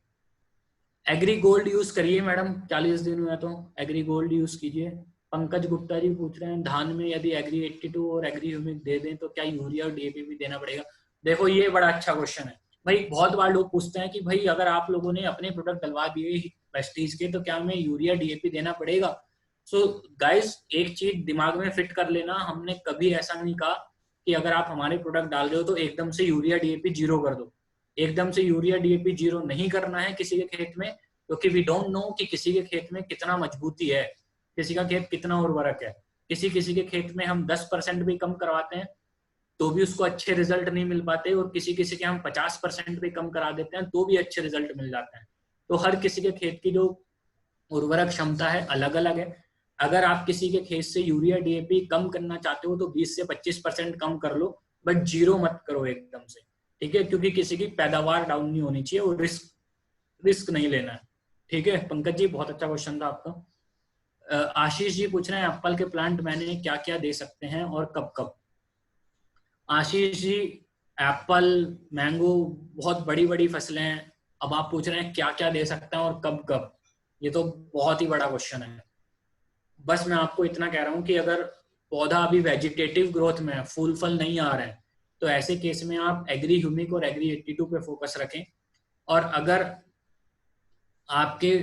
Agree gold use करिए मैडम, 40 दिन हुआ तो एग्री गोल्ड यूज कीजिए। पंकज गुप्ता जी पूछ रहे हैं धान में यदि एग्री 82 और एग्री ह्यूमिक दे दें तो क्या यूरिया और डीएपी भी देना पड़ेगा? देखो ये बड़ा अच्छा क्वेश्चन है भाई। बहुत बार लोग पूछते हैं कि भाई अगर आप लोगों ने अपने प्रोडक्ट डलवा दिए वेस्टीज के तो क्या हमें यूरिया डीएपी देना पड़ेगा? सो गाइस एक चीज दिमाग में फिट कर लेना, हमने कभी ऐसा नहीं कहा कि अगर आप हमारे प्रोडक्ट डाल रहे हो तो एकदम से यूरिया डीएपी जीरो कर दो। एकदम से यूरिया डीएपी जीरो नहीं करना है किसी के खेत में, क्योंकि वी डोंट नो कि किसी के खेत में कितना मजबूती है, किसी का खेत कितना उर्वरक है। किसी के खेत में हम 10% भी कम करवाते हैं तो भी उसको अच्छे रिजल्ट नहीं मिल पाते, और किसी के हम 50% भी कम करा देते हैं तो भी अच्छे रिजल्ट मिल जाते हैं। तो हर किसी के खेत की जो उर्वरक क्षमता है अलग अलग है। अगर आप किसी के खेत से यूरिया डीएपी कम करना चाहते हो तो 20 से 25% कम कर लो, बट जीरो मत करो एकदम से, ठीक है? क्योंकि किसी की पैदावार डाउन नहीं होनी चाहिए और रिस्क नहीं लेना है, ठीक है? पंकज जी बहुत अच्छा क्वेश्चन था आपका। आशीष जी पूछ रहे हैं एप्पल के प्लांट मैंने क्या क्या दे सकते हैं और कब कब? आशीष जी एप्पल मैंगो बहुत बड़ी बड़ी फसलें हैं, अब आप पूछ रहे हैं क्या क्या दे सकते हैं और कब कब, ये तो बहुत ही बड़ा क्वेश्चन है। बस मैं आपको इतना कह रहा हूं कि अगर पौधा अभी वेजिटेटिव ग्रोथ में है, फूल फल नहीं आ रहे हैं, तो ऐसे केस में आप एग्री ह्यूमिक और एग्री 82 पे फोकस रखें। और अगर आपके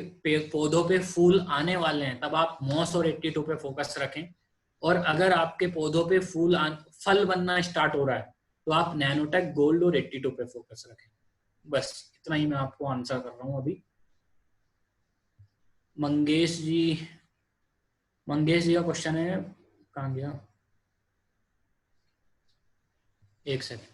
पौधों पे फूल आने वाले हैं तब आप मॉस और 82 पे फोकस रखें। और अगर आपके पौधों पे फल बनना स्टार्ट हो रहा है तो आप नैनोटेक गोल्ड और 82 पे फोकस रखें। बस इतना ही मैं आपको आंसर कर रहा हूं अभी। मंगेश जी का क्वेश्चन है, कहाँ गया? एक second.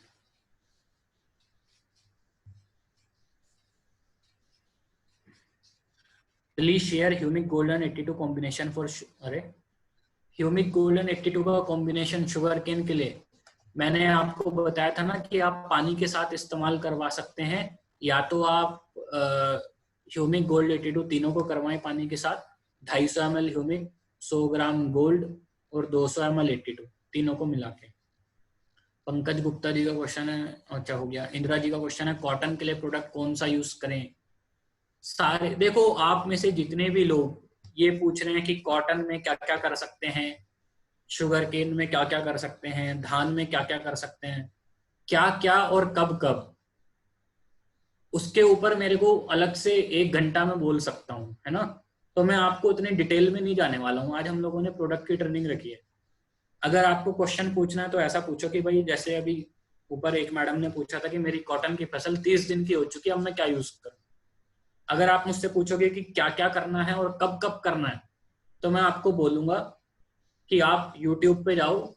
Please share humic golden 82 combination for, अरे ह्यूमिक गोल्डन 82 का कॉम्बिनेशन शुगर केन के लिए मैंने आपको बताया था ना कि आप पानी के साथ इस्तेमाल करवा सकते हैं, या तो आप ह्यूमिक गोल्ड 82 तीनों को करवाएं पानी के साथ, 250 ml ह्यूमिक, 100 ग्राम गोल्ड और 200 ml 82 तीनों को मिला के। पंकज गुप्ता जी का क्वेश्चन है, अच्छा हो गया। इंदिरा जी का क्वेश्चन है कॉटन के लिए प्रोडक्ट कौन सा यूज करें? सारे, देखो आप में से जितने भी लोग ये पूछ रहे हैं कि कॉटन में क्या क्या कर सकते हैं, शुगर केन में क्या क्या कर सकते हैं, धान में क्या क्या कर सकते हैं, क्या क्या और कब कब, उसके ऊपर मेरे को अलग से 1 घंटा में बोल सकता हूँ, है ना? तो मैं आपको इतने डिटेल में नहीं जाने वाला हूँ। आज हम लोगों ने प्रोडक्ट की ट्रेनिंग रखी है। अगर आपको क्वेश्चन पूछना है तो ऐसा पूछो कि भाई जैसे अभी ऊपर एक मैडम ने पूछा था कि मेरी कॉटन की फसल 30 दिन की हो चुकी है, अब मैं क्या यूज करूं। अगर आप मुझसे पूछोगे कि क्या क्या करना है और कब कब करना है, तो मैं आपको बोलूंगा कि आप YouTube पे जाओ,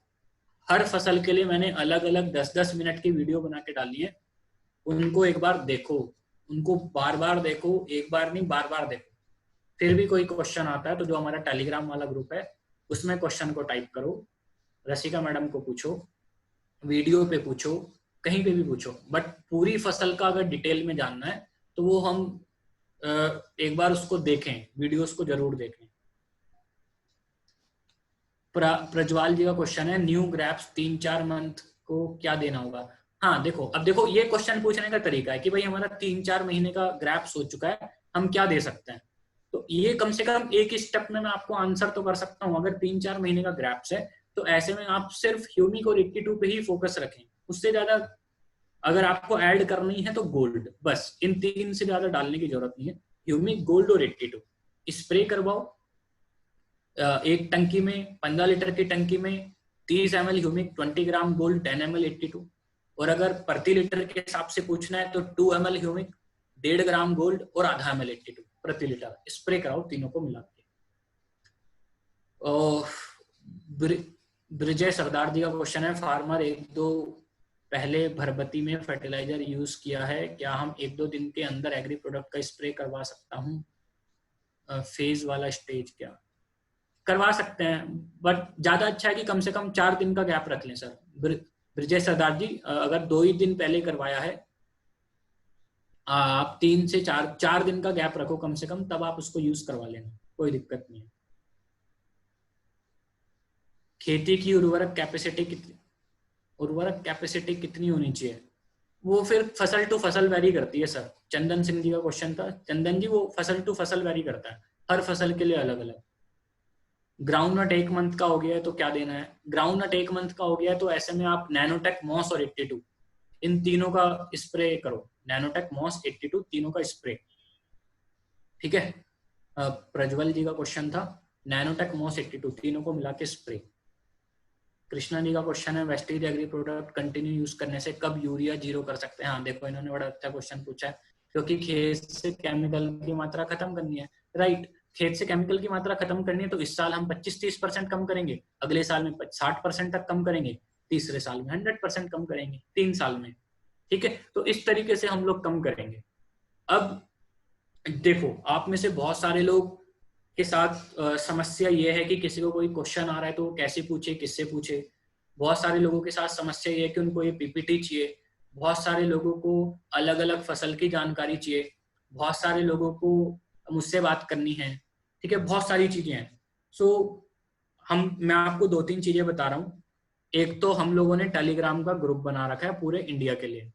हर फसल के लिए मैंने अलग अलग 10-10 मिनट की वीडियो बना के डाली है, उनको एक बार देखो, उनको बार बार देखो, एक बार नहीं बार बार देखो। फिर भी कोई क्वेश्चन आता है तो जो हमारा टेलीग्राम वाला ग्रुप है उसमें क्वेश्चन को टाइप करो, रसिका मैडम को पूछो, वीडियो पे पूछो, कहीं पे भी पूछो, बट पूरी फसल का अगर डिटेल में जानना है तो वो हम एक बार उसको देखें, वीडियोस को जरूर देखें। प्रज्वाल जी का क्वेश्चन है न्यू ग्रैप्स 3-4 मंथ को क्या देना होगा? हाँ देखो, अब देखो ये क्वेश्चन पूछने का तरीका है कि भाई हमारा 3-4 महीने का ग्रैप्स हो चुका है, हम क्या दे सकते हैं। तो ये कम से कम एक स्टेप में मैं आपको आंसर तो कर सकता हूँ। अगर 3-4 महीने का ग्रैप्स है तो ऐसे में आप सिर्फ ह्यूमिक और 82 पे ही फोकस रखें, उससे ज्यादा अगर आपको ऐड करनी है तो गोल्ड, बस इन 3 से ज्यादा डालने की जरूरत नहीं है। ह्यूमिक, गोल्ड और 82 स्प्रे करवाओ एक टंकी में, 15 लीटर की टंकी में 30 ml humic, 20 gram gold, 10 ml 82। और अगर प्रति लीटर के हिसाब से पूछना है तो 2 ml ह्यूमिक, 1.5 ग्राम गोल्ड और आधा ml 82 प्रति लीटर स्प्रे कराओ, तीनों को मिला के। ब्रिजय सरदार जी का क्वेश्चन है फार्मर 1-2 पहले भरबती में फर्टिलाइजर यूज किया है, क्या हम 1-2 दिन के अंदर एग्री प्रोडक्ट का स्प्रे करवा सकता हूँ? फेज वाला स्टेज क्या करवा सकते हैं, बट ज्यादा अच्छा है कि कम से कम 4 दिन का गैप रख लें सर। ब्रिजेश सरदार जी, अगर 2 ही दिन पहले करवाया है, आप 3 से 4 दिन का गैप रखो कम से कम, तब आप उसको यूज करवा लेना, कोई दिक्कत नहीं है। खेती की उर्वरक कैपेसिटी कितनी? उर्वरक कैपेसिटी कितनी होनी चाहिए, वो फिर फसल टू फसल वेरी करती है सर। चंदन सिंह जी का क्वेश्चन था, चंदन जी वो फसल टू फसल वेरी करता है, हर फसल के लिए अलग अलग। ग्राउंड नट 1 मंथ का हो गया है तो क्या देना है, ग्राउंड नट 1 मंथ का हो गया है तो ऐसे में आप नैनोटेक मॉस और 82 इन तीनों का स्प्रे करो, नैनोटेक मॉस 82 तीनों का स्प्रे, ठीक है। प्रज्वल जी का क्वेश्चन था नैनोटेक मॉस 82 तीनों को मिला के स्प्रे। कृष्णा जी का क्वेश्चन है wastage agree product continue use करने से कब यूरिया 0 कर सकते हैं। हाँ देखो इन्होंने बड़ा अच्छा क्वेश्चन पूछा है, क्योंकि खेत से केमिकल की मात्रा खत्म करनी है, राइट। खेत से केमिकल की मात्रा खत्म करनी है तो इस साल हम 25-30% कम करेंगे, अगले साल में 60% तक कम करेंगे, तीसरे साल में 100% कम करेंगे, 3 साल में, ठीक है। तो इस तरीके से हम लोग कम करेंगे। अब देखो आप में से बहुत सारे लोग के साथ समस्या ये है कि किसी को कोई क्वेश्चन आ रहा है तो वो कैसे पूछे, किससे पूछे। बहुत सारे लोगों के साथ समस्या ये है कि उनको ये पीपीटी चाहिए, बहुत सारे लोगों को अलग अलग फसल की जानकारी चाहिए, बहुत सारे लोगों को मुझसे बात करनी है, ठीक है, बहुत सारी चीजें हैं। सो मैं आपको 2-3 चीजें बता रहा हूँ। एक तो हम लोगों ने टेलीग्राम का ग्रुप बना रखा है पूरे इंडिया के लिए,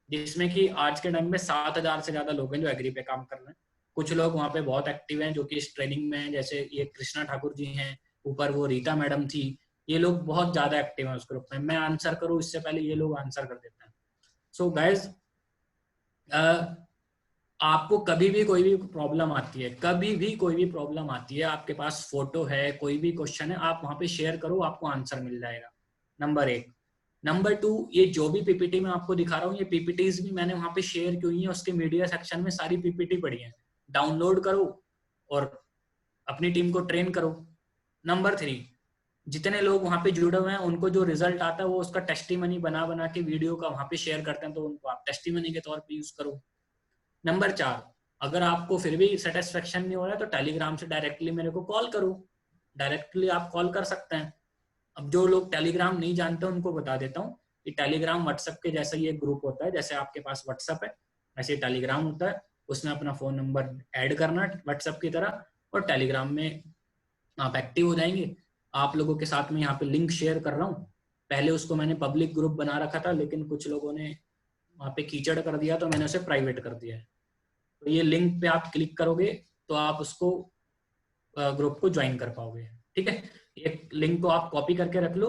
जिसमें कि आज के टाइम में 7,000 से ज्यादा लोग हैं जो एग्री पे काम कर रहे हैं। कुछ लोग वहाँ पे बहुत एक्टिव हैं जो कि इस ट्रेनिंग में हैं, जैसे ये कृष्णा ठाकुर जी हैं, ऊपर वो रीता मैडम थी, ये लोग बहुत ज्यादा एक्टिव हैं उस ग्रुप में। मैं आंसर करूँ इससे पहले ये लोग आंसर कर देते हैं। सो गाइज आपको कभी भी कोई भी प्रॉब्लम आती है, कभी भी कोई भी प्रॉब्लम आती है, आपके पास फोटो है, कोई भी क्वेश्चन है, आप वहां पे शेयर करो, आपको आंसर मिल जाएगा। नंबर 1। नंबर 2, ये जो भी पीपीटी मैं आपको दिखा रहा हूँ, ये पीपीटीज भी मैंने वहां पे शेयर की हुई है, उसके मीडिया सेक्शन में सारी पीपीटी पड़ी है, डाउनलोड करो और अपनी टीम को ट्रेन करो। नंबर 3, जितने लोग वहां पे जुड़े हुए हैं उनको जो रिजल्ट आता है वो उसका टेस्टिमनी बना बना के वीडियो का वहां पे शेयर करते हैं, तो उनको आप टेस्टिमनी के तौर पे यूज करो। नंबर 4, अगर आपको फिर भी सेटिस्फेक्शन नहीं हो रहा है तो टेलीग्राम से डायरेक्टली मेरे को कॉल करो, डायरेक्टली आप कॉल कर सकते हैं। अब जो लोग टेलीग्राम नहीं जानते उनको बता देता हूँ कि टेलीग्राम व्हाट्सएप के जैसा ही एक ग्रुप होता है, जैसे आपके पास व्हाट्सएप है ऐसे टेलीग्राम होता है, उसमें अपना फोन नंबर ऐड करना व्हाट्सएप की तरह और टेलीग्राम में आप एक्टिव हो जाएंगे। आप लोगों के साथ में यहाँ पे लिंक शेयर कर रहा हूँ, पहले उसको मैंने पब्लिक ग्रुप बना रखा था लेकिन कुछ लोगों ने वहाँ पे कीचड़ कर दिया तो मैंने उसे प्राइवेट कर दिया है। तो ये लिंक पे आप क्लिक करोगे तो आप उसको ग्रुप को ज्वाइन कर पाओगे, ठीक है। एक लिंक को आप कॉपी करके रख लो,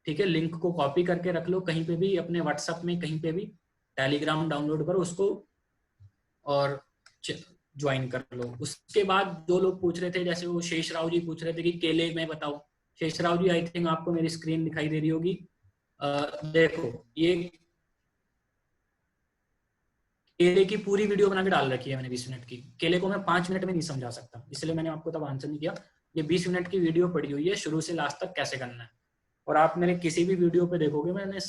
ठीक है, लिंक को कॉपी करके रख लो कहीं पे भी, अपने व्हाट्सएप में कहीं पे भी, टेलीग्राम डाउनलोड करो उसको और ज्वाइन कर लो। उसके बाद जो लोग पूछ रहे थे, जैसे वो शेष राव जी पूछ रहे थे कि केले में बताओ। शेष राव जी, आई थिंक आपको मेरी स्क्रीन दिखाई दे रही होगी। देखो ये केले की पूरी वीडियो बना के डाल रखी है मैंने 20 मिनट की। केले को मैं 5 मिनट में नहीं समझा सकता, इसलिए मैंने आपको तब आंसर नहीं किया। ये 20 मिनट की वीडियो पड़ी हुई है शुरू से लास्ट तक कैसे करना है, और आप मेरे किसी भी वीडियो पे देखोगे मैंने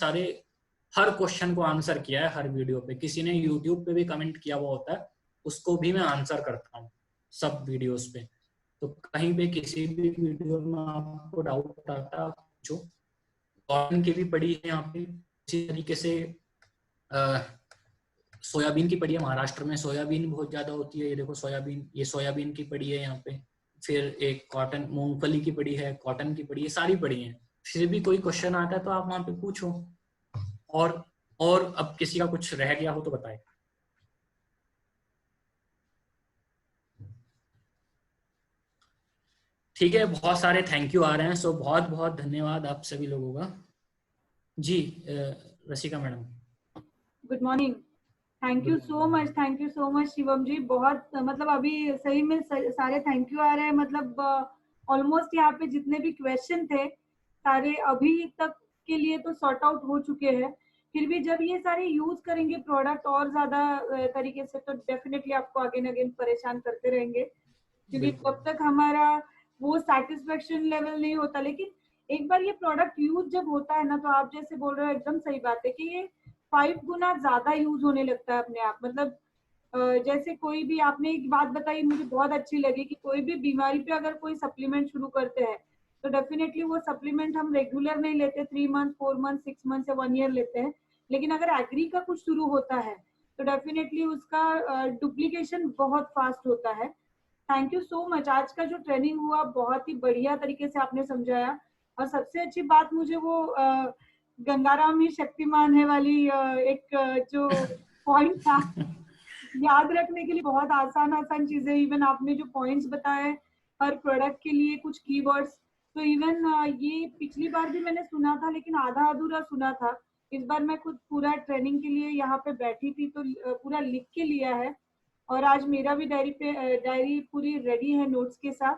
हर क्वेश्चन को आंसर किया है हर वीडियो पे। किसी ने यूट्यूब पे भी कमेंट किया हुआ होता है उसको भी मैं आंसर करता हूँ सब वीडियोस पे। तो कहीं पे किसी भी वीडियो में आपको डाउट आता जो कॉटन की भी पड़ी है यहाँ पे, इसी तरीके से सोयाबीन की पड़ी है। महाराष्ट्र में सोयाबीन बहुत ज्यादा होती है, ये देखो सोयाबीन, ये सोयाबीन की पड़ी है यहाँ पे। फिर एक कॉटन, मूंगफली की पड़ी है, कॉटन की पड़ी है, सारी पड़ी है। फिर भी कोई क्वेश्चन आता है तो आप वहां पे पूछो। और अब किसी का कुछ रह गया हो तो बताए। ठीक है, बहुत सारे थैंक यू आ रहे हैं, सो बहुत बहुत धन्यवाद आप सभी लोगों का। जी Rasika madam, good morning. Thank you so much Shivam ji. बहुत मतलब अभी सही में सारे थैंक यू आ रहे हैं, मतलब ऑलमोस्ट यहाँ पे जितने भी क्वेश्चन थे सारे अभी तक के लिए तो सॉर्ट आउट हो चुके हैं। फिर भी जब ये सारे यूज करेंगे प्रोडक्ट और ज्यादा तरीके से तो डेफिनेटली आपको अगेन अगेन परेशान करते रहेंगे, क्योंकि जब तक हमारा वो सेटिस्फेक्शन लेवल नहीं होता। लेकिन एक बार ये प्रोडक्ट यूज जब होता है ना, तो आप जैसे बोल रहे हो एकदम सही बात है कि ये 5 गुना ज्यादा यूज होने लगता है अपने आप। मतलब जैसे कोई भी, आपने एक बात बताई मुझे बहुत अच्छी लगी कि कोई भी बीमारी पे अगर कोई सप्लीमेंट शुरू करते हैं तो डेफिनेटली वो सप्लीमेंट हम रेगुलर नहीं लेते, 3 मंथ 4 मंथ 6 मंथ या 1 ईयर लेते हैं। लेकिन अगर एग्री का कुछ शुरू होता है तो डेफिनेटली उसका डुप्लीकेशन बहुत फास्ट होता है। Thank you so much. आज का जो ट्रेनिंग हुआ बहुत ही बढ़िया तरीके से आपने समझाया, और सबसे अच्छी बात मुझे वो गंगाराम ही शक्तिमान है वाली एक जो पॉइंट था, याद रखने के लिए बहुत आसान आसान चीजें, इवन आपने जो पॉइंट्स बताए हर प्रोडक्ट के लिए कुछ कीवर्ड्स, तो इवन ये पिछली बार भी मैंने सुना था लेकिन आधा अधूरा सुना था। इस बार मैं खुद पूरा ट्रेनिंग के लिए यहाँ पे बैठी थी तो पूरा लिख के लिया है, और आज मेरा भी डायरी पूरी रेडी है नोट्स के साथ,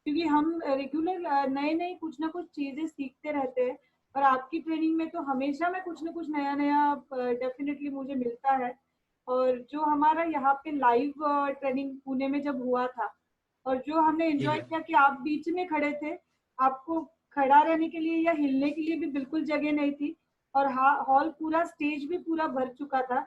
क्योंकि हम रेगुलर नए नए कुछ ना कुछ चीजें सीखते रहते हैं, और आपकी ट्रेनिंग में तो हमेशा में कुछ ना कुछ नया नया डेफिनेटली मुझे मिलता है। और जो हमारा यहाँ पे लाइव ट्रेनिंग पुणे में जब हुआ था, और जो हमने एंजॉय किया कि आप बीच में खड़े थे, आपको खड़ा रहने के लिए या हिलने के लिए भी बिल्कुल जगह नहीं थी, और हॉल पूरा, स्टेज भी पूरा भर चुका था।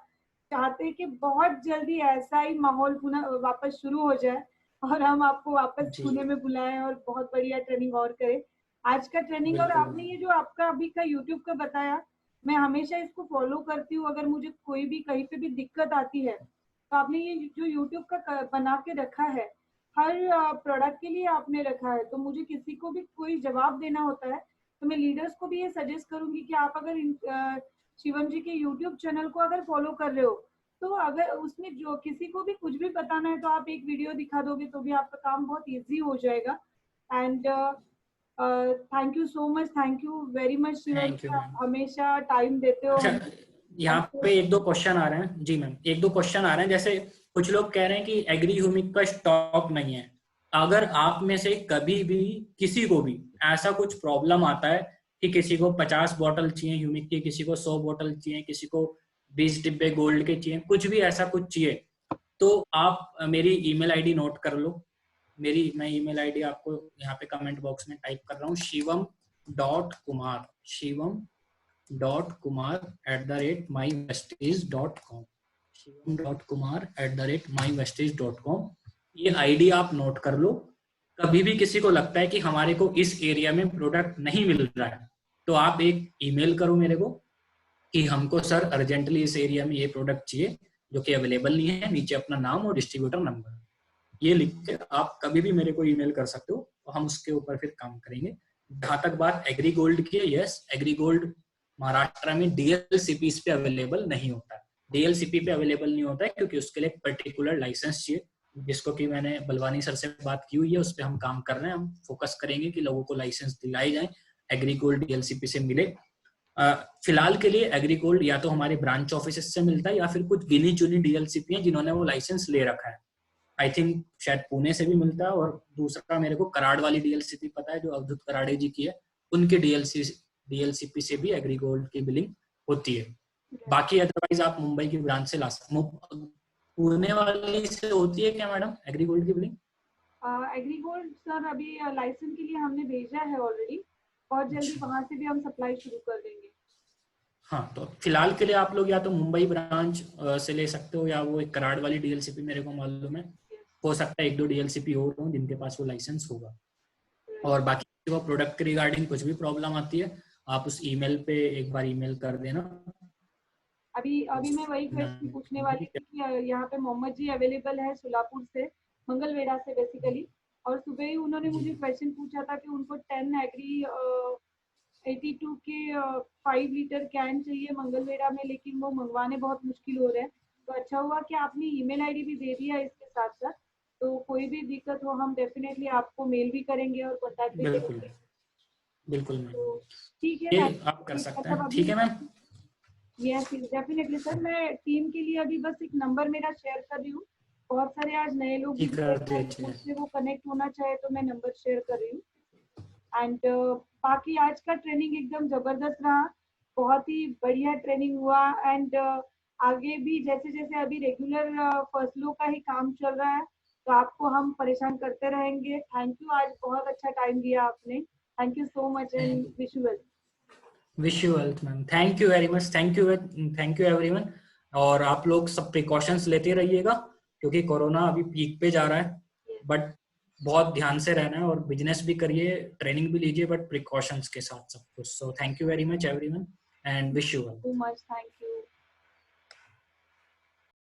चाहते कि बहुत जल्दी ऐसा ही माहौल पुनः वापस शुरू हो जाए और हम आपको वापस पुणे में बुलाएं और बहुत बढ़िया ट्रेनिंग और करें। आज का ट्रेनिंग, और आपने ये जो आपका अभी का यूट्यूब का बताया, मैं हमेशा इसको फॉलो करती हूँ। अगर मुझे कोई भी कहीं पे भी दिक्कत आती है तो आपने ये जो यूट्यूब का बना के रखा है, हर प्रोडक्ट के लिए आपने रखा है, तो मुझे किसी को भी कोई जवाब देना होता है तो मैं लीडर्स को भी ये सजेस्ट करूंगी कि आप अगर शिवम जी के यूट्यूब चैनल को अगर फॉलो कर रहे हो, तो अगर उसमें जो किसी को भी कुछ भी बताना है तो आप एक वीडियो दिखा दोगे तो भी आपका काम बहुत इजी हो जाएगा। And thank you so much, thank you very much Shivam, हमेशा टाइम देते हो। अच्छा, यहाँ पे एक दो क्वेश्चन आ रहे हैं। जी मैम, एक दो क्वेश्चन आ रहे हैं। जैसे कुछ लोग कह रहे हैं कि एग्री ह्यूमिक का स्टॉक नहीं है। अगर आप में से कभी भी किसी को भी ऐसा कुछ प्रॉब्लम आता है कि किसी को 50 बॉटल चाहिए ह्यूमिक की, किसी को 100 बॉटल चाहिए, किसी को 20 डिब्बे गोल्ड के चाहिए, कुछ भी ऐसा कुछ चाहिए, तो आप मेरी ईमेल आईडी नोट कर लो। मैं ईमेल आईडी आपको यहाँ पे कमेंट बॉक्स में टाइप कर रहा हूँ, shivam.kumar, shivam.kumar@mywestige.com, shivam.kumar@mywestige.com। ये आईडी आप नोट कर लो। कभी भी किसी को लगता है कि हमारे को इस एरिया में प्रोडक्ट नहीं मिल रहा है, तो आप एक ईमेल करो मेरे को कि हमको सर अर्जेंटली इस एरिया में ये प्रोडक्ट चाहिए जो कि अवेलेबल नहीं है, नीचे अपना नाम और डिस्ट्रीब्यूटर नंबर ये लिख के आप कभी भी मेरे को ईमेल कर सकते हो, तो हम उसके ऊपर फिर काम करेंगे। जहां तक बात एग्री गोल्ड की है, यस, एग्री गोल्ड महाराष्ट्र में डीएलसीपी पे अवेलेबल नहीं होता है। डीएलसीपी पे अवेलेबल नहीं होता है क्योंकि उसके लिए एक पर्टिकुलर लाइसेंस चाहिए, जिसको कि मैंने बलवानी सर से बात की हुई है, उस पर हम काम कर रहे हैं। हम फोकस करेंगे कि लोगों को लाइसेंस दिलाए जाए, एग्री गोल्ड डीएलसीपी से मिले। फिलहाल के लिए एग्री गोल्ड या तो हमारे ब्रांच ऑफिस से मिलता है या फिर कुछ गिनी चुनी डीएलसीपी है जिन्होंने वो लाइसेंस ले रखा है। आई थिंक शायद पुणे से भी मिलता है, और दूसरा मेरे को कराड़ वाली डीएलसीपी पता है जो अवधूत कराड़े जी की है, उनके डीएलसीपी से भी एग्री गोल्ड की बिलिंग होती है। बाकी अदरवाइज आप मुंबई की ब्रांच से ला सकते। पुणे वाली से होती है क्या मैडम एग्री गोल्ड की बिलिंग? एग्री गोल्ड सर अभी लाइसेंस के लिए हमने भेजा है ऑलरेडी, बहुत जल्दी वहां से भी हम सप्लाई शुरू कर देंगे। हाँ, तो फिलहाल के लिए आप लोग या तो मुंबई ब्रांच से ले सकते हो, या वो एक कराड़ वाली डीएलसीपी मेरे को मालूम है, हो सकता है एक दो डीएलसीपी और हो जिनके पास वो लाइसेंस होगा। और बाकी वो प्रोडक्ट के रिगार्डिंग कुछ भी प्रॉब्लम आती है, आप उस ईमेल पे एक बार ईमेल कर देना। अभी मैं वही क्वेश्चन पूछने वाली थी कि यहाँ पे मोहम्मद जी अवेलेबल है सोलापुर से, मंगलवेढ़ा से बेसिकली, और सुबह ही उन्होंने मुझे क्वेश्चन पूछा था कि उनको 10 एग्री 82 के 5 लीटर कैन चाहिए मंगलवेढ़ा में, लेकिन वो मंगवाने बहुत मुश्किल हो रहे हैं। तो अच्छा हुआ कि आपने ईमेल आईडी भी दे दिया इसके साथ साथ, तो कोई भी दिक्कत हो हम डेफिनेटली आपको मेल भी करेंगे और कॉन्टैक्ट भी करेंगे। बिल्कुल तो ठीक है, आप कर सकते हैं। ठीक है मैम, यस डेफिनेटली सर। मैं टीम के लिए अभी बस एक नंबर मेरा शेयर कर रही हूँ, बहुत सारे आज नए लोग मुझसे वो कनेक्ट होना चाहे तो मैं नंबर शेयर कर रही हूँ। एंड बाकी आज का ट्रेनिंग एकदम जबरदस्त रहा, बहुत ही बढ़िया ट्रेनिंग हुआ। एंड आगे भी जैसे जैसे अभी रेगुलर फसलों का ही काम चल रहा है तो आपको हम परेशान करते रहेंगे। थैंक यू, आज बहुत अच्छा टाइम दिया आपने, thank you so much and wish you well. Wish you wealth ma'am, thank you very much, thank you everyone. और आप लोग सब प्रिकॉशंस लेते रहिएगा क्योंकि कोरोना अभी पीक पे जा रहा है, बट बहुत ध्यान से रहना है और बिजनेस भी करिए, ट्रेनिंग भी लीजिए, बट प्रिकॉशंस के साथ सब कुछ। So thank you very much everyone and wish you well. So much, thank you.